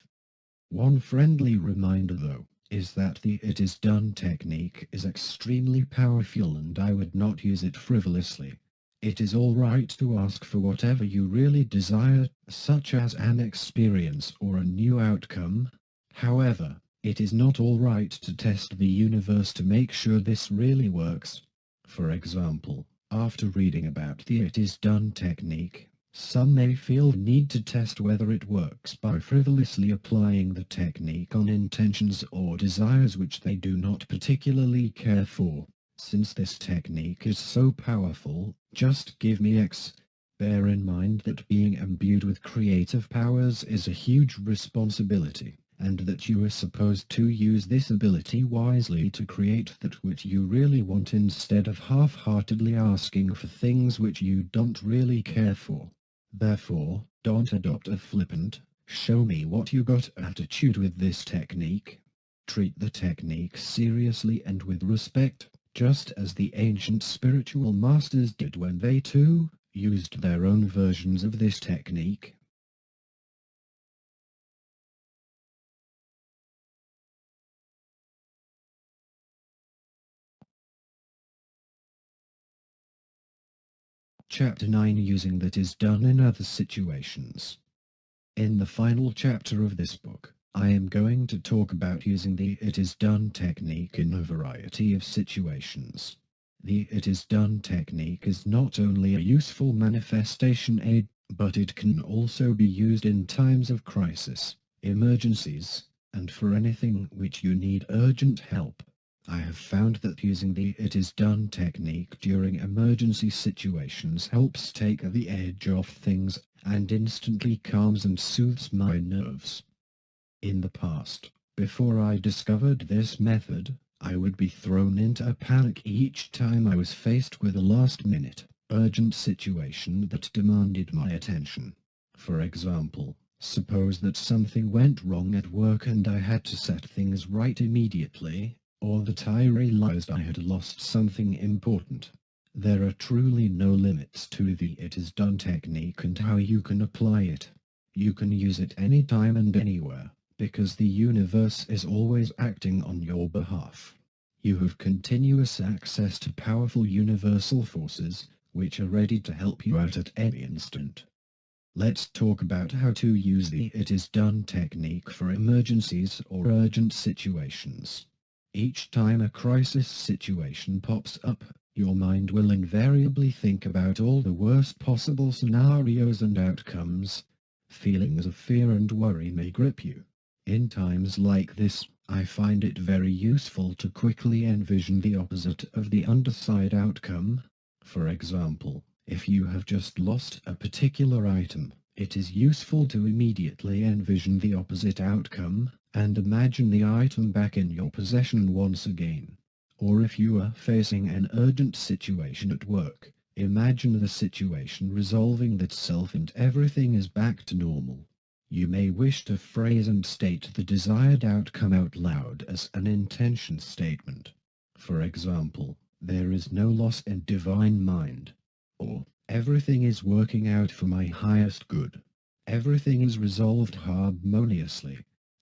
One friendly reminder though, is that the "it is done" technique is extremely powerful and I would not use it frivolously. It is all right to ask for whatever you really desire, such as an experience or a new outcome. However, it is not all right to test the universe to make sure this really works. For example, after reading about the "it is done" technique, Some may feel the need to test whether it works by frivolously applying the technique on intentions or desires which they do not particularly care for. Since this technique is so powerful, just give me X. Bear in mind that being imbued with creative powers is a huge responsibility, and that you are supposed to use this ability wisely to create that which you really want instead of half-heartedly asking for things which you don't really care for. Therefore, don't adopt a flippant, show me what you got attitude with this technique. Treat the technique seriously and with respect, just as the ancient spiritual masters did when they too used their own versions of this technique. Chapter 9, Using that is done in other situations. In the final chapter of this book, I am going to talk about using the it is done technique in a variety of situations. The it is done technique is not only a useful manifestation aid, but it can also be used in times of crisis, emergencies, and for anything which you need urgent help. I have found that using the it is done technique during emergency situations helps take the edge off things and instantly calms and soothes my nerves. In the past, before I discovered this method, I would be thrown into a panic each time I was faced with a last-minute, urgent situation that demanded my attention. For example, suppose that something went wrong at work and I had to set things right immediately, or that I realized I had lost something important. There are truly no limits to the it is done technique and how you can apply it. You can use it anytime and anywhere, because the universe is always acting on your behalf. You have continuous access to powerful universal forces, which are ready to help you out at any instant. Let's talk about how to use the it is done technique for emergencies or urgent situations. Each time a crisis situation pops up, your mind will invariably think about all the worst possible scenarios and outcomes. Feelings of fear and worry may grip you. In times like this, I find it very useful to quickly envision the opposite of the undesired outcome. For example, if you have just lost a particular item, it is useful to immediately envision the opposite outcome, and imagine the item back in your possession once again. Or if you are facing an urgent situation at work, imagine the situation resolving itself and everything is back to normal. You may wish to phrase and state the desired outcome out loud as an intention statement. For example, there is no loss in divine mind. Or, everything is working out for my highest good. Everything is resolved harmoniously.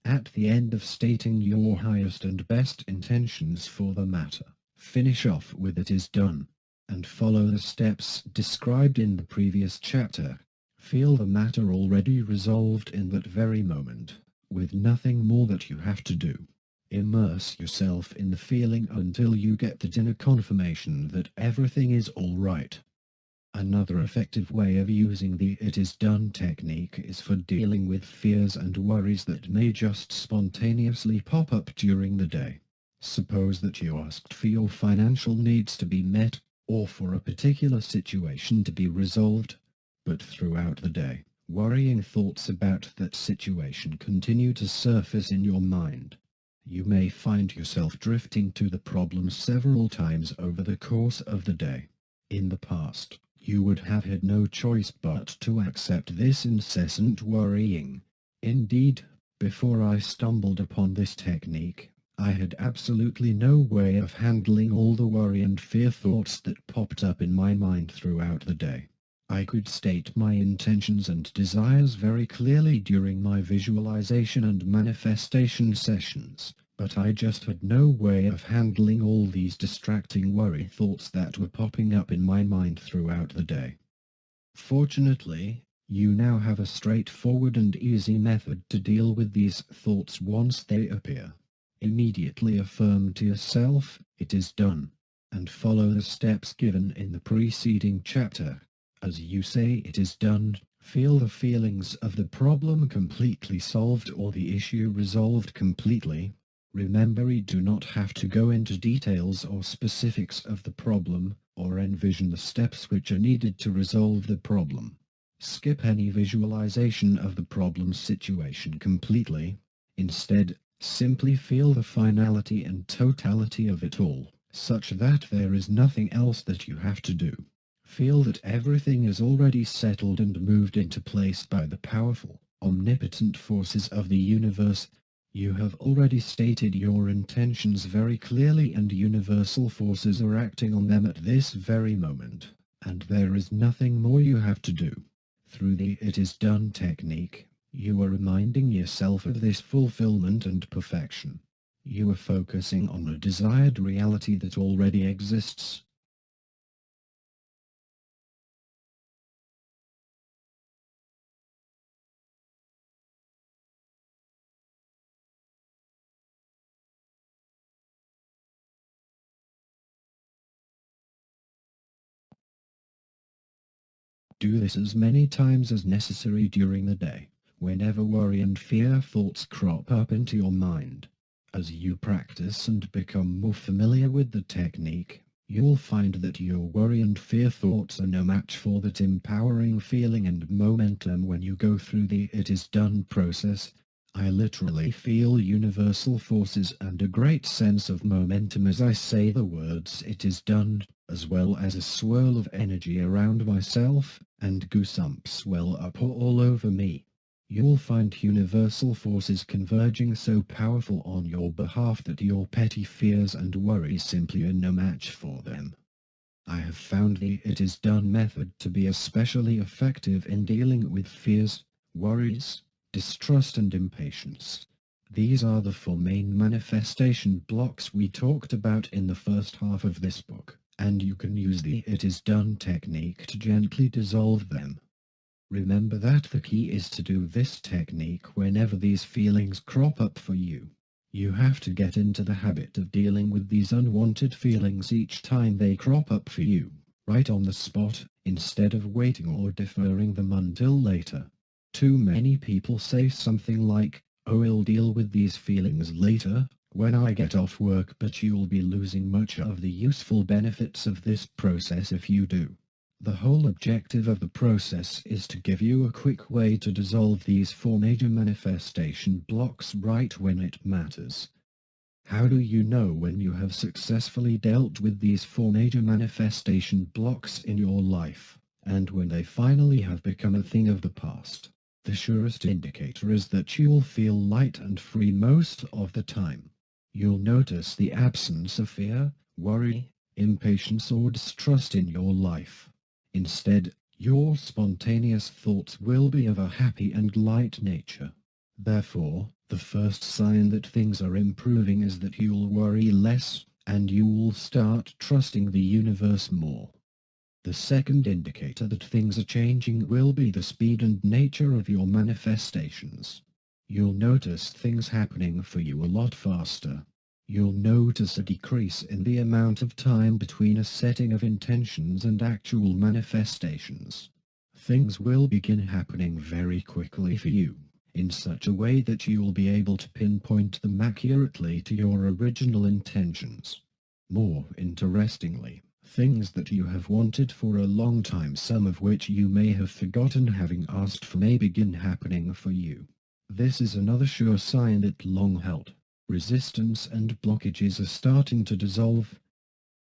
At the end of stating your highest and best intentions for the matter, finish off with it is done, and follow the steps described in the previous chapter. Feel the matter already resolved in that very moment, with nothing more that you have to do. Immerse yourself in the feeling until you get the inner confirmation that everything is all right. Another effective way of using the it is done technique is for dealing with fears and worries that may just spontaneously pop up during the day. Suppose that you asked for your financial needs to be met, or for a particular situation to be resolved, but throughout the day, worrying thoughts about that situation continue to surface in your mind. You may find yourself drifting to the problem several times over the course of the day. In the past, you would have had no choice but to accept this incessant worrying. Indeed, before I stumbled upon this technique, I had absolutely no way of handling all the worry and fear thoughts that popped up in my mind throughout the day. I could state my intentions and desires very clearly during my visualization and manifestation sessions, but I just had no way of handling all these distracting worry thoughts that were popping up in my mind throughout the day. Fortunately, you now have a straightforward and easy method to deal with these thoughts once they appear. Immediately affirm to yourself, "It is done," and follow the steps given in the preceding chapter. As you say it is done, feel the feelings of the problem completely solved or the issue resolved completely. Remember, you do not have to go into details or specifics of the problem, or envision the steps which are needed to resolve the problem. Skip any visualization of the problem situation completely. Instead, simply feel the finality and totality of it all, such that there is nothing else that you have to do. Feel that everything is already settled and moved into place by the powerful, omnipotent forces of the universe. You have already stated your intentions very clearly and universal forces are acting on them at this very moment, and there is nothing more you have to do. Through the "it is done" technique, you are reminding yourself of this fulfillment and perfection. You are focusing on a desired reality that already exists. Do this as many times as necessary during the day, whenever worry and fear thoughts crop up into your mind. As you practice and become more familiar with the technique, you'll find that your worry and fear thoughts are no match for that empowering feeling and momentum when you go through the "it is done" process. I literally feel universal forces and a great sense of momentum as I say the words "it is done," as well as a swirl of energy around myself, and goosebumps well up all over me. You'll find universal forces converging so powerful on your behalf that your petty fears and worries simply are no match for them. I have found the "it is done" method to be especially effective in dealing with fears, worries, distrust and impatience. These are the four main manifestation blocks we talked about in the first half of this book, and you can use the "it is done" technique to gently dissolve them. Remember that the key is to do this technique whenever these feelings crop up for you. You have to get into the habit of dealing with these unwanted feelings each time they crop up for you, right on the spot, instead of waiting or deferring them until later. Too many people say something like, "Oh, I'll deal with these feelings later, when I get off work," but you'll be losing much of the useful benefits of this process if you do. The whole objective of the process is to give you a quick way to dissolve these four major manifestation blocks right when it matters. How do you know when you have successfully dealt with these four major manifestation blocks in your life, and when they finally have become a thing of the past? The surest indicator is that you'll feel light and free most of the time. You'll notice the absence of fear, worry, impatience or distrust in your life. Instead, your spontaneous thoughts will be of a happy and light nature. Therefore, the first sign that things are improving is that you'll worry less, and you'll start trusting the universe more. The second indicator that things are changing will be the speed and nature of your manifestations. You'll notice things happening for you a lot faster. You'll notice a decrease in the amount of time between a setting of intentions and actual manifestations. Things will begin happening very quickly for you, in such a way that you will be able to pinpoint them accurately to your original intentions. More interestingly, things that you have wanted for a long time, some of which you may have forgotten having asked for, may begin happening for you. This is another sure sign that long-held resistance and blockages are starting to dissolve.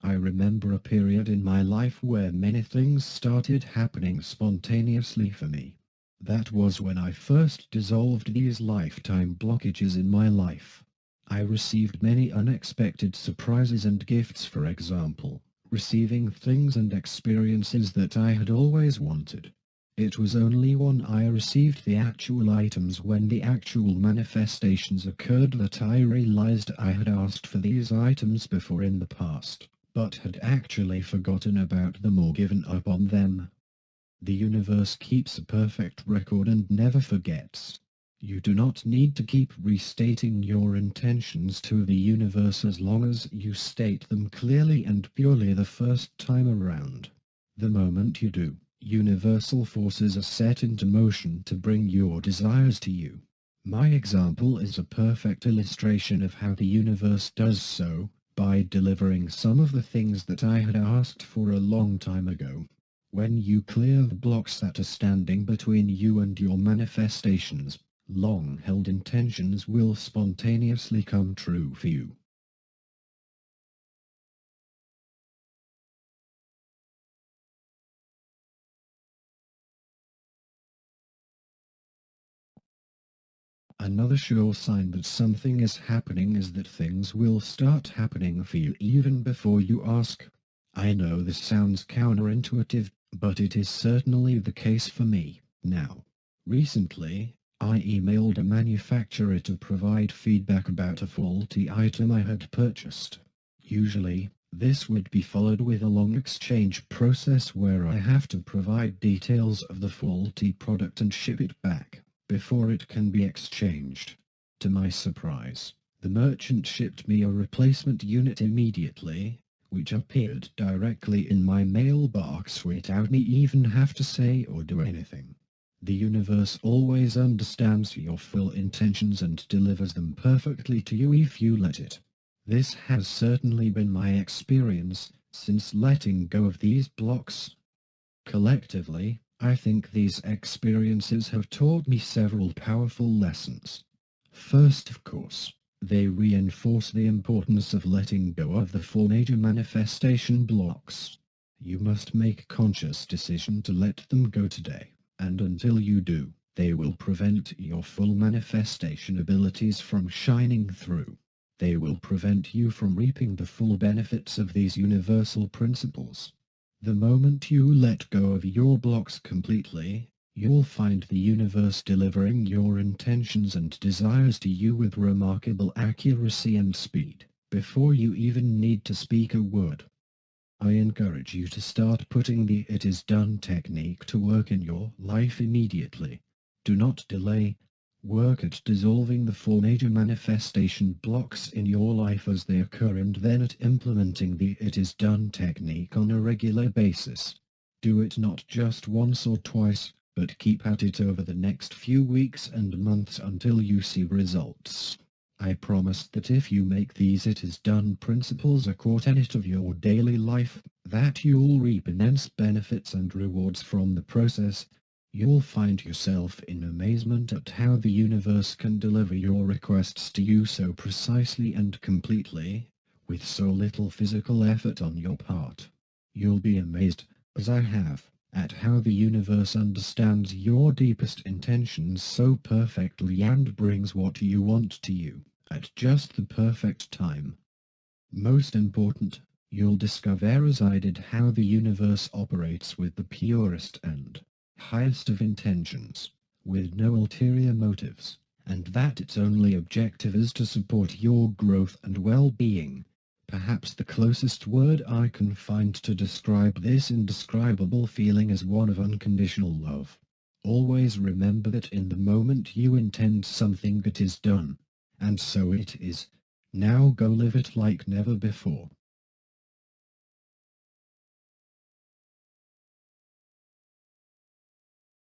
I remember a period in my life where many things started happening spontaneously for me. That was when I first dissolved these lifetime blockages in my life. I received many unexpected surprises and gifts, for example, receiving things and experiences that I had always wanted. It was only when I received the actual items, when the actual manifestations occurred, that I realized I had asked for these items before in the past, but had actually forgotten about them or given up on them. The universe keeps a perfect record and never forgets. You do not need to keep restating your intentions to the universe as long as you state them clearly and purely the first time around. The moment you do, Universal forces are set into motion to bring your desires to you. My example is a perfect illustration of how the universe does so, by delivering some of the things that I had asked for a long time ago. When you clear the blocks that are standing between you and your manifestations, long-held intentions will spontaneously come true for you. Another sure sign that something is happening is that things will start happening for you even before you ask. I know this sounds counterintuitive, but it is certainly the case for me. Now, recently, I emailed a manufacturer to provide feedback about a faulty item I had purchased. Usually, this would be followed with a long exchange process where I have to provide details of the faulty product and ship it back before it can be exchanged. To my surprise, the merchant shipped me a replacement unit immediately, which appeared directly in my mailbox without me even have to say or do anything. The universe always understands your full intentions and delivers them perfectly to you if you let it. This has certainly been my experience since letting go of these blocks. Collectively, I think these experiences have taught me several powerful lessons. First, of course, they reinforce the importance of letting go of the four major manifestation blocks. You must make a conscious decision to let them go today, and until you do, they will prevent your full manifestation abilities from shining through. They will prevent you from reaping the full benefits of these universal principles. The moment you let go of your blocks completely, you'll find the universe delivering your intentions and desires to you with remarkable accuracy and speed, before you even need to speak a word. I encourage you to start putting the "it is done" technique to work in your life immediately. Do not delay. Work at dissolving the four major manifestation blocks in your life as they occur and then at implementing the "it is done" technique on a regular basis. Do it not just once or twice, but keep at it over the next few weeks and months until you see results. I promise that if you make these "it is done" principles a core tenet of your daily life, that you'll reap immense benefits and rewards from the process. You'll find yourself in amazement at how the universe can deliver your requests to you so precisely and completely, with so little physical effort on your part. You'll be amazed, as I have, at how the universe understands your deepest intentions so perfectly and brings what you want to you, at just the perfect time. Most important, you'll discover as I did how the universe operates with the purest and highest of intentions, with no ulterior motives, and that its only objective is to support your growth and well-being. Perhaps the closest word I can find to describe this indescribable feeling is one of unconditional love. Always remember that in the moment you intend something, it is done. And so it is. Now go live it like never before.